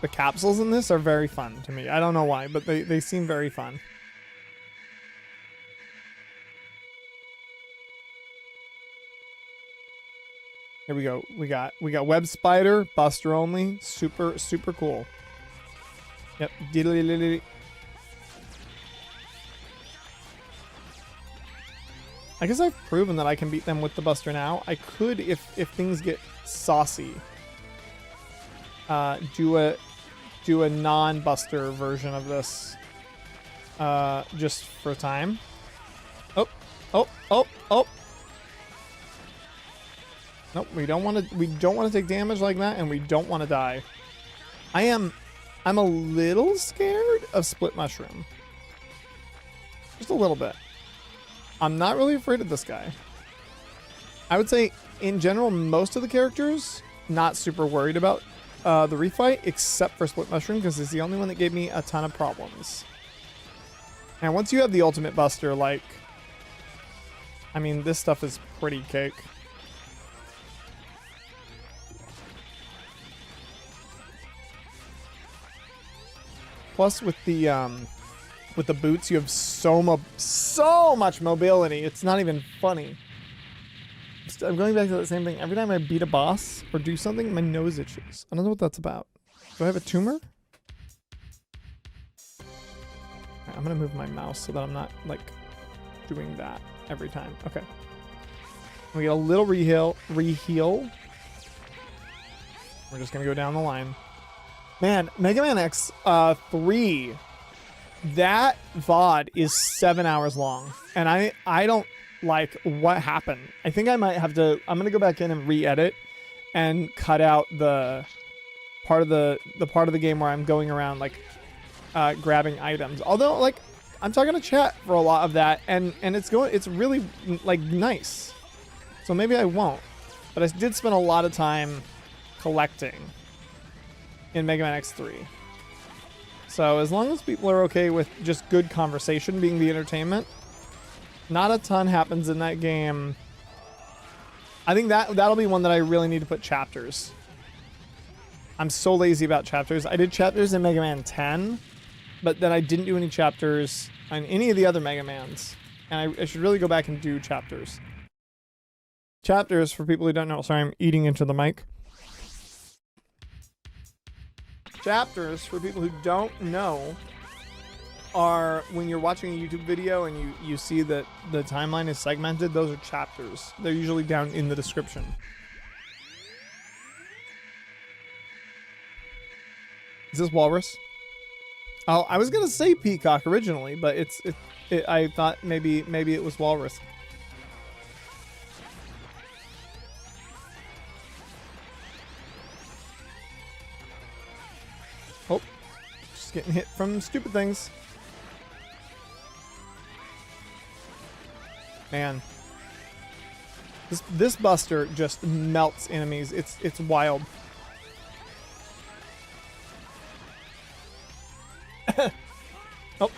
The capsules in this are very fun to me. I don't know why, but they seem very fun. Here we go. We got Web Spider, Buster only. Super cool. Yep. Diddly. I guess I've proven that I can beat them with the Buster now. I could, if things get saucy, do a non-Buster version of this, just for time. Oh. Nope, we don't want to take damage like that, and we don't want to die. I'm a little scared of Split Mushroom. Just a little bit. I'm not really afraid of this guy. I would say, in general, most of the characters, not super worried about the refight, except for Split Mushroom, because it's the only one that gave me a ton of problems. And once you have the Ultimate Buster, like, I mean, this stuff is pretty cake. Plus, with the boots, you have so much mobility. It's not even funny. I'm going back to the same thing. Every time I beat a boss or do something, my nose itches. I don't know what that's about. Do I have a tumor? I'm gonna move my mouse so that I'm not like doing that every time. Okay. We get a little reheal. We're just gonna go down the line. Man, Mega Man X3, that VOD is 7 hours long, and I don't like what happened. I think I might have to. I'm gonna go back in and re-edit and cut out the part of the game where I'm going around like grabbing items. Although, like, I'm talking to chat for a lot of that, and it's really like nice. So maybe I won't, but I did spend a lot of time collecting in Mega Man X3. So as long as people are okay with just good conversation being the entertainment, not a ton happens in that game. I think that'll be one that I really need to put chapters. I'm so lazy about chapters. I did chapters in Mega Man 10, but then I didn't do any chapters on any of the other Mega Mans. And I should really go back and do chapters. Chapters, for people who don't know, sorry, I'm eating into the mic. Chapters, for people who don't know, are when you're watching a YouTube video and you see that the timeline is segmented, those are chapters. They're usually down in the description. Is this Walrus? Oh, I was gonna say Peacock originally, but I thought maybe it was Walrus. Oh, just getting hit from stupid things. Man, this Buster just melts enemies. It's wild. Oh.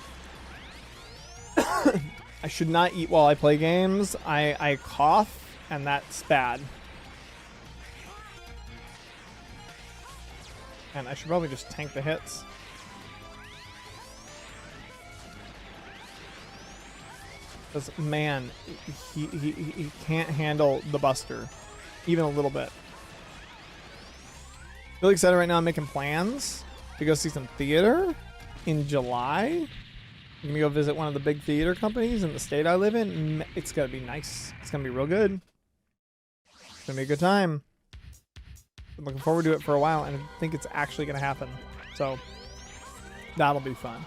I should not eat while I play games. I cough, and that's bad. And I should probably just tank the hits. Because, man, he can't handle the Buster. Even a little bit. Really excited right now. I'm making plans to go see some theater in July. I'm gonna go visit one of the big theater companies in the state I live in. It's gonna be nice. It's gonna be real good. It's gonna be a good time. I'm looking forward to it for a while, and I think it's actually gonna happen. So that'll be fun.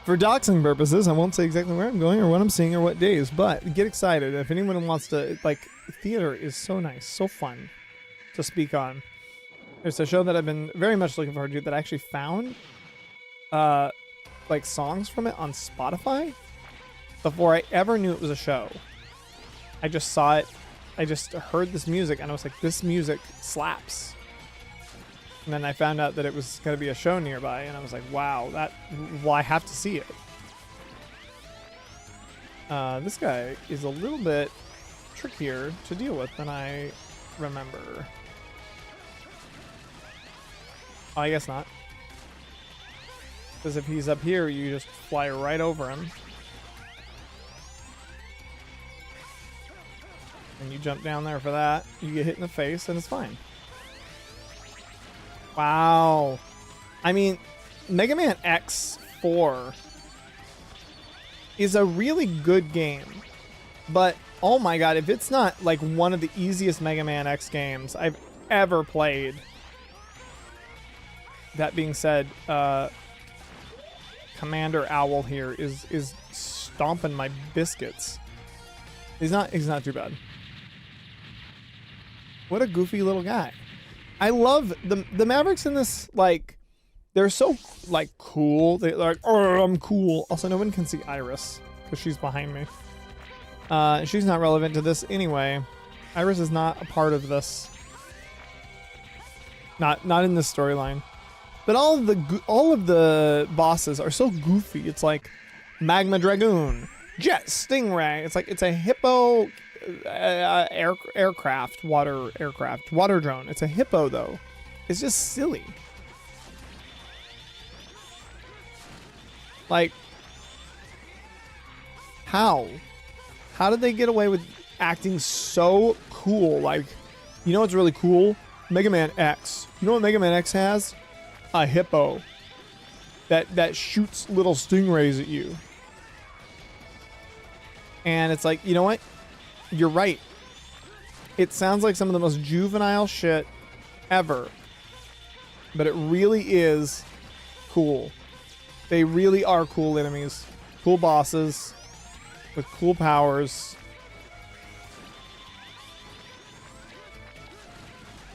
For doxing purposes, I won't say exactly where I'm going or what I'm seeing or what days, but get excited. If anyone wants to, like, theater is so nice, so fun to speak on. There's a show that I've been very much looking forward to that I actually found like songs from it on Spotify before I ever knew it was a show. I just saw it. I just heard this music and I was like, this music slaps. And then I found out that it was going to be a show nearby, and I was like, wow, well, I have to see it. This guy is a little bit trickier to deal with than I remember. Oh, I guess not. Because if he's up here, you just fly right over him. And you jump down there for that. You get hit in the face, and it's fine. Wow. I mean, Mega Man X4 is a really good game. But, oh my god, if it's not like one of the easiest Mega Man X games I've ever played. That being said, Commander Owl here is stomping my biscuits. He's not too bad. What a goofy little guy. I love the Mavericks in this, like, they're so, like, cool. They're like, oh, I'm cool. Also, no one can see Iris because she's behind me. She's not relevant to this anyway. Iris is not a part of this. Not in this storyline. But all of the bosses are so goofy. It's like Magma Dragoon, Jet Stingray. It's like it's a hippo aircraft, water drone. It's a hippo though. It's just silly. Like, how did they get away with acting so cool? Like, you know what's really cool? Mega Man X. You know what Mega Man X has? A hippo that shoots little stingrays at you. And it's like, you know what? You're right. It sounds like some of the most juvenile shit ever. But it really is cool. They really are cool enemies. Cool bosses with cool powers.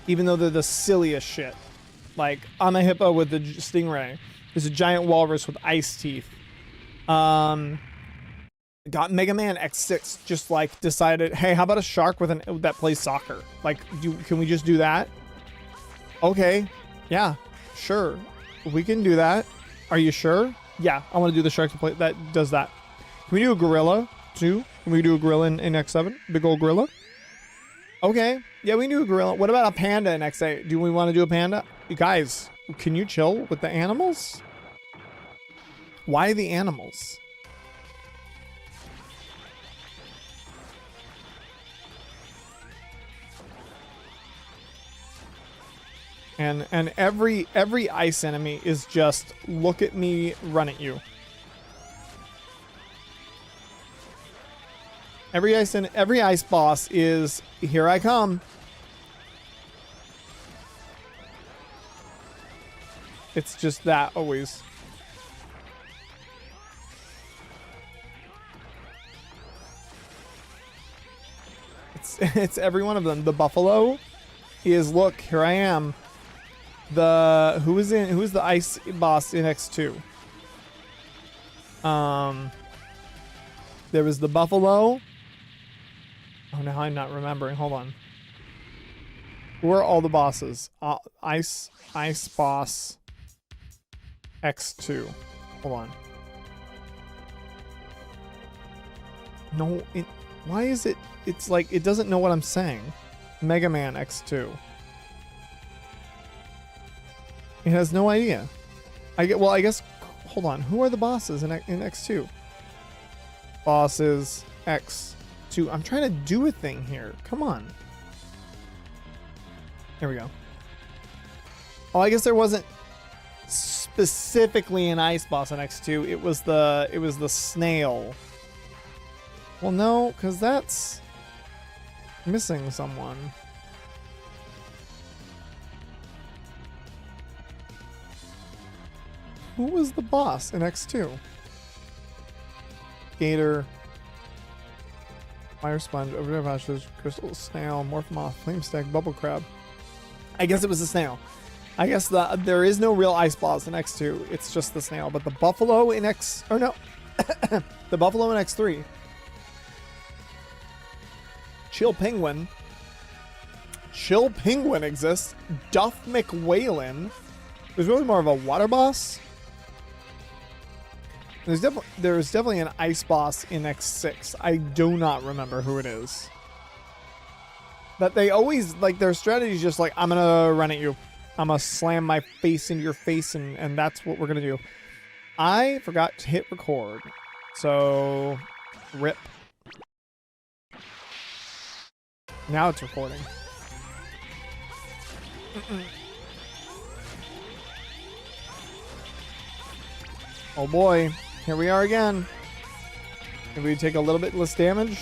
Even though they're the silliest shit. Like, I'm a hippo with the stingray. There's a giant walrus with ice teeth. Got Mega Man X6 just like decided, hey, how about a shark with that plays soccer? Like, can we just do that? Okay, yeah, sure, we can do that. Are you sure? Yeah, I want to do the shark that does that. Can we do a gorilla too? Can we do a gorilla in X7? Big old gorilla. Okay, yeah, we can do a gorilla. What about a panda in X8? Do we want to do a panda? You guys, can you chill with the animals? Why the animals? And every ice enemy is just look at me, run at you. Every ice boss is here I come. It's just that always. It's every one of them. The buffalo is look, here I am. Who is the ice boss in X2? There was the buffalo. Oh, now I'm not remembering. Hold on. Who are all the bosses? Ice boss X2. Hold on. No, why is it? It's like it doesn't know what I'm saying. Mega Man X2. It has no idea. I guess. Hold on. Who are the bosses in X2? Bosses X2. I'm trying to do a thing here. Come on. Here we go. Oh, I guess there wasn't specifically an ice boss in X2. It was the snail. Well, no, because that's missing someone. Who was the boss in X2? Gator, Fire Sponge, Overdrive Hostage, Crystal Snail, Morphomoth, Flame Stag, Bubble Crab. I guess it was the snail. I guess there is no real ice boss in X2. It's just the snail. But the buffalo in the buffalo in X3. Chill Penguin exists. Duff McWhalen. There's really more of a water boss. There's definitely an ice boss in X6. I do not remember who it is. But they always, like, their strategy is just like, I'm gonna run at you. I'm gonna slam my face into your face, and that's what we're gonna do. I forgot to hit record. So, rip. Now it's recording. Oh boy. Here we are again. If we take a little bit less damage,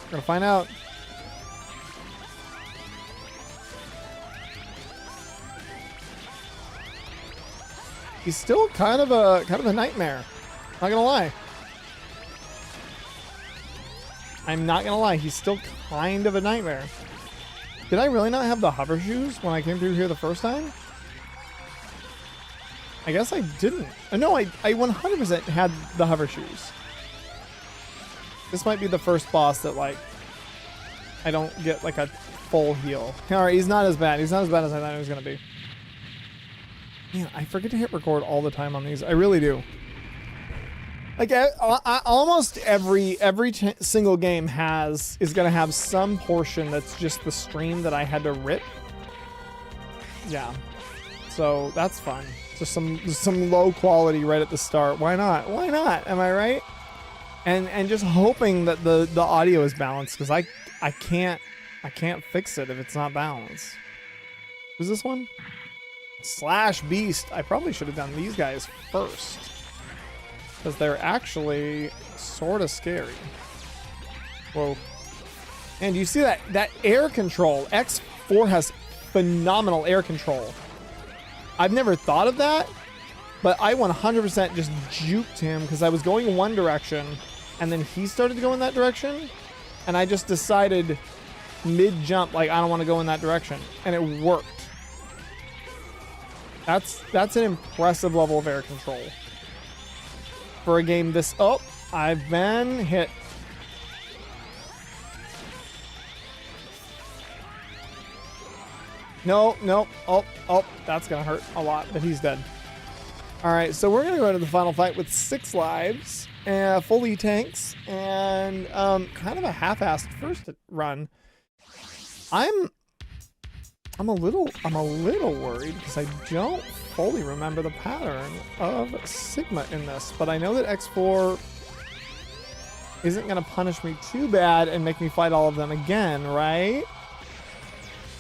we're gonna find out. He's still kind of a nightmare. Not gonna lie. I'm not gonna lie. He's still kind of a nightmare. Did I really not have the hover shoes when I came through here the first time? I guess I didn't. No, I 100% had the hover shoes. This might be the first boss that, like, I don't get like a full heal. All right, he's not as bad. He's not as bad as I thought he was gonna be. Man, I forget to hit record all the time on these. I really do. Like almost every single game is gonna have some portion that's just the stream that I had to rip. Yeah, so that's fun. Just some low quality right at the start. Why not? Why not? Am I right? And just hoping that the audio is balanced, because I can't fix it if it's not balanced. Who's this one? Slash Beast. I probably should have done these guys first, because they're actually sort of scary. Whoa. And you see that air control? X4 has phenomenal air control. I've never thought of that, but I 100% just juked him because I was going one direction, and then he started to go in that direction, and I just decided mid-jump, like, I don't want to go in that direction, and it worked. That's an impressive level of air control for a game this... Oh, I've been hit. No. Oh, that's gonna hurt a lot, but he's dead. All right, so we're gonna go into the final fight with 6 lives, fully tanks, and kind of a half-assed first run. I'm a little worried because I don't fully remember the pattern of Sigma in this, but I know that X4 isn't gonna punish me too bad and make me fight all of them again, right?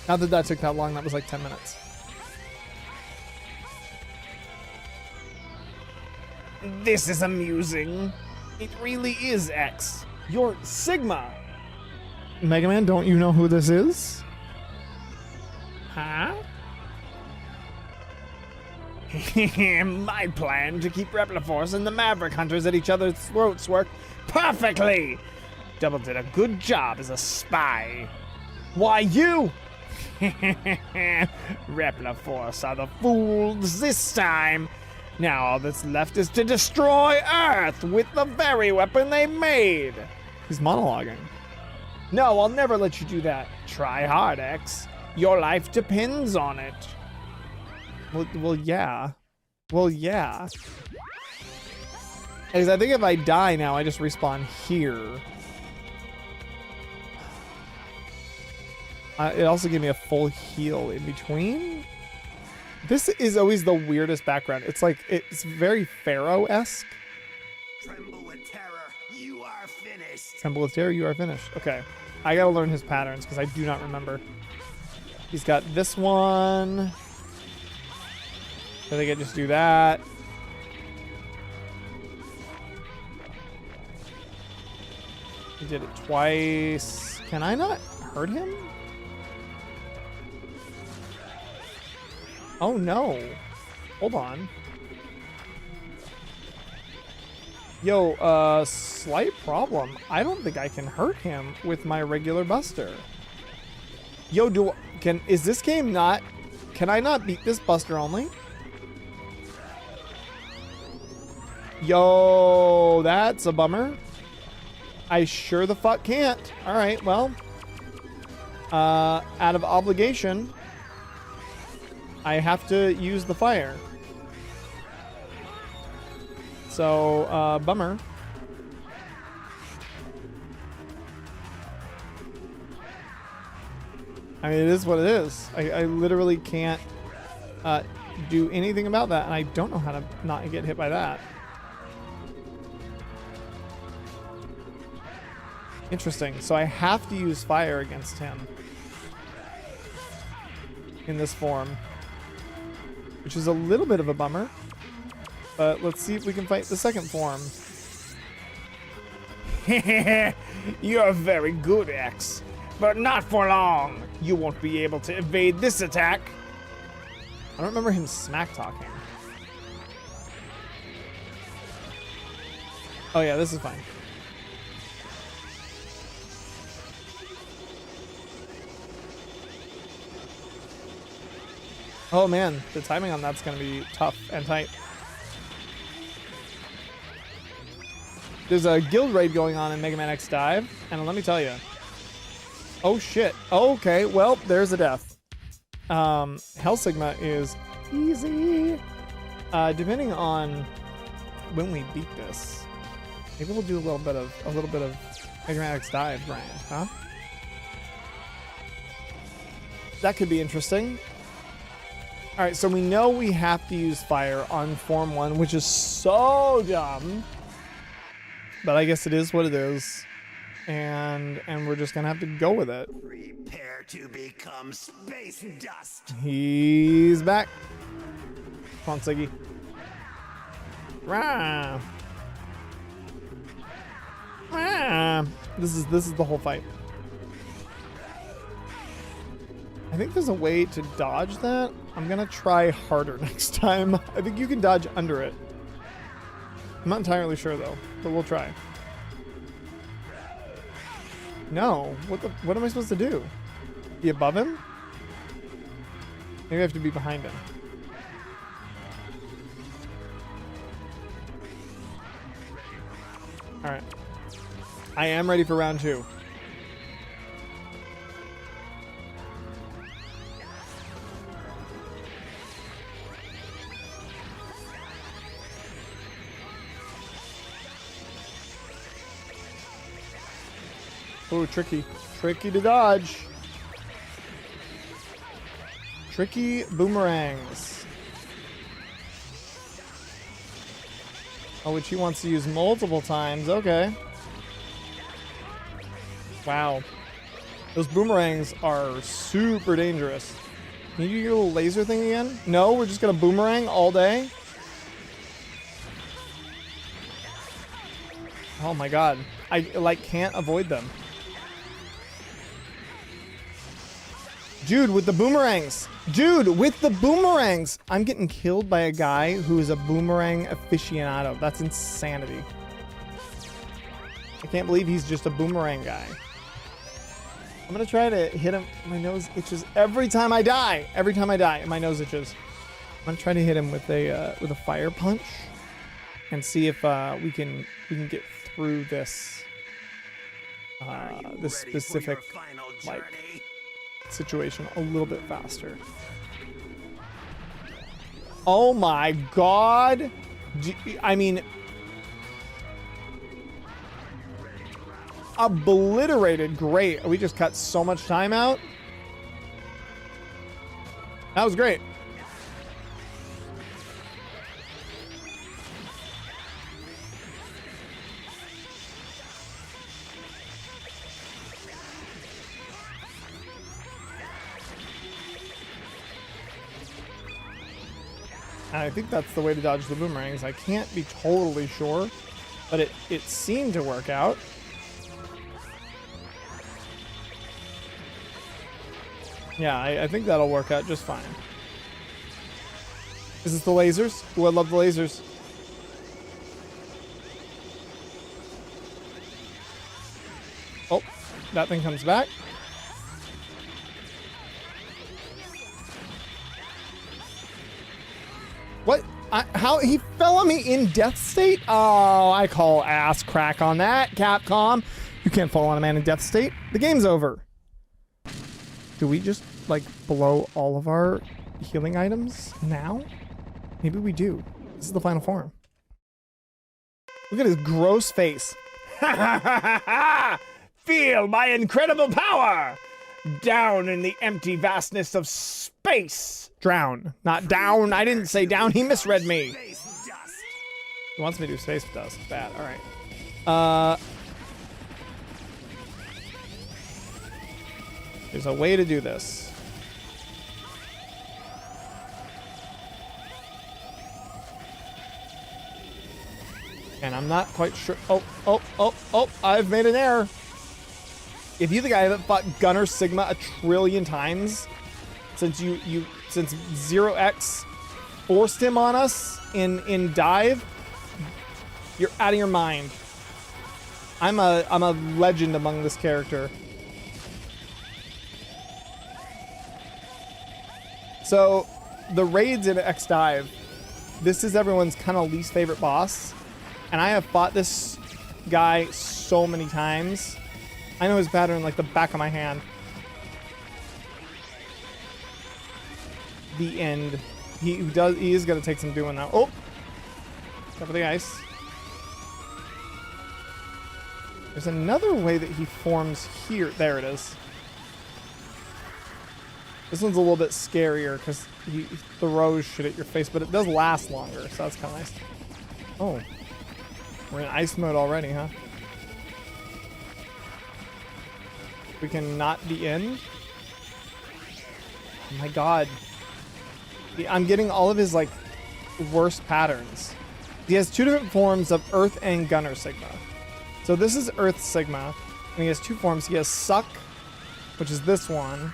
Not that that took that long. That was like 10 minutes. This is amusing. It really is X. You're Sigma. Mega Man, don't you know who this is? Huh? My plan to keep Repliforce and the Maverick Hunters at each other's throats worked perfectly. Double did a good job as a spy. Why, you... Repliforce are the fools this time. Now all that's left is to destroy Earth with the very weapon they made. He's monologuing. No, I'll never let you do that. Try hard, X. Your life depends on it. Well, yeah. Well, yeah. Because I think if I die now, I just respawn here. It also gave me a full heal in between. This is always the weirdest background. It's like, it's very Pharaoh-esque. Tremble with terror, you are finished. Tremble with terror, you are finished. Okay. I gotta learn his patterns because I do not remember. He's got this one. I think I just do that. He did it twice. Can I not hurt him? Oh no. Hold on. Yo, slight problem. I don't think I can hurt him with my regular buster. Yo, is this game not... Can I not beat this buster only? Yo, that's a bummer. I sure the fuck can't. Alright, well. Out of obligation, I have to use the fire. So, bummer. I mean, it is what it is. I literally can't do anything about that, and I don't know how to not get hit by that. Interesting. So I have to use fire against him in this form, which is a little bit of a bummer. But let's see if we can fight the second form. You're very good, X. But not for long. You won't be able to evade this attack. I don't remember him smack talking. Oh yeah, this is fine. Oh man, the timing on that's gonna be tough and tight. There's a guild raid going on in Mega Man X Dive, and let me tell you, Oh shit. Okay, well, there's a death. Hell Sigma is easy. Depending on when we beat this, maybe we'll do a little bit of Mega Man X dive grind, huh? That could be interesting. All right, so we know we have to use fire on Form 1, which is so dumb. But I guess it is what it is. And we're just gonna have to go with it. Prepare to become space dust. He's back. Come on, Siggy. Rah. Rah. This is the whole fight. I think there's a way to dodge that. I'm gonna try harder next time. I think you can dodge under it. I'm not entirely sure though, but we'll try. No, what am I supposed to do? Be above him? Maybe I have to be behind him. All right. I am ready for round 2. Oh, tricky. Tricky to dodge. Tricky boomerangs. Oh, which he wants to use multiple times. Okay. Wow. Those boomerangs are super dangerous. Can you do your little laser thing again? No, we're just gonna boomerang all day? Oh my god. I, like, can't avoid them. Dude, with the boomerangs. Dude, with the boomerangs. I'm getting killed by a guy who is a boomerang aficionado. That's insanity. I can't believe he's just a boomerang guy. I'm gonna try to hit him. My nose itches every time I die. Every time I die, my nose itches. I'm gonna try to hit him with a fire punch and see if we can get through this this specific like situation a little bit faster. Oh my god. I mean, obliterated. Great. We just cut so much time out. That was great. I think that's the way to dodge the boomerangs. I can't be totally sure, but it seemed to work out. Yeah, I think that'll work out just fine. Is this the lasers? Ooh, I love the lasers. Oh, that thing comes back. What? How? He fell on me in death state? Oh, I call ass crack on that, Capcom. You can't fall on a man in death state. The game's over. Do we just, like, blow all of our healing items now? Maybe we do. This is the final form. Look at his gross face. Ha ha ha ha! Feel my incredible power! Down in the empty vastness of space. Drown, not down. I didn't say down. He misread me. He wants me to do space dust. Bad. All right. There's a way to do this. And I'm not quite sure. Oh, I've made an error. If you're the guy that fought Gunner Sigma a trillion times since since 0x forced him on us in dive, you're out of your mind. I'm a legend among this character. So the raids in X Dive, this is everyone's kind of least favorite boss, and I have fought this guy so many times. I know his pattern like the back of my hand. The end. He is gonna take some doing now. Oh! Top of the ice. There's another way that he forms here. There it is. This one's a little bit scarier because he throws shit at your face, but it does last longer, so that's kind of nice. Oh. We're in ice mode already, huh? We can not be in. Oh my god. I'm getting all of his, like, worst patterns. He has two different forms of Earth and Gunner Sigma. So this is Earth Sigma, and he has two forms. He has Suck, which is this one,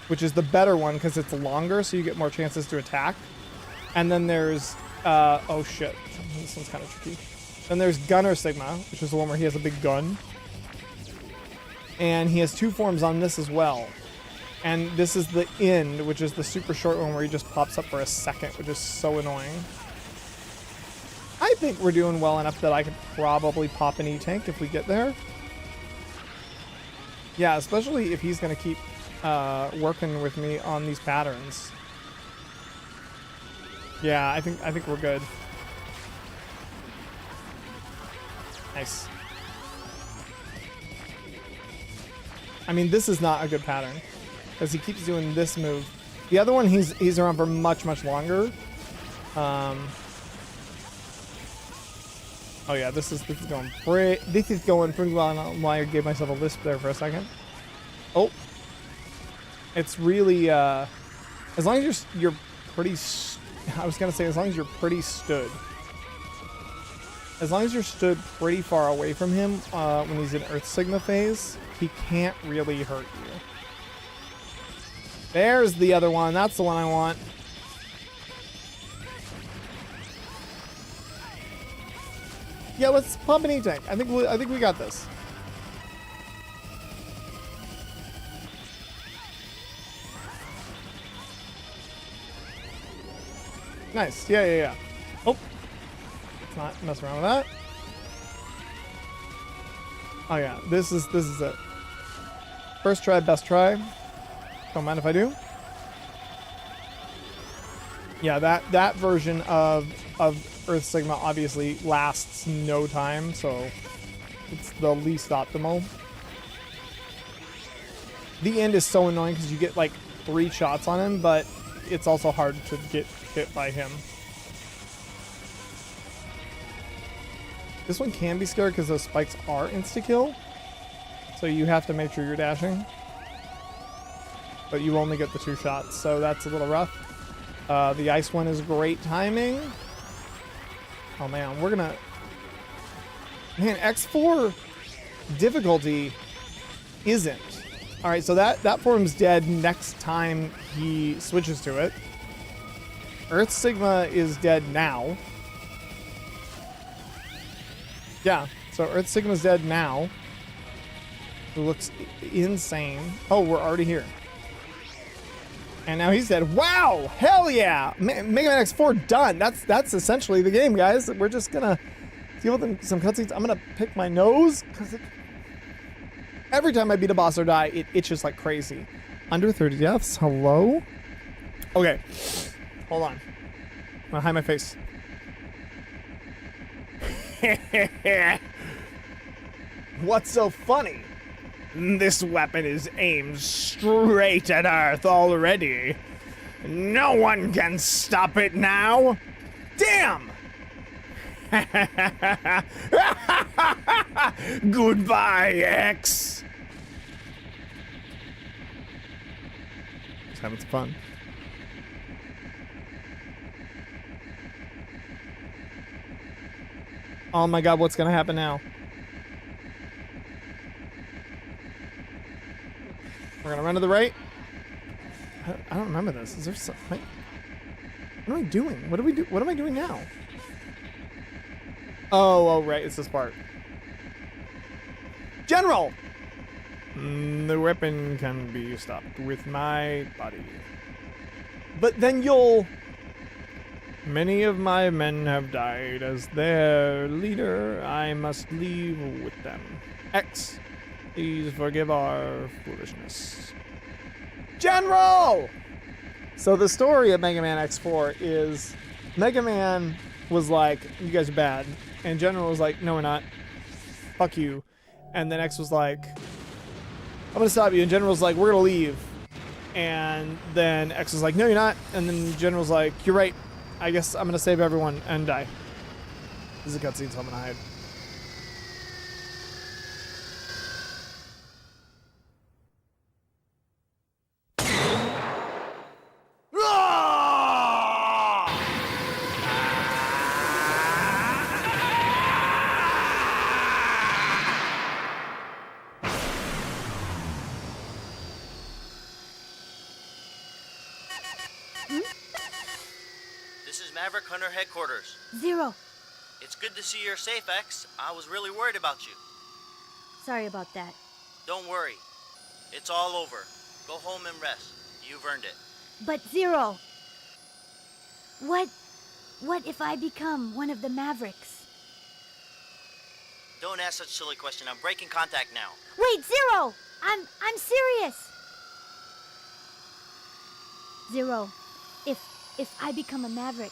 which is the better one because it's longer, so you get more chances to attack. And then there's, oh shit, this one's kind of tricky. Then there's Gunner Sigma, which is the one where he has a big gun. And he has two forms on this as well. And this is the End, which is the super short one where he just pops up for a second, which is so annoying. I think we're doing well enough that I could probably pop an E-Tank if we get there. Yeah, especially if he's going to keep working with me on these patterns. Yeah, I think we're good. Nice. I mean, this is not a good pattern because he keeps doing this move. The other one, he's around for much longer. Oh yeah, this is going pretty well. I don't know why I gave myself a lisp there for a second. Oh, it's really as long as you're pretty. I was gonna say as long as you're pretty stood. As long as you're stood pretty far away from him when he's in Earth Sigma phase, he can't really hurt you. There's the other one. That's the one I want. Yeah, let's pump an E-Tank. I think we got this. Nice. Yeah. Oh. Let's not mess around with that. Oh yeah, this is it. First try, best try. Don't mind if I do. Yeah, that version of Earth Sigma obviously lasts no time, so it's the least optimal. The End is so annoying because you get like 3 shots on him, but it's also hard to get hit by him. This one can be scary because those spikes are insta-kill, so you have to make sure you're dashing. But you only get the 2 shots, so that's a little rough. The ice one is great timing. Oh man, Man, X4 difficulty isn't. Alright, so that form's dead next time he switches to it. Earth Sigma is dead now. Yeah, so Earth Sigma's dead now. It looks insane. Oh, we're already here. And now he's dead. Wow! Hell yeah! Mega Man X4 done. That's essentially the game, guys. We're just gonna deal with some cutscenes. I'm gonna pick my nose because every time I beat a boss or die, it itches like crazy. Under 30 deaths. Hello? Okay. Hold on. I'm gonna hide my face. What's so funny? This weapon is aimed straight at Earth already. No one can stop it now. Damn! Goodbye, X. Just having some fun. Oh my god, what's gonna happen now? We're gonna run to the right. I don't remember this. Is there something? What am I doing? What do we do? What am I doing now? Oh, right. It's this part. General! The weapon can be stopped with my body. But then you'll... Many of my men have died. As their leader, I must leave with them. X. Please forgive our foolishness. General! So the story of Mega Man X4 is Mega Man was like, you guys are bad. And General was like, no, we're not. Fuck you. And then X was like, I'm gonna stop you. And General's like, we're gonna leave. And then X was like, no, you're not. And then General's like, you're right. I guess I'm gonna save everyone and die. This is a cutscene, so I'm gonna hide. This is Maverick Hunter headquarters. Zero. It's good to see you're safe, X. I was really worried about you. Sorry about that. Don't worry. It's all over. Go home and rest. You've earned it. But Zero, what if I become one of the Mavericks? Don't ask such a silly question. I'm breaking contact now. Wait, Zero! I'm serious. Zero, if I become a Maverick,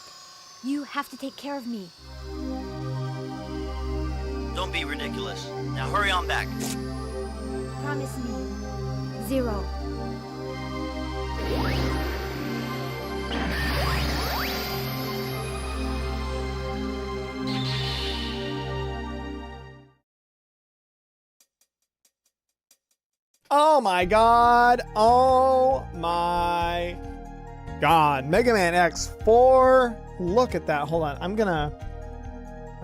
you have to take care of me. Don't be ridiculous. Now hurry on back. Promise me. Zero. Oh my god. Oh my god. Mega Man X4. Look at that. Hold on. I'm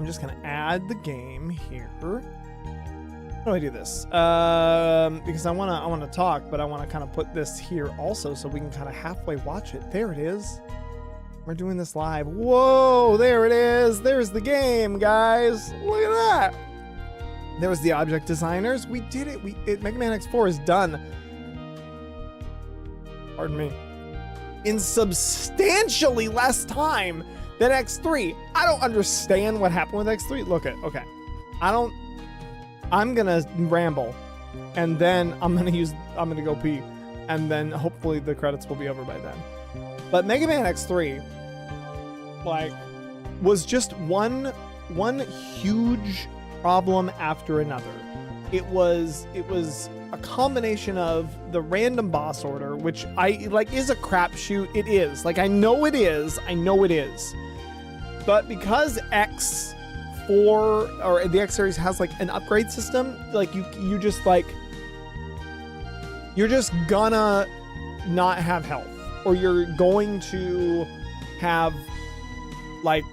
just gonna add the game here. How do I do this? Because I wanna talk, but I wanna kind of put this here also so we can kind of halfway watch it. There it is. We're doing this live. Whoa, there it is. There's the game, guys. Look at that. There was the object designers. We did it. Mega Man X4 is done. Pardon me. In substantially less time than X3. I don't understand what happened with X3. Look at, okay. I'm gonna ramble, and then I'm gonna go pee, and then hopefully the credits will be over by then. But Mega Man X3, like, was just one huge problem after another. It was a combination of the random boss order, which is a crapshoot. It is. Like, I know it is. But because X4 or the X series has like an upgrade system, like you're just gonna not have health, or you're going to have like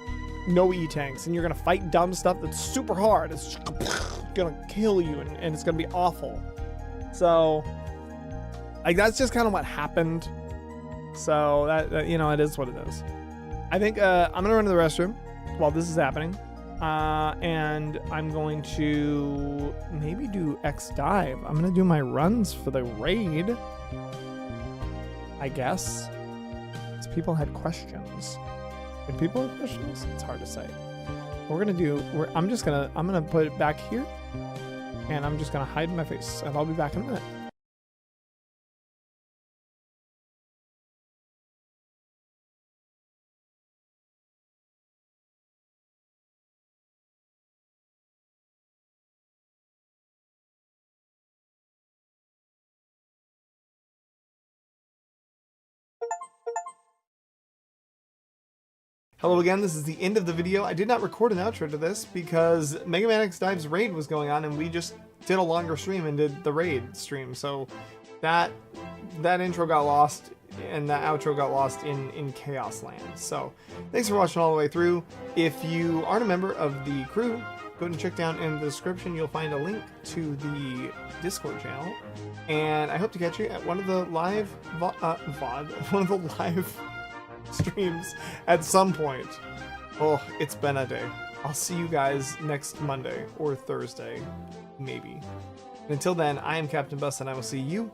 no E-tanks, and you're gonna fight dumb stuff that's super hard. It's gonna kill you, and it's gonna be awful. So, like, that's just kind of what happened. So that you know, it is what it is. I think I'm gonna run to the restroom while this is happening, and I'm going to maybe do X dive. I'm gonna do my runs for the raid, I guess. Because people had questions. Did people have questions? It's hard to say. What we're gonna do, I'm gonna put it back here, and I'm just gonna hide my face, and I'll be back in a minute. Hello again, this is the end of the video. I did not record an outro to this because Mega Man X Dive's raid was going on, and we just did a longer stream and did the raid stream. So that intro got lost, and that outro got lost in Chaos Land. So thanks for watching all the way through. If you aren't a member of the crew, go ahead and check down in the description. You'll find a link to the Discord channel. And I hope to catch you at one of the live streams at some point. Oh, it's been a day. I'll see you guys next Monday or Thursday, maybe. And until then, I am Captain Bus, and I will see you